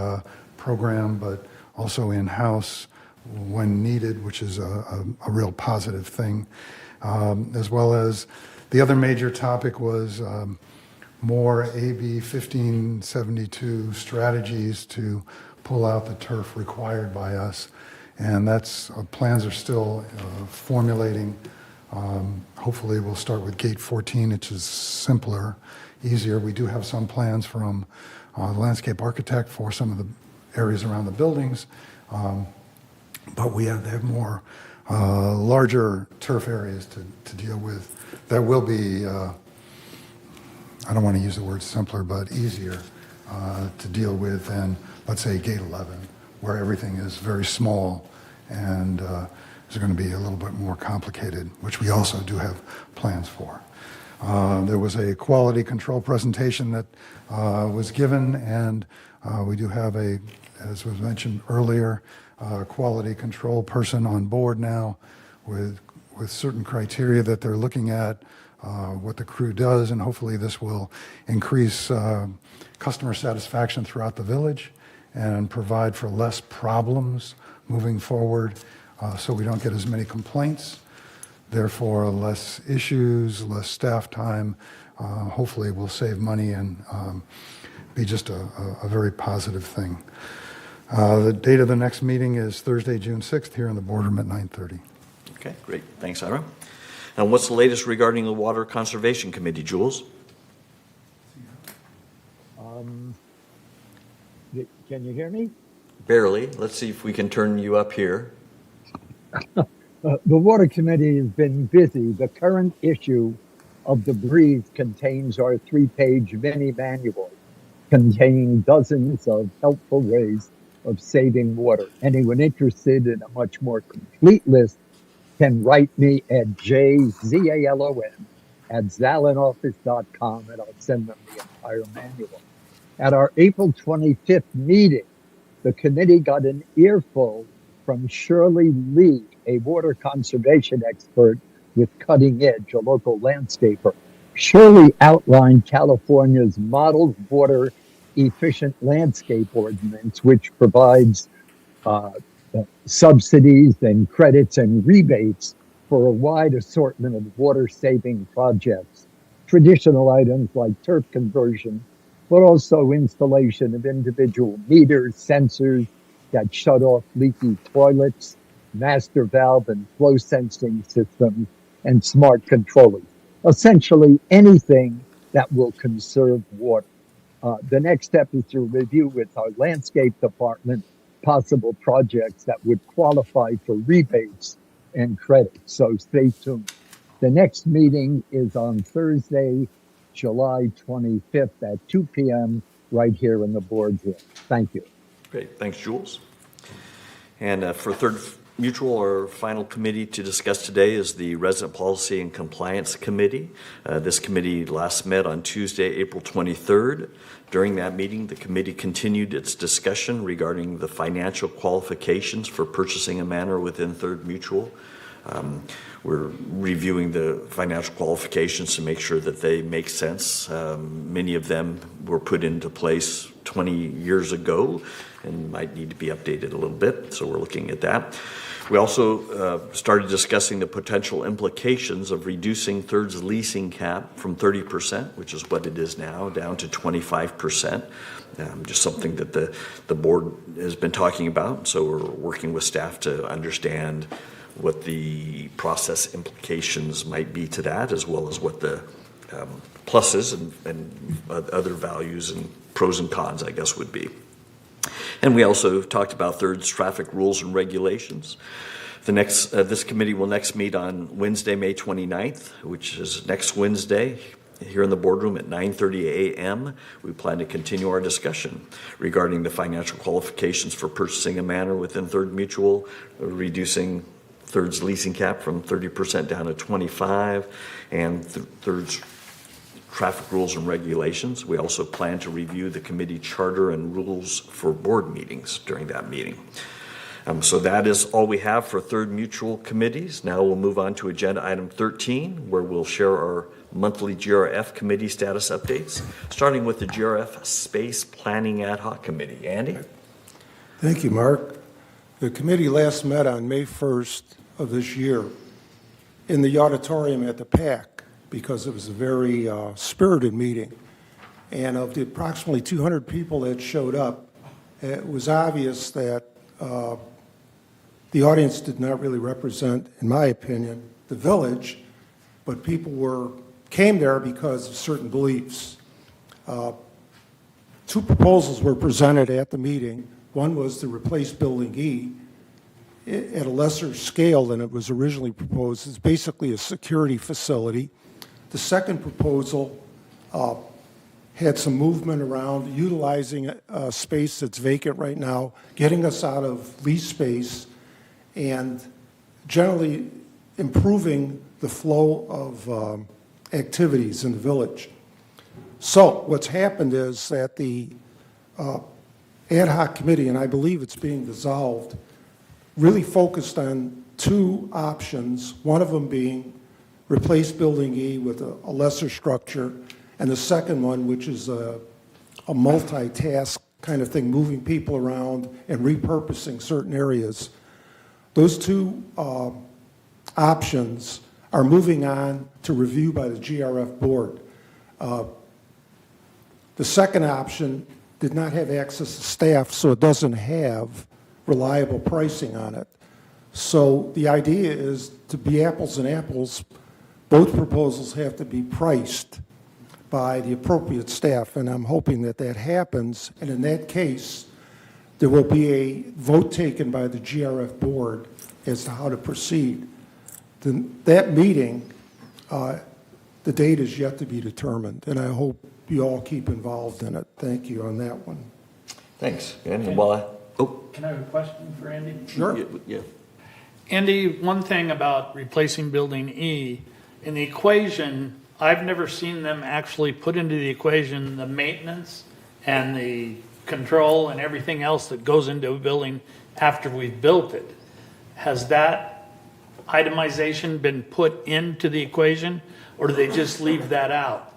program, but also in-house when needed, which is a real positive thing. As well as the other major topic was more AB 1572 strategies to pull out the turf required by us. And plans are still formulating. Hopefully, we'll start with gate 14, which is simpler, easier. We do have some plans from the landscape architect for some of the areas around the buildings, but they have more larger turf areas to deal with. That will be, I don't want to use the word simpler, but easier to deal with than, let's say, gate 11, where everything is very small and is going to be a little bit more complicated, which we also do have plans for. There was a quality control presentation that was given, and we do have as was mentioned earlier, a quality control person on board now with certain criteria that they're looking at, what the crew does, and hopefully this will increase customer satisfaction throughout the village and provide for less problems moving forward, so we don't get as many complaints. Therefore, less issues, less staff time. Hopefully, we'll save money and be just a very positive thing. The date of the next meeting is Thursday, June 6th, here in the boardroom at 9:30. Okay, great. Thanks, Ira. And what's the latest regarding the Water Conservation Committee, Jules? Can you hear me? Barely. Let's see if we can turn you up here. The Water Committee has been busy. The current issue of the Breeze contains our 3-page mini manual containing dozens of helpful ways of saving water. Anyone interested in a much more complete list can write me at jzalon@zalinoffice.com, and I'll send them the entire manual. At our April 25th meeting, the committee got an earful from Shirley Lee, a water conservation expert with Cutting Edge, a local landscaper. Shirley outlined California's model water efficient landscape ordinance, which provides subsidies and credits and rebates for a wide assortment of water-saving projects. Traditional items like turf conversion, but also installation of individual meters, sensors that shut off leaky toilets, master valve and flow sensing systems, and smart controllers. Essentially anything that will conserve water. The next step is to review with our landscape department possible projects that would qualify for rebates and credits. So stay tuned. The next meeting is on Thursday, July 25th at 2 p.m. right here in the boardroom. Thank you. Great. Thanks, Jules. And for Third Mutual, our final committee to discuss today is the Resident Policy and Compliance Committee. This committee last met on Tuesday, April 23rd. During that meeting, the committee continued its discussion regarding the financial qualifications for purchasing a manor within Third Mutual. We're reviewing the financial qualifications to make sure that they make sense. Many of them were put into place 20 years ago and might need to be updated a little bit, so we're looking at that. We also started discussing the potential implications of reducing Third's leasing cap from 30%, which is what it is now, down to 25%. Just something that the board has been talking about, so we're working with staff to understand what the process implications might be to that, as well as what the pluses and other values and pros and cons, I guess, would be. And we also talked about Third's traffic rules and regulations. This committee will next meet on Wednesday, May 29th, which is next Wednesday, here in the boardroom at 9:30 a.m. We plan to continue our discussion regarding the financial qualifications for purchasing a manor within Third Mutual, reducing Third's leasing cap from 30% down to 25%, and Third's traffic rules and regulations. We also plan to review the committee charter and rules for board meetings during that meeting. So that is all we have for Third Mutual committees. Now we'll move on to agenda item 13, where we'll share our monthly GRF committee status updates, starting with the GRF Space Planning Ad Hoc Committee. Andy? Thank you, Mark. The committee last met on May 1st of this year in the auditorium at the PAC, because it was a very spirited meeting. And of the approximately 200 people that showed up, it was obvious that the audience did not really represent, in my opinion, the village, but people came there because of certain beliefs. Two proposals were presented at the meeting. One was to replace Building E at a lesser scale than it was originally proposed. It's basically a security facility. The second proposal had some movement around utilizing a space that's vacant right now, getting us out of lease space, and generally improving the flow of activities in the village. So what's happened is that the ad hoc committee, and I believe it's being dissolved, really focused on two options, one of them being replace Building E with a lesser structure, and the second one, which is a multitask kind of thing, moving people around and repurposing certain areas. Those two options are moving on to review by the GRF board. The second option did not have access to staff, so it doesn't have reliable pricing on it. So the idea is to be apples and apples, both proposals have to be priced by the appropriate staff, and I'm hoping that that happens, and in that case, there will be a vote taken by the GRF board as to how to proceed. That meeting, the date is yet to be determined, and I hope you all keep involved in it. Thank you on that one. Thanks. And while Can I have a question for Andy? Sure. yeah. Andy, one thing about replacing Building E, in the equation, I've never seen them actually put into the equation the maintenance and the control and everything else that goes into a building after we've built it. Has that itemization been put into the equation, or do they just leave that out?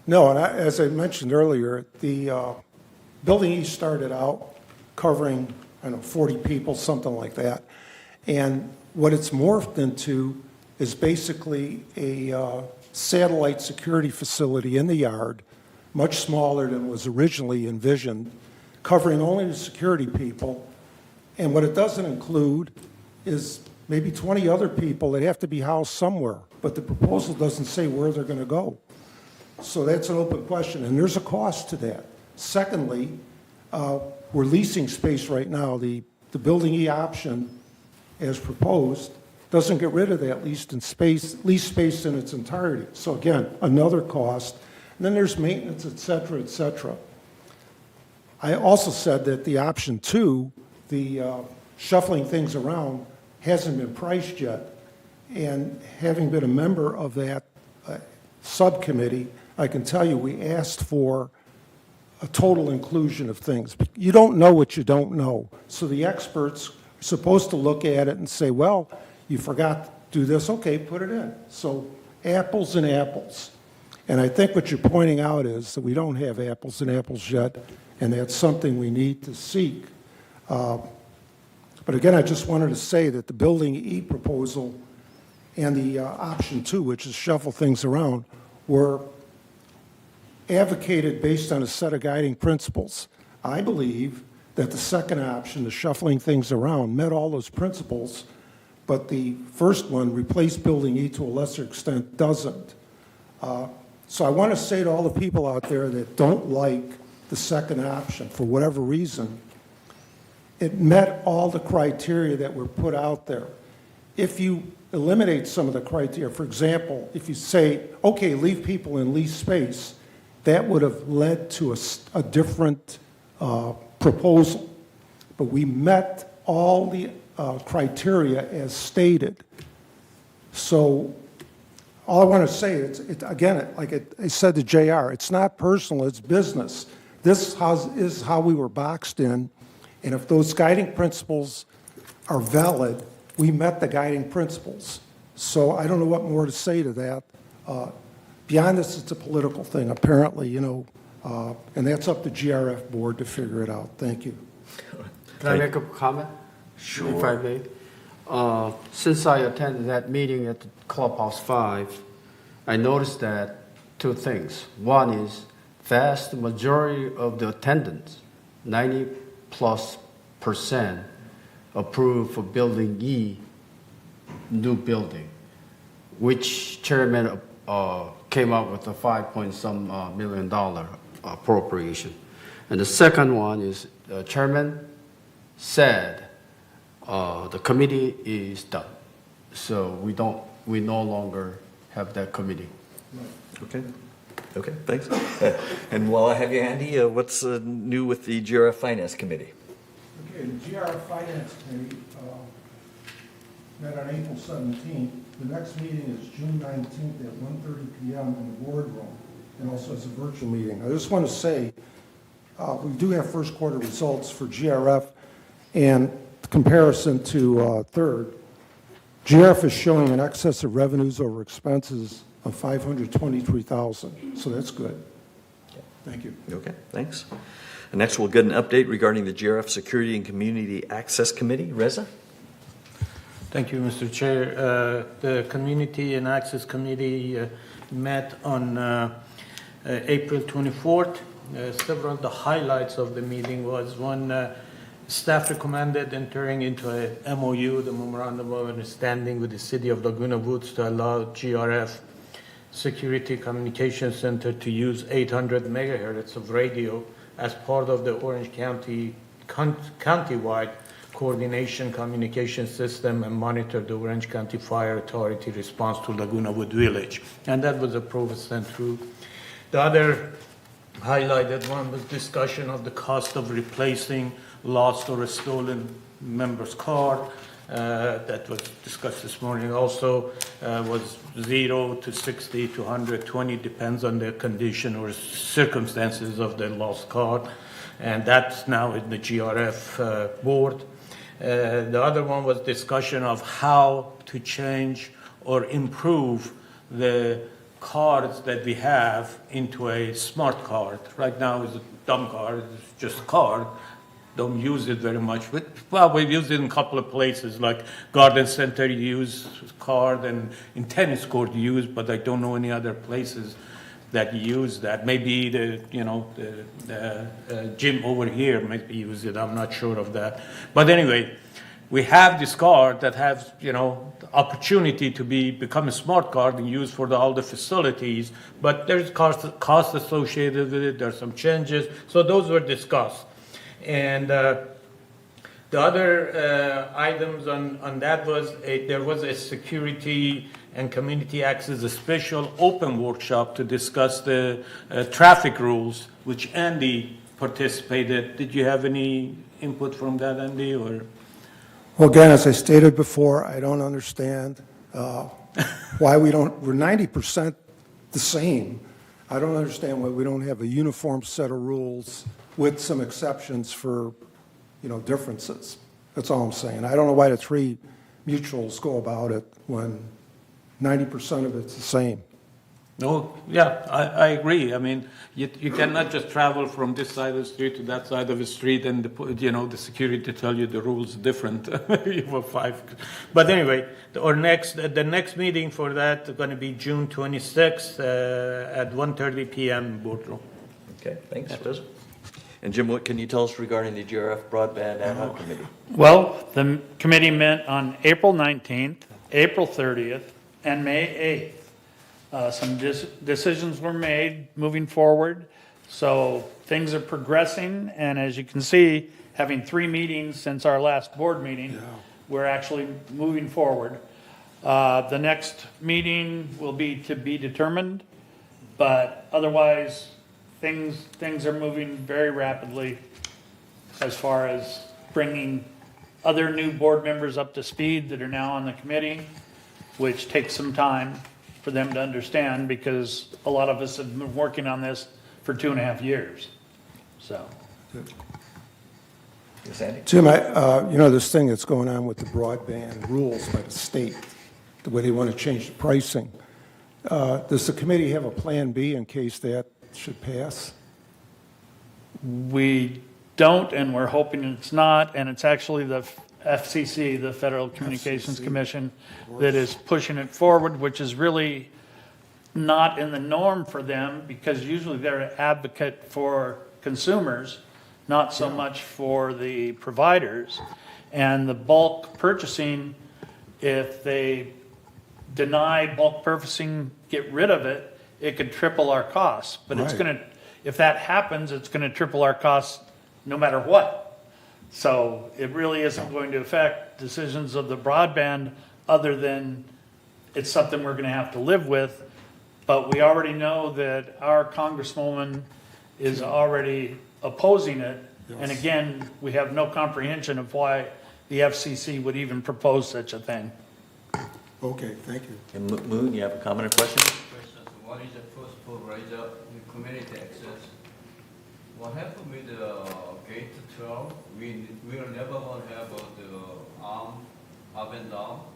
No, and as I mentioned earlier, the Building E started out covering, 40 people, something like that. And what it's morphed into is basically a satellite security facility in the yard, much smaller than was originally envisioned, covering only the security people. And what it doesn't include is maybe 20 other people that have to be housed somewhere, but the proposal doesn't say where they're going to go. So that's an open question, and there's a cost to that. Secondly, we're leasing space right now. The Building E option, as proposed, doesn't get rid of that lease space in its entirety. So again, another cost. And then there's maintenance, et cetera, et cetera. I also said that the option two, the shuffling things around, hasn't been priced yet. And having been a member of that subcommittee, I can tell you we asked for a total inclusion of things. You don't know what you don't know. So the experts are supposed to look at it and say, well, you forgot to do this. Okay, put it in. So apples and apples. And I think what you're pointing out is that we don't have apples and apples yet, and that's something we need to seek. But again, I just wanted to say that the Building E proposal and the option two, which is shuffle things around, were advocated based on a set of guiding principles. I believe that the second option, the shuffling things around, met all those principles, but the first one, replace Building E to a lesser extent, doesn't. So I want to say to all the people out there that don't like the second option for whatever reason, it met all the criteria that were put out there. If you eliminate some of the criteria, for example, if you say, okay, leave people in leased space, that would have led to a different proposal. But we met all the criteria as stated. So all I want to say is, again, like I said to JR, it's not personal, it's business. This is how we were boxed in, and if those guiding principles are valid, we met the guiding principles. So I don't know what more to say to that. Beyond this, it's a political thing, apparently, and that's up to GRF board to figure it out. Thank you. Can I make a comment? Sure. If I may. Since I attended that meeting at the Clubhouse 5, I noticed that two things. One is vast majority of the attendants, 90+%, approved for Building E, new building, which chairman came up with a $5-point-some million appropriation. And the second one is chairman said the committee is done. So we no longer have that committee. Okay. Okay, thanks. And while I have you, Andy, what's new with the GRF Finance Committee? Okay, the GR Finance Committee met on April 17th. The next meeting is June 19th at 1:30 p.m. in the boardroom, and also as a virtual meeting. I just want to say, we do have first quarter results for GRF, and comparison to third, GRF is showing an excess of revenues over expenses of $523,000, so that's good. Thank you. Okay, thanks. And next, we'll get an update regarding the GRF Security and Community Access Committee. Reza? Thank you, Mr. Chair. The Community and Access Committee met on April 24th. Several of the highlights of the meeting was one, staff recommended entering into a MOU, the Memorandum of Understanding with the City of Laguna Woods to allow GRF Security Communication Center to use 800 megahertz of radio as part of the Orange County countywide coordination communication system and monitor the Orange County Fire Authority response to Laguna Wood Village. And that was approved and sent through. The other highlighted one was discussion of the cost of replacing lost or stolen member's card. That was discussed this morning also, was 0 to 60 to 120, depends on the condition or circumstances of the lost card. And that's now in the GRF board. The other one was discussion of how to change or improve the cards that we have into a smart card. Right now it's a dumb card, it's just a card. Don't use it very much. But, well, we've used it in a couple of places, like Garden Center use card and in tennis court use, but I don't know any other places that use that. Maybe the gym over here might use it. I'm not sure of that. But anyway, we have this card that has, the opportunity to become a smart card and used for all the facilities, but there's cost associated with it. There's some changes. So those were discussed. And the other items on that was there was a security and community access, a special open workshop to discuss the traffic rules, which Andy participated. Did you have any input from that, Andy? Or? Well, again, as I stated before, I don't understand why we're 90% the same. I don't understand why we don't have a uniform set of rules with some exceptions for, differences. That's all I'm saying. I don't know why the three mutuals go about it when 90% of it's the same. No, yeah, I agree. I mean, you cannot just travel from this side of the street to that side of the street and the security tell you the rules different. You have 5. But anyway, the next meeting for that is going to be June 26th at 1:30 p.m. boardroom. Okay, thanks, Reza. And Jim, what can you tell us regarding the GRF Broadband Ad Hoc Committee? Well, the committee met on April 19th, April 30th, and May 8th. Some decisions were made moving forward, so things are progressing, and as you can see, having 3 meetings since our last board meeting, we're actually moving forward. The next meeting will be to be determined, but otherwise, things are moving very rapidly as far as bringing other new board members up to speed that are now on the committee, which takes some time for them to understand because a lot of us have been working on this for 2.5 years. So. Yes, Andy? Jim, this thing that's going on with the broadband rules by the state, the way they want to change the pricing. Does the committee have a plan B in case that should pass? We don't, and we're hoping it's not, and it's actually the FCC, the Federal Communications Commission, that is pushing it forward, which is really not in the norm for them because usually they're an advocate for consumers, not so much for the providers. And the bulk purchasing, if they deny bulk purchasing, get rid of it, it could triple our costs. But it's Right. gonna, if that happens, it's gonna triple our costs no matter what. So it really isn't going to affect decisions of the broadband, other than it's something we're gonna have to live with. But we already know that our congresswoman is already opposing it. And again, we have no comprehension of why the FCC would even propose such a thing. Okay, thank you. And Moon, you have a comment or question? Questions. One is the first for raise up the community access. What happened with the gate 12? We are never going to have the arm up and down.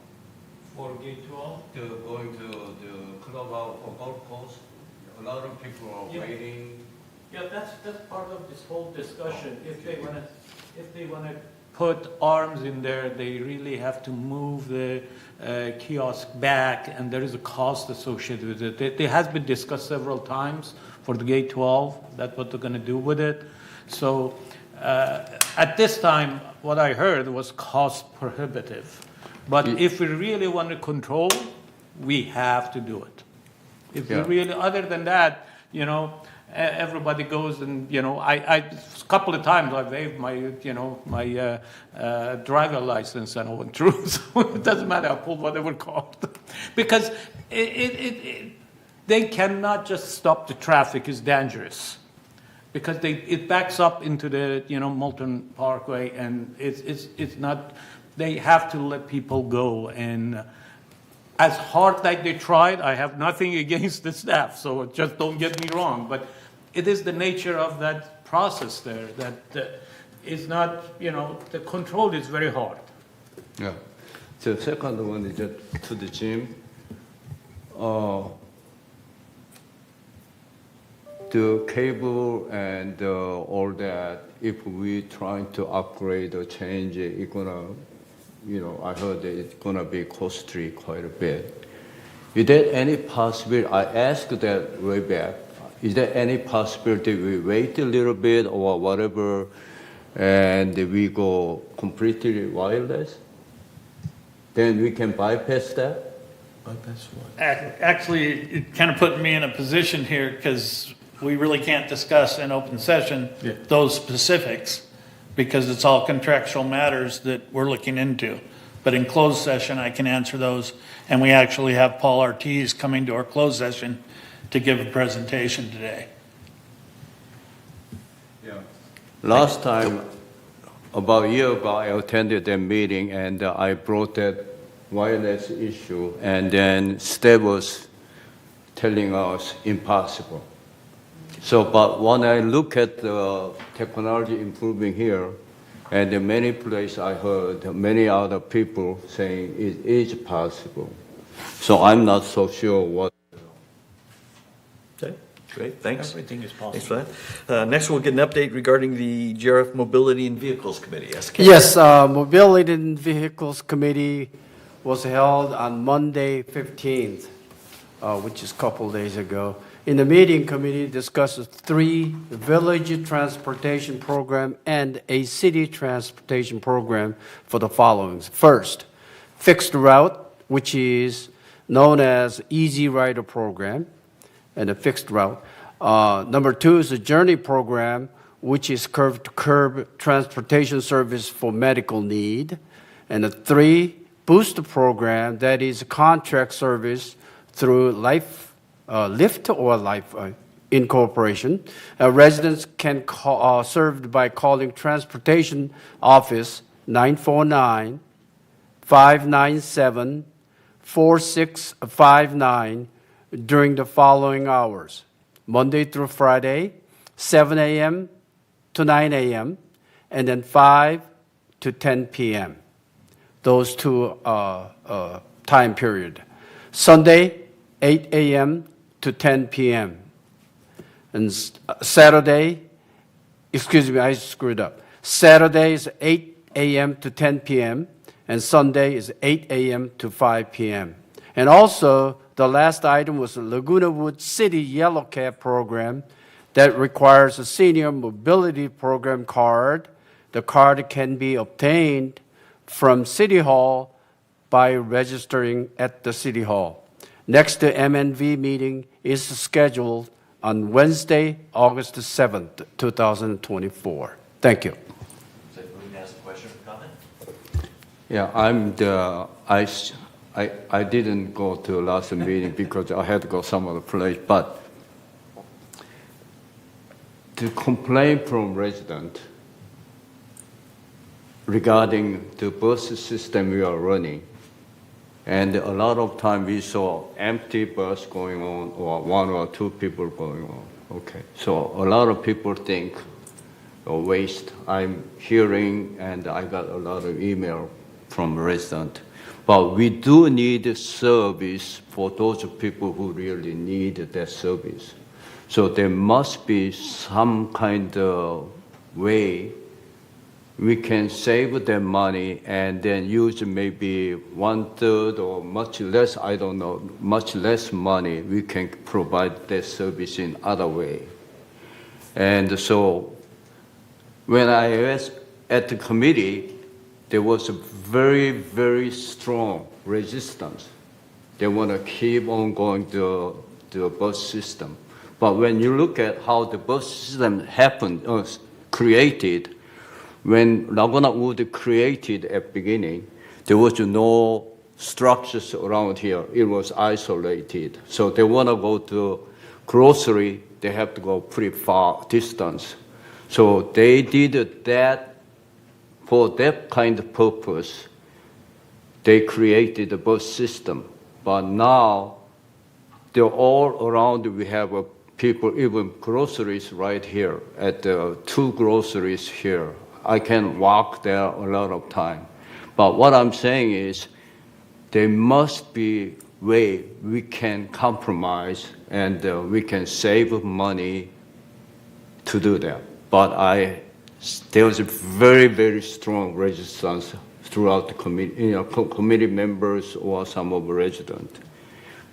For gate 12? To going to the clubhouse for golf course. A lot of people are waiting. Yeah, that's part of this whole discussion. If they wanna put arms in there, they really have to move the kiosk back, and there is a cost associated with it. It has been discussed several times for the gate 12. That's what they're gonna do with it. So at this time, what I heard was cost prohibitive. But if we really want to control, we have to do it. If we really, other than that, everybody goes and, a couple of times I waived my driver license and I went through. So it doesn't matter, I pulled whatever cost. Because they cannot just stop the traffic, it's dangerous. Because it backs up into the, Moulton Parkway, and it's not, they have to let people go. And as hard like they tried, I have nothing against the staff, so just don't get me wrong. But it is the nature of that process there that is not, the control is very hard. Yeah. The second one is just to the gym. The cable and all that, if we trying to upgrade or change it, it's gonna, I heard that it's gonna be costly quite a bit. Is there any possibility, I asked that way back, is there any possibility we wait a little bit or whatever and we go completely wireless? Then we can bypass that? Bypass what? Actually, it kind of put me in a position here, because we really can't discuss in open session those specifics, because it's all contractual matters that we're looking into. But in closed session, I can answer those. And we actually have Paul Ortiz coming to our closed session to give a presentation today. Last time, about a year ago, I attended that meeting and I brought that wireless issue, and then Steve was telling us impossible. So, but when I look at the technology improving here, and in many places I heard many other people saying it is possible. So I'm not so sure what. Okay, great, thanks. Everything is possible. Thanks for that. Next, we'll get an update regarding the GRF Mobility and Vehicles Committee. Yes, Mobility and Vehicles Committee was held on Monday 15th, which is a couple days ago. In the meeting, committee discussed 3 village transportation program and a city transportation program for the following. First, fixed route, which is known as Easy Rider program, and a fixed route. Number 2 is a journey program, which is curb transportation service for medical need. And the 3, booster program, that is contract service through Lyft or Life Incorporation. Residents can call, served by calling Transportation Office 949-597-4659 during the following hours: Monday through Friday, 7 a.m. to 9 a.m., and then 5 to 10 p.m. Those 2 time period. Sunday, 8 a.m. to 10 p.m. And Saturday, excuse me, I screwed up. Saturday is 8 a.m. to 10 p.m. and Sunday is 8 a.m. to 5 p.m. And also, the last item was the Laguna Woods City Yellow Cab program that requires a senior mobility program card. The card can be obtained from City Hall by registering at the City Hall. Next, the MNV meeting is scheduled on Wednesday, August 7th, 2024. Thank you. Yeah, I didn't go to last meeting because I had to go some other place, but the complaint from resident regarding the bus system we are running, and a lot of time we saw empty bus going on or one or two people going on. Okay, so a lot of people think a waste. I'm hearing and I got a lot of email from resident. But we do need a service for those people who really need that service. So there must be some kind of way we can save them money and then use maybe 1/3 or much less, I don't know, much less money. We can provide that service in other way. And so when I was at the committee, there was a very, very strong resistance. They want to keep on going to the bus system. But when you look at how the bus system happened, created, when Laguna Wood created at beginning, there was no structures around here. It was isolated. So they want to go to grocery, they have to go pretty far distance. So they did that for that kind of purpose. They created the bus system. But now, they're all around. We have people, even groceries right here, at the 2 groceries here. I can walk there a lot of time. But what I'm saying is, there must be a way we can compromise and we can save money to do that. But there was a very, very strong resistance throughout the committee, committee members or some of the residents.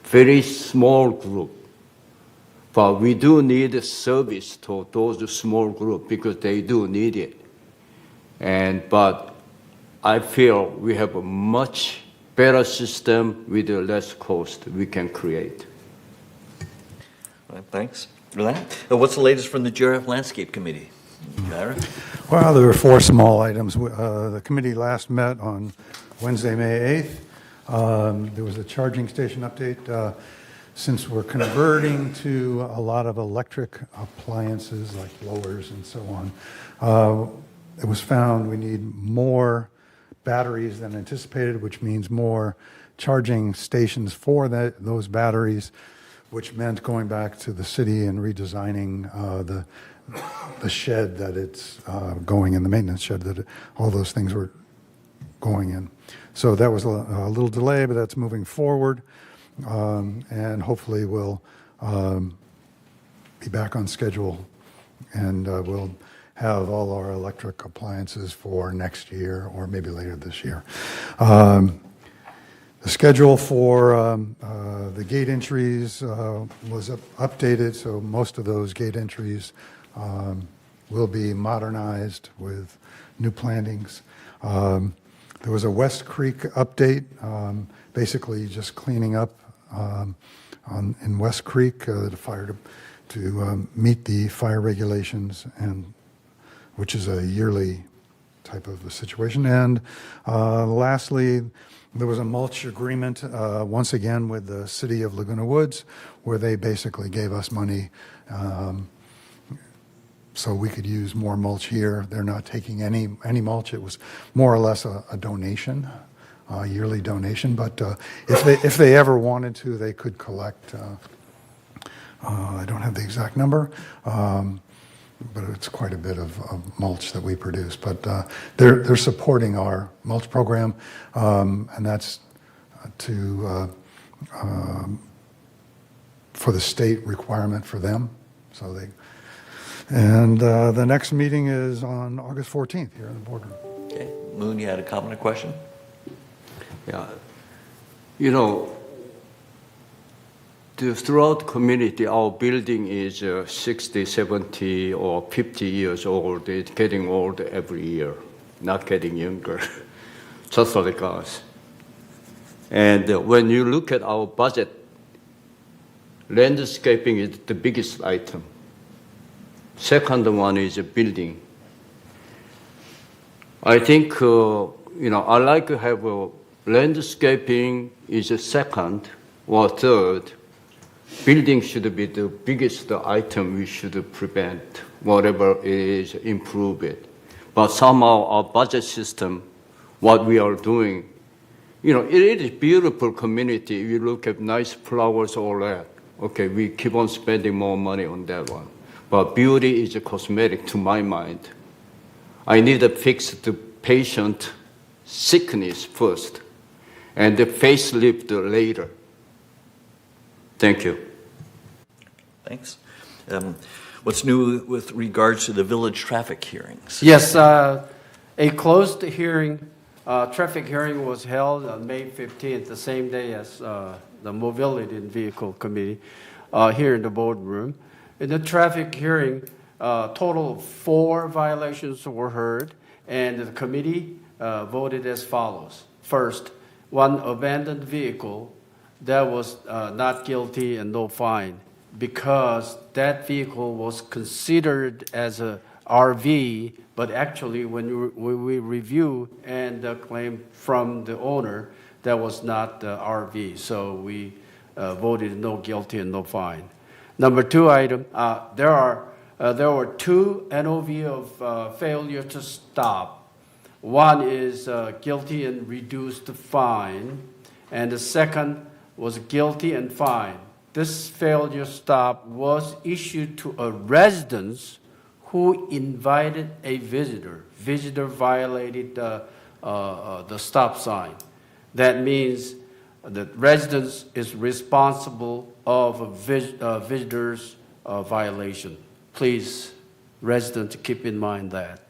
Very small group. But we do need a service to those small groups because they do need it. But I feel we have a much better system with a less cost we can create. All right, thanks for that. What's the latest from the GRF Landscape Committee? Kyra? Well, there were 4 small items. The committee last met on Wednesday, May 8th. There was a charging station update. Since we're converting to a lot of electric appliances like blowers and so on, it was found we need more batteries than anticipated, which means more charging stations for those batteries, which meant going back to the city and redesigning the shed that it's going in, the maintenance shed that all those things were going in. So that was a little delay, but that's moving forward. And hopefully we'll be back on schedule and we'll have all our electric appliances for next year or maybe later this year. The schedule for the gate entries was updated, so most of those gate entries will be modernized with new plantings. There was a West Creek update, basically just cleaning up in West Creek to meet the fire regulations, and which is a yearly type of a situation. And lastly, there was a mulch agreement once again with the city of Laguna Woods, where they basically gave us money so we could use more mulch here. They're not taking any mulch. It was more or less a donation, a yearly donation. But if they ever wanted to, they could collect. I don't have the exact number, but it's quite a bit of mulch that we produce. But they're supporting our mulch program, and that's for the state requirement for them. So the next meeting is on August 14th here in the boardroom. Okay, Moon, you had a comment or question? Yeah, throughout the community, our building is 60, 70, or 50 years old. It's getting old every year, not getting younger. just like us. And when you look at our budget, landscaping is the biggest item. Second one is building. I think, I like to have landscaping is a second or third. Building should be the biggest item we should prevent, whatever it is, improve it. But somehow our budget system, what we are doing, it is beautiful community. You look at nice flowers, all that. Okay, we keep on spending more money on that one. But beauty is a cosmetic to my mind. I need to fix the patient sickness first and the facelift later. Thank you. Thanks. What's new with regards to the village traffic hearings? Yes, a closed hearing, traffic hearing was held on May 15th, the same day as the Mobility and Vehicle Committee here in the boardroom. In the traffic hearing, total of 4 violations were heard, and the committee voted as follows. First, 1 abandoned vehicle that was not guilty and no fine because that vehicle was considered as a RV, but actually when we review and the claim from the owner, that was not the RV. So we voted no guilty and no fine. Number 2 item, there were 2 NOV of failure to stop. One is guilty and reduced fine, and the second was guilty and fine. This failure stop was issued to a resident who invited a visitor. Visitor violated the stop sign. That means the resident is responsible of a visitor's violation. Please, residents, keep in mind that.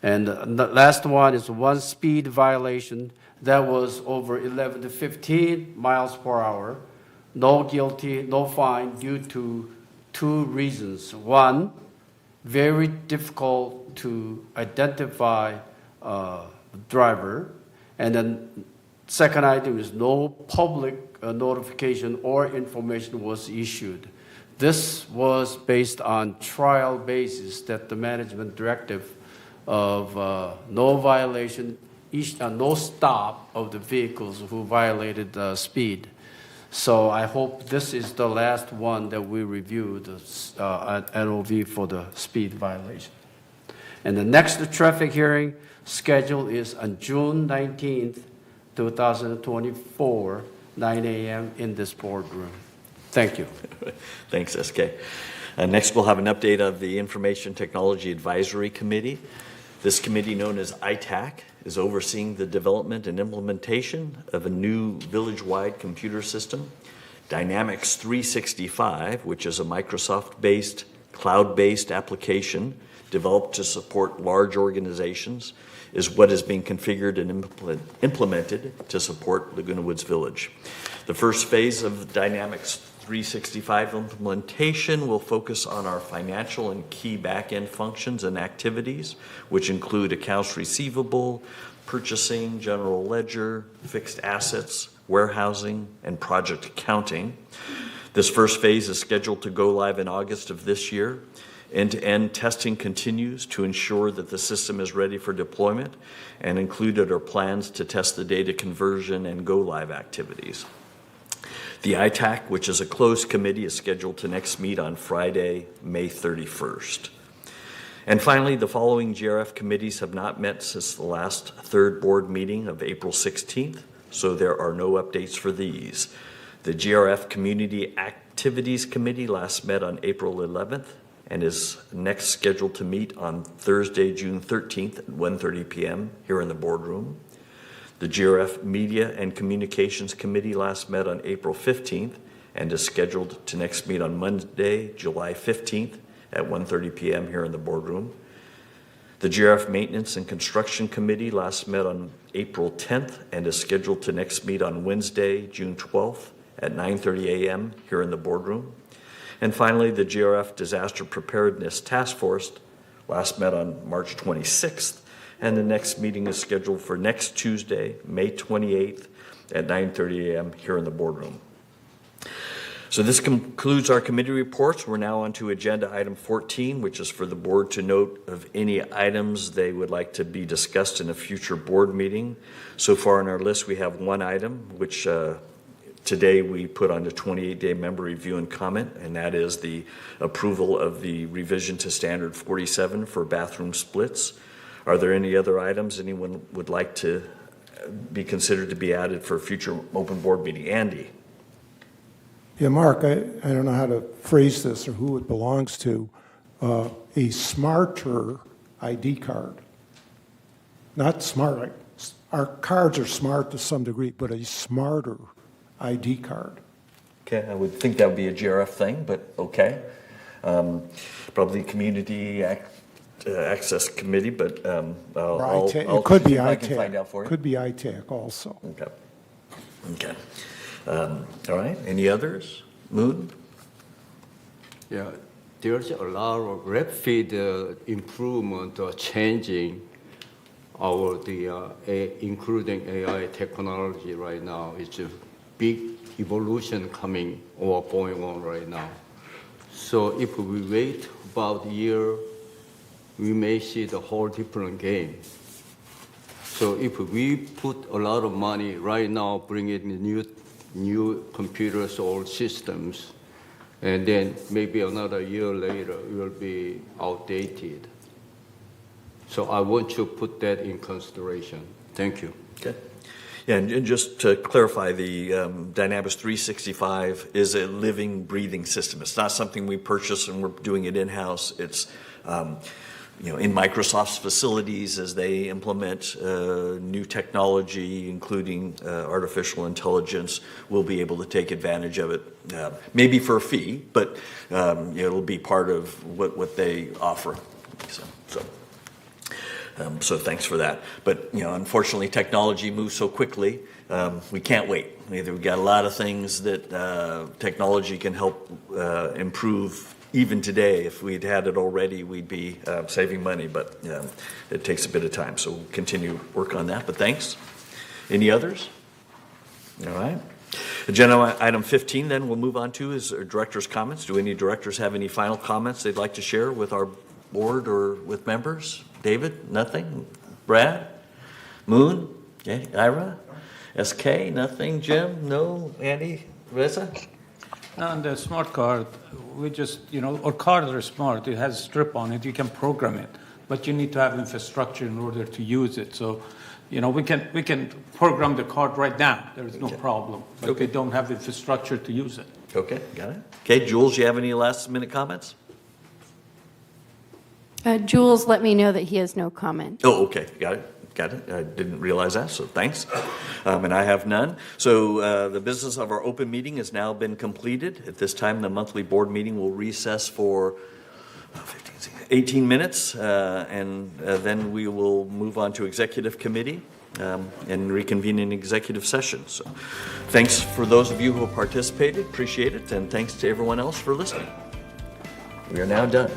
And the last one is 1 speed violation that was over 11 to 15 miles per hour. No guilty, no fine due to 2 reasons. 1, very difficult to identify driver. And then second item is no public notification or information was issued. This was based on trial basis that the management directive of no violation, no stop of the vehicles who violated the speed. So I hope this is the last one that we review, the NOV for the speed violation. And the next traffic hearing schedule is on June 19th, 2024, 9 a.m. in this boardroom. Thank you. Thanks, SK. Next, we'll have an update of the Information Technology Advisory Committee. This committee, known as ITAC, is overseeing the development and implementation of a new village-wide computer system, Dynamics 365, which is a Microsoft-based, cloud-based application developed to support large organizations, is what is being configured and implemented to support Laguna Woods Village. The first phase of Dynamics 365 implementation will focus on our financial and key back-end functions and activities, which include accounts receivable, purchasing, general ledger, fixed assets, warehousing, and project accounting. This first phase is scheduled to go live in August of this year. End-to-end testing continues to ensure that the system is ready for deployment, and included are plans to test the data conversion and go-live activities. The ITAC, which is a closed committee, is scheduled to next meet on Friday, May 31st. And finally, the following GRF committees have not met since the last third board meeting of April 16th, so there are no updates for these. The GRF Community Activities Committee last met on April 11th and is next scheduled to meet on Thursday, June 13th at 1:30 p.m. here in the boardroom. The GRF Media and Communications Committee last met on April 15th and is scheduled to next meet on Monday, July 15th at 1:30 p.m. here in the boardroom. The GRF Maintenance and Construction Committee last met on April 10th and is scheduled to next meet on Wednesday, June 12th at 9:30 a.m. here in the boardroom. And finally, the GRF Disaster Preparedness Task Force last met on March 26th and the next meeting is scheduled for next Tuesday, May 28th at 9:30 a.m. here in the boardroom. So this concludes our committee reports. We're now on to agenda item 14, which is for the board to note of any items they would like to be discussed in a future board meeting. So far on our list, we have one item, which today we put on a 28-day member review and comment, and that is the approval of the revision to standard 47 for bathroom splits. Are there any other items anyone would like to be considered to be added for a future open board meeting? Andy? Yeah, Mark, I don't know how to phrase this or who it belongs to. A smarter ID card. Not smart. Our cards are smart to some degree, but a smarter ID card. Okay, I would think that would be a GRF thing, but okay. Probably Community Access Committee, but I'll It could be see if I can find ITAC. out for you. Could be ITAC also. Okay. Okay. All right, any others? Moon? Yeah, there's a lot of rapid improvement or changing including AI technology right now. It's a big evolution coming or going on right now. So if we wait about a year, we may see the whole different game. So if we put a lot of money right now, bring in new computers or systems, and then maybe another year later it will be outdated. So I want to put that in consideration. Thank you. Okay. Yeah, and just to clarify, the Dynamics 365 is a living, breathing system. It's not something we purchase and we're doing it in-house. It's in Microsoft's facilities as they implement new technology, including artificial intelligence, we'll be able to take advantage of it, maybe for a fee, but it'll be part of what they offer. So thanks for that. But unfortunately, technology moves so quickly, we can't wait. We've got a lot of things that technology can help improve. Even today, if we'd had it already, we'd be saving money, but it takes a bit of time. So we'll continue work on that, but thanks. Any others? All right. Agenda item 15 then we'll move on to is director's comments. Do any directors have any final comments they'd like to share with our board or with members? David? Nothing? Brad? Moon? Okay. Ira? SK? Nothing? Jim? No? Andy? Reza? On the smart card, we just, our cards are smart. It has a strip on it. You can program it, but you need to have infrastructure in order to use it. So, we can program the card right now. There is no problem, but they don't have the infrastructure to use it. Okay, got it. Okay, Jules, you have any last-minute comments? Jules let me know that he has no comment. Oh, okay, got it. I didn't realize that, so thanks. And I have none. So the business of our open meeting has now been completed. At this time, the monthly board meeting will recess for 18 minutes, and then we will move on to executive committee and reconvene in executive session. So thanks for those of you who have participated. Appreciate it, and thanks to everyone else for listening. We are now done.